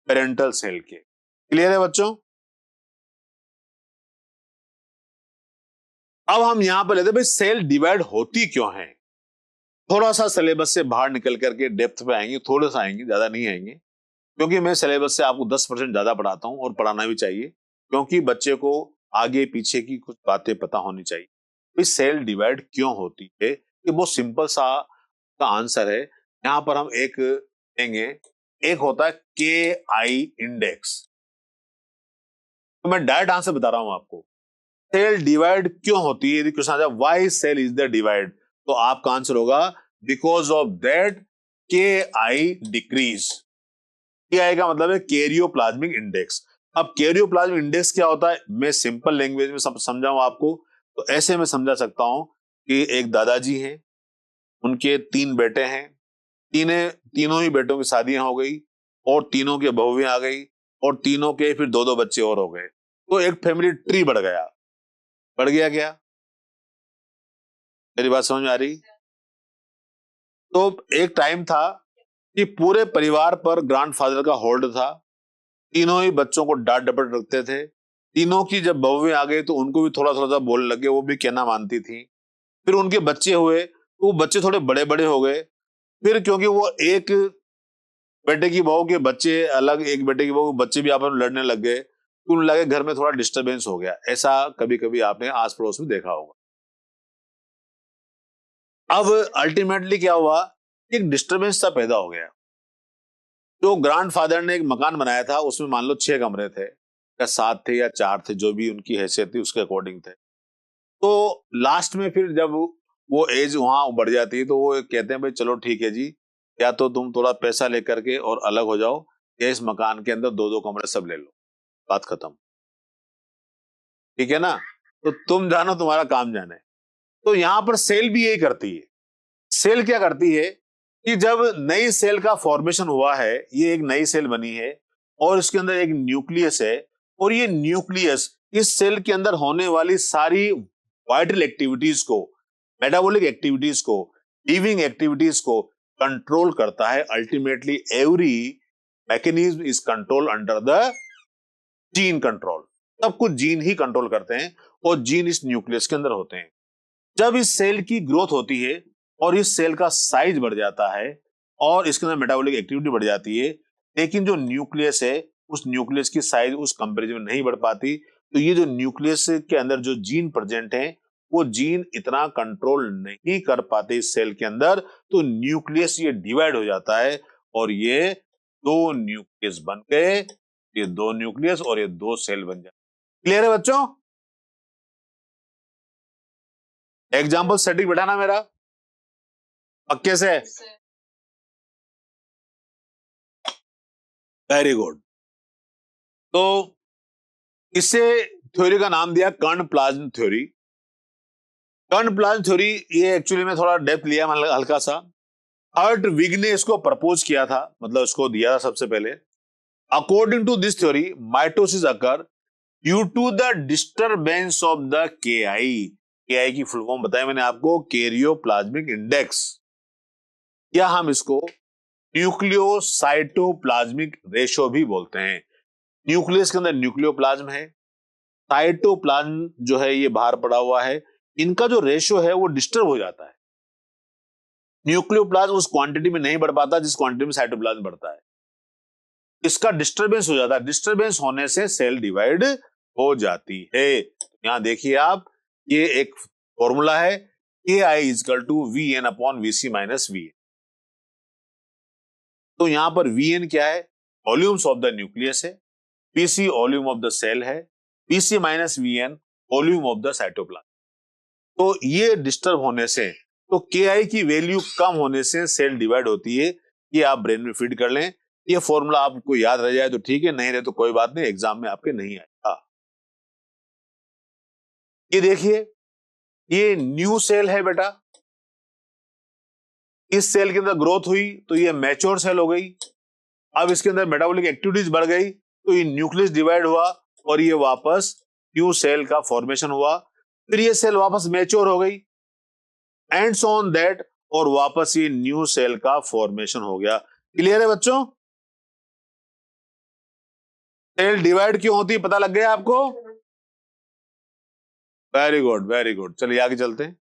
पेरेंटल सेल के। क्लियर है बच्चों? अब हम यहां पर लेते हैं भाई सेल डिवाइड होती क्यों है। थोड़ा सा सिलेबस से बाहर निकल करके डेप्थ पे आएंगे, थोड़ा सा आएंगे, ज्यादा नहीं आएंगे, क्योंकि मैं सिलेबस से आपको 10% ज्यादा पढ़ाता हूं, और पढ़ाना भी चाहिए, क्योंकि बच्चे को आगे पीछे की कुछ बातें पता होनी चाहिए। भाई सेल डिवाइड क्यों होती है, ये बहुत सिंपल सा का आंसर है। यहां पर हम एक देंगे, एक होता है के आई इंडेक्स। तो मैं डायरेक्ट आंसर बता रहा हूं आपको, सेल डिवाइड क्यों होती है। यदि क्वेश्चन आ जाए why cell is the divide, तो आपका आंसर होगा बिकॉज ऑफ दैट के आई डिक्रीज। के आई का मतलब है कैरियोप्लाज्मिक इंडेक्स। अब कैरियोप्लाज्मिक इंडेक्स क्या होता है, मैं सिंपल लैंग्वेज में समझाऊं आपको, तो ऐसे में समझा सकता हूं कि एक दादाजी हैं, उनके 3 बेटे हैं, तीनों ही बेटों की शादियां हो गई, और तीनों के बहुएं आ गई, और तीनों के फिर 2-2 बच्चे और हो गए। तो एक फैमिली ट्री बढ़ गया। बढ़ गया क्या? मेरी बात समझ में आ रही? तो एक टाइम था कि पूरे परिवार पर ग्रैंडफादर का होल्ड था। तीनों ही बच्चों को डांट डपट रखते थे। तीनों की जब बहुएं आ गई तो उनको भी थोड़ा थोड़ा बोलने लगे, वो भी कहना मानती थी। फिर उनके बच्चे हुए तो वो बच्चे थोड़े बड़े बड़े हो गए। फिर क्योंकि वो एक बेटे की बहू के बच्चे अलग, एक बेटे की बहू के बच्चे भी आपस में लड़ने लग गए, तो उन्हें लगे घर में थोड़ा डिस्टरबेंस हो गया। ऐसा कभी कभी आपने आस पड़ोस में देखा होगा। अब अल्टीमेटली क्या हुआ, एक डिस्टरबेंस सा पैदा हो गया। जो ग्रैंडफादर ने एक मकान बनाया था, उसमें मान लो 6 कमरे थे, या 7 थे या 4 थे, जो भी उनकी हैसियत थी उसके अकॉर्डिंग थे। तो लास्ट में फिर जब वो एज वहां बढ़ जाती है, तो वो कहते हैं भाई चलो ठीक है जी, या तो तुम थोड़ा पैसा लेकर के और अलग हो जाओ, या इस मकान के अंदर 2-2 कमरे सब ले लो, बात खत्म। ठीक है ना? तो तुम जानो, तुम्हारा काम जाने। तो यहां पर सेल भी यही करती है। सेल क्या करती है कि जब नई सेल का फॉर्मेशन हुआ है, ये एक नई सेल बनी है, और इसके अंदर एक न्यूक्लियस है, और ये न्यूक्लियस इस सेल के अंदर होने वाली सारी वाइटल एक्टिविटीज को, मेटाबॉलिक एक्टिविटीज को, लिविंग एक्टिविटीज को कंट्रोल करता है। Ultimately every mechanism is control under the gene control. सब कुछ जीन ही कंट्रोल करते हैं, और जीन इस न्यूक्लियस के अंदर होते हैं। जब इस सेल की ग्रोथ होती है और इस सेल का साइज बढ़ जाता है और इसके अंदर मेटाबॉलिक एक्टिविटी बढ़ जाती है, लेकिन जो न्यूक्लियस है उस न्यूक्लियस की साइज उस कंपैरिजन में नहीं बढ़ पाती, तो ये जो न्यूक्लियस के अंदर जो जीन प्रेजेंट है वो जीन इतना कंट्रोल नहीं कर पाते इस सेल के अंदर, तो न्यूक्लियस ये डिवाइड हो जाता है और ये दो न्यूक्लियस बन गए, ये दो न्यूक्लियस और ये दो सेल बन जाए। क्लियर है बच्चों? एग्जाम्पल सेटिंग बैठाना मेरा पक्के से। Very good. तो इसे थ्योरी का नाम दिया कर्ण प्लाज्म थ्योरी। कर्ण प्लाज्म थ्योरी ये एक्चुअली में थोड़ा डेप्थ लिया हल्का सा। हर्ट विग ने इसको प्रपोज किया था, मतलब इसको दिया था सबसे पहले। According to this theory mitosis occur due to the disturbance of the K I की फुल फॉर्म बताया मैंने आपको, कैरियोप्लाज्मिक इंडेक्स, या हम इसको न्यूक्लियोसाइटोप्लाज्मिक रेशो भी बोलते हैं। न्यूक्लियस के अंदर न्यूक्लियोप्लाज्म है, साइटोप्लाज्म जो है ये बाहर पड़ा हुआ है, इनका जो रेशो है वो डिस्टर्ब हो जाता है। न्यूक्लियोप्लाज्म उस क्वांटिटी में नहीं बढ़ पाता जिस क्वांटिटी में साइटोप्लाज्म बढ़ता है, इसका डिस्टरबेंस हो जाता है। डिस्टरबेंस होने से सेल डिवाइड हो जाती है। यहां देखिए आप, ये एक फॉर्मूला है KI = VN upon VC minus VN। तो यहां पर VN क्या है? वॉल्यूम्स ऑफ द न्यूक्लियस है, PC volume of the cell है, PC minus VN volume of the cytoplasm. तो ये डिस्टर्ब होने से, तो KI की वैल्यू कम होने से सेल डिवाइड होती है। ये आप ब्रेन में फीड कर लें, ये फॉर्मूला आपको याद रह जाए तो ठीक है, नहीं रहे तो कोई बात नहीं, एग्जाम में आपके नहीं आएगा। ये देखिए, ये न्यू सेल है बेटा, इस सेल के अंदर ग्रोथ हुई तो ये मैच्योर सेल हो गई। अब इसके अंदर मेटाबॉलिक एक्टिविटीज बढ़ गई तो ये न्यूक्लियस डिवाइड हुआ और ये वापस न्यू सेल का फॉर्मेशन हुआ। फिर ये सेल वापस मैच्योर हो गई एंड सो ऑन दैट, और वापस ये न्यू सेल का फॉर्मेशन हो गया। क्लियर है बच्चों? सेल डिवाइड क्यों होती है पता लग गया आपको? Very good, very good. चलिए आगे चलते हैं।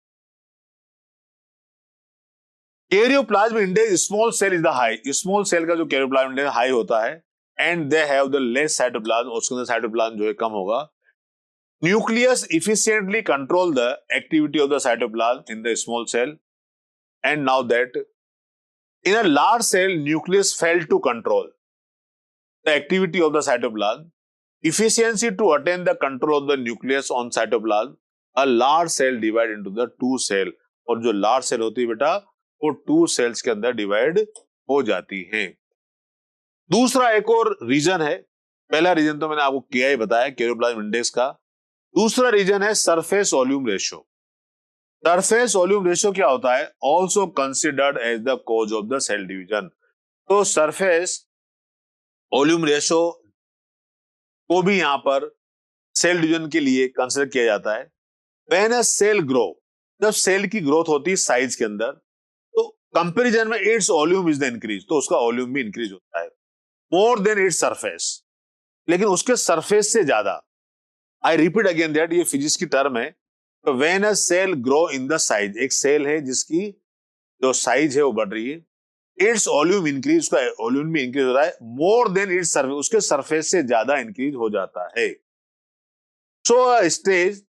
Karyoplasm index small cell is the high, small cell का जो कैरियोप्लाज्म इंडेक्स हाई होता है, and they have the less cytoplasm, उसके अंदर साइटोप्लाज्म जो है कम होगा। Nucleus efficiently control the activity of the cytoplasm in the small cell, and now that in a large cell nucleus failed to control the activity of the cytoplasm, efficiency to attain the control of the nucleus on cytoplasm, a large cell divide into the two cell, और जो large cell होती है बेटा वो two cells के अंदर divide हो जाती हैं। दूसरा एक और रीजन है, पहला रीजन तो मैंने आपको KI बताया कैरियोप्लाज्म इंडेक्स का, दूसरा रीजन है surface volume ratio. Surface volume ratio क्या होता है? Also considered as the cause of the cell division. तो सरफेस वॉल्यूम रेशियो को भी यहां पर सेल डिवीजन के लिए कंसिडर किया जाता है। व्हेन अ सेल ग्रो, जब सेल की ग्रोथ होती है साइज के अंदर, तो कंपेरिजन में its volume is the increase, तो उसका वॉल्यूम भी इंक्रीज होता है मोर देन इट्स सरफेस, लेकिन उसके सरफेस से ज्यादा। आई रिपीट अगेन दैट, ये फिजिक्स की टर्म है। तो when a cell grow in the size, एक सेल है जिसकी जो साइज है वो बढ़ रही है, इट्स वॉल्यूम इंक्रीज, उसका वॉल्यूम भी इंक्रीज हो रहा है मोर देन इट्स सरफेस, उसके सरफेस से ज्यादा इंक्रीज हो जाता है। So a stage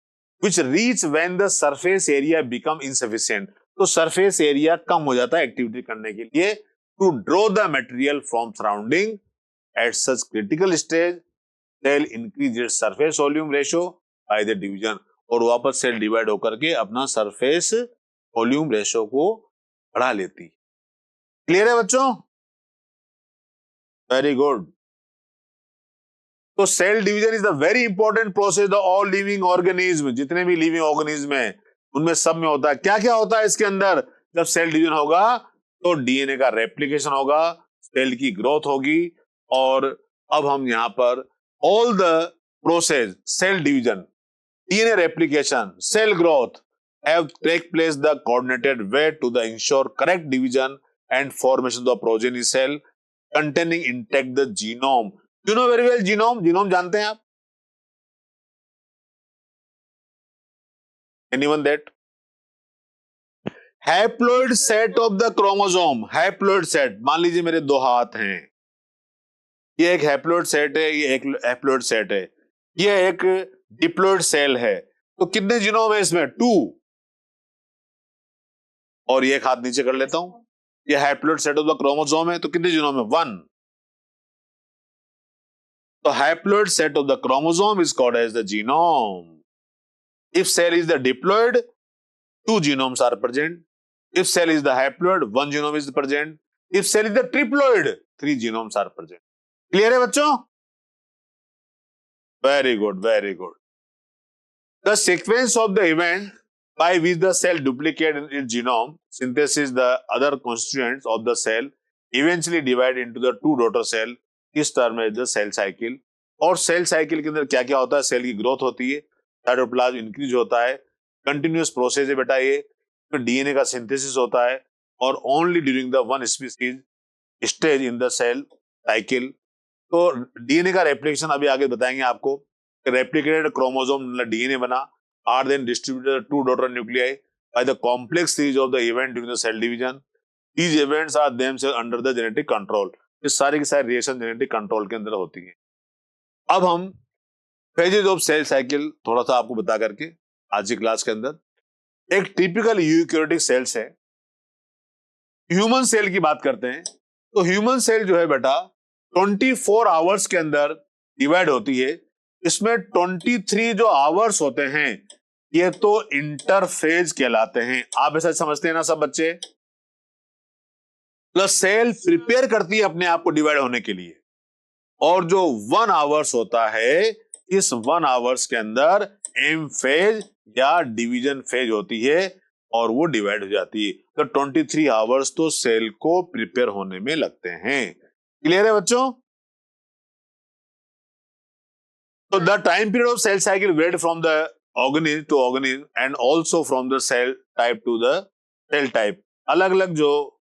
which reach when the surface area become insufficient, तो सरफेस एरिया कम हो जाता है एक्टिविटी करने के लिए, to draw the material from surrounding. At such critical stage cell increase its surface volume ratio by the division, और वापस सेल डिवाइड होकर के अपना सरफेस वॉल्यूम रेशियो को बढ़ा लेती। क्लियर है बच्चों? Very good. तो cell division is the very important process the all living organism, जितने भी लिविंग ऑर्गेनिज्म है उनमें सब में होता है। क्या क्या होता है इसके अंदर? जब सेल डिवीजन होगा तो डीएनए का रेप्लिकेशन होगा, सेल की ग्रोथ होगी, और अब हम यहां पर all the process cell division, DNA replication, cell growth have take place the coordinated way to the ensure correct division and formation of the progeny cell containing intact the genome. You know very well genome. Genome जानते हैं आप? Anyone that? Haploid set of the chromosome. Haploid set. मान लीजिए मेरे दो हाथ हैं, ये एक हैप्लोइड सेट है, ये एक हैप्लोइड सेट है, ये एक डिप्लोइड सेल है। तो कितने जीनोम है इसमें? 2। और ये एक हाथ नीचे कर लेता हूं, ये haploid set of the chromosome है, तो कितने जीनोम है? 1। तो haploid set of the chromosome is called as the genome. If cell is the diploid, 2 genomes are present. If cell is the haploid, 1 genome is present. If cell is the triploid, 3 genomes are present. Clear है बच्चों? Very good, very good. The sequence of the event by which the cell duplicates its genome, synthesis the other constituents of the cell, eventually divide into the 2 daughter cell, इस term है the cell cycle. और cell cycle के अंदर क्या क्या होता है? Cell की ग्रोथ होती है, साइटोप्लाज्म इंक्रीज होता है, कंटिन्यूअस प्रोसेस है बेटा ये, फिर डीएनए का सिंथेसिस होता है, और only during the one species stage in the cell cycle. तो डीएनए का रेप्लिकेशन अभी आगे बताएंगे आपको. रेप्लिकेटेड क्रोमोसोम डीएनए बना, are then distributed to daughter nuclei by the complex series of the event during the cell division. These events are themselves under the genetic control. ये सारी की सारी रिएक्शन जेनेटिक कंट्रोल के अंदर होती है. अब हम फेजेज ऑफ सेल साइकिल थोड़ा सा आपको बता करके आज की क्लास के अंदर एक टिपिकल यूकैरियोटिक सेल्स है. ह्यूमन सेल की बात करते हैं तो ह्यूमन सेल जो है बेटा 24 आवर्स के अंदर डिवाइड होती है. इसमें 23 जो आवर्स होते हैं ये तो इंटरफेज कहलाते हैं. आप ऐसा समझते हैं ना सब बच्चे? प्लस सेल प्रिपेयर करती है अपने आप को डिवाइड होने के लिए, और जो 1 आवर्स होता है इस 1 आवर्स के अंदर एम फेज या डिवीजन फेज होती है और वो डिवाइड हो जाती है. तो 23 आवर्स तो सेल को प्रिपेयर होने में लगते हैं. क्लियर है बच्चों? तो the time period of cell cycle varied from the organism to organism and also from the cell type to the cell type. अलग अलग जो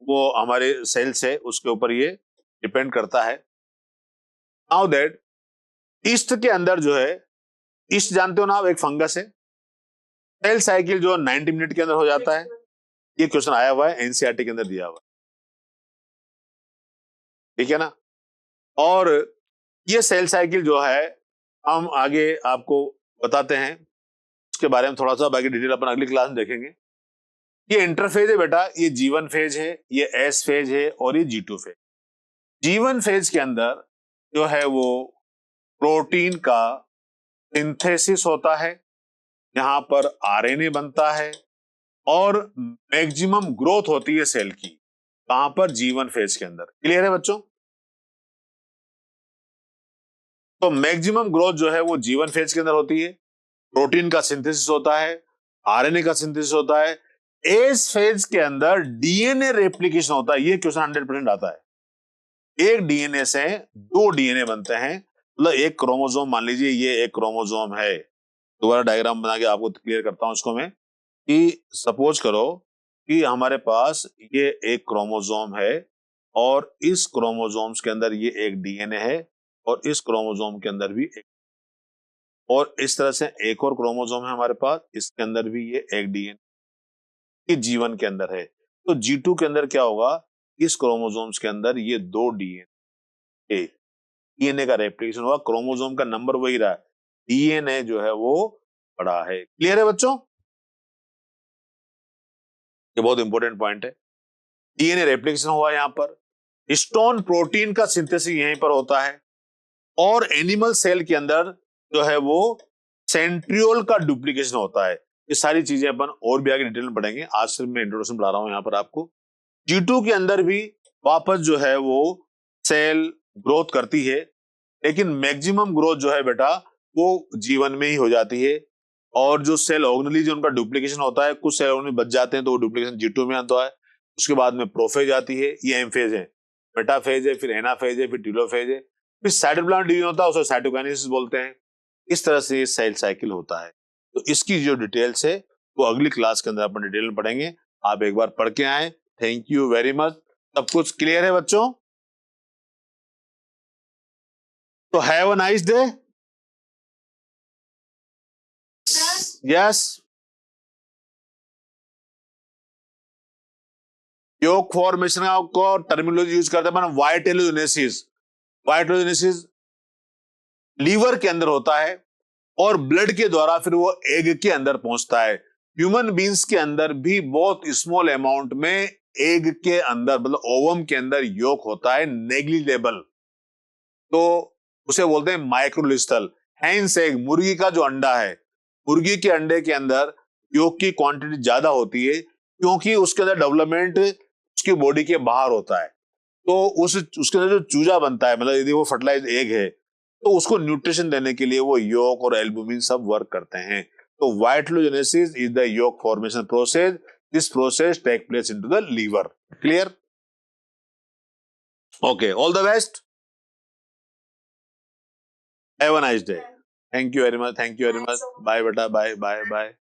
वो हमारे सेल्स है उसके ऊपर ये डिपेंड करता है. नाउ दैट ईस्ट के अंदर जो है, ईस्ट जानते हो ना आप, एक फंगस है. सेल साइकिल जो 90 मिनट के अंदर हो जाता है. ये क्वेश्चन आया हुआ है, एनसीईआरटी के अंदर दिया हुआ है, ठीक है ना. और ये सेल साइकिल जो है हम आगे आपको बताते हैं, उसके बारे में थोड़ा सा बाकी डिटेल अपन अगली क्लास में देखेंगे. ये इंटरफेज है बेटा, ये G1 फेज है, ये S फेज है और ये G2 फेज. G1 फेज के अंदर जो है वो प्रोटीन का सिंथेसिस होता है, यहां पर आरएनए बनता है और मैक्सिमम ग्रोथ होती है सेल की. कहां पर? G1 फेज के अंदर. क्लियर है बच्चों? तो मैक्सिमम ग्रोथ जो है वो G1 फेज के अंदर होती है, प्रोटीन का सिंथेसिस होता है, आरएनए का सिंथेसिस होता है. एस फेज के अंदर डीएनए रेप्लिकेशन होता है. ये क्वेश्चन 100% आता है. एक डीएनए से 2 डीएनए बनते हैं, मतलब एक क्रोमोसोम, मान लीजिए ये एक क्रोमोसोम है. दोबारा डायग्राम बना के आपको क्लियर करता हूं इसको मैं, कि सपोज करो कि हमारे पास ये एक क्रोमोसोम है और इस क्रोमोसोम्स के अंदर ये एक डीएनए है और इस क्रोमोसोम के अंदर भी एक, और इस तरह से एक और क्रोमोसोम है हमारे पास, इसके अंदर भी ये एक डीएनए G1 के अंदर है. तो G2 के अंदर क्या होगा? इस क्रोमोसोम्स के अंदर ये 2 डीएनए का रेप्लिकेशन होगा. क्रोमोसोम का नंबर वही रहा, डीएनए जो है वो बड़ा है. क्लियर है बच्चों? ये बहुत इंपॉर्टेंट पॉइंट है. डीएनए रेप्लिकेशन हुआ यहां पर, हिस्टोन प्रोटीन का सिंथेसिस यहीं पर होता है, और एनिमल सेल के अंदर जो है वो सेंट्रियोल का डुप्लीकेशन होता है. ये सारी चीजें अपन और भी आगे डिटेल में पढ़ेंगे. आज सिर्फ मैं इंट्रोडक्शन पढ़ा रहा हूं यहां पर आपको. G2 के अंदर भी वापस जो है वो सेल ग्रोथ करती है, लेकिन मैक्सिमम ग्रोथ जो है बेटा वो G1 में ही हो जाती है. और जो सेल ऑर्गेनेली जो उनका डुप्लीकेशन होता है, कुछ सेल ऑर्गेनेल बच जाते हैं तो वो डुप्लीकेशन G2 में आता है. उसके बाद में प्रोफेज आती है, ये एम फेज है, मेटाफेज है, फिर एनाफेज है, फिर टीलोफेज है, फिर साइटोप्लाज्म डिवीजन होता है, उसे साइटोकाइनेसिस बोलते हैं. इस तरह से ये सेल साइकिल होता है. तो इसकी जो डिटेल्स है वो अगली क्लास के अंदर अपन डिटेल में पढ़ेंगे. आप एक बार पढ़ के आए. Thank you very much. सब कुछ क्लियर है बच्चों? तो have a nice day. Yes. योग फॉर्मेशन को टर्मिनोलॉजी यूज करते हैं वाइटेलोजेनेसिस. वाइटेलोजेनेसिस लीवर के अंदर होता है, और ब्लड के द्वारा फिर वो एग के अंदर पहुंचता है। ह्यूमन बींग्स के अंदर भी बहुत स्मॉल अमाउंट में एग के अंदर मतलब ओवम के अंदर योक होता है, नेग्लिजेबल, तो उसे बोलते हैं माइक्रोलिस्टल। हैंस एग, मुर्गी का जो अंडा है, मुर्गी के अंडे के अंदर योग की क्वांटिटी ज्यादा होती है क्योंकि उसके अंदर डेवलपमेंट उसकी बॉडी के बाहर होता है। तो उसके अंदर जो चूजा बनता है, मतलब यदि वो फर्टिलाइज एग है तो उसको न्यूट्रिशन देने के लिए वो योग और एल्बुमिन सब वर्क करते हैं। तो vitellogenesis is the yolk formation process. This process take place into the liver. Clear? Okay, all the best, have a nice day. Thank you very much, thank you very much, bye बेटा, bye bye bye.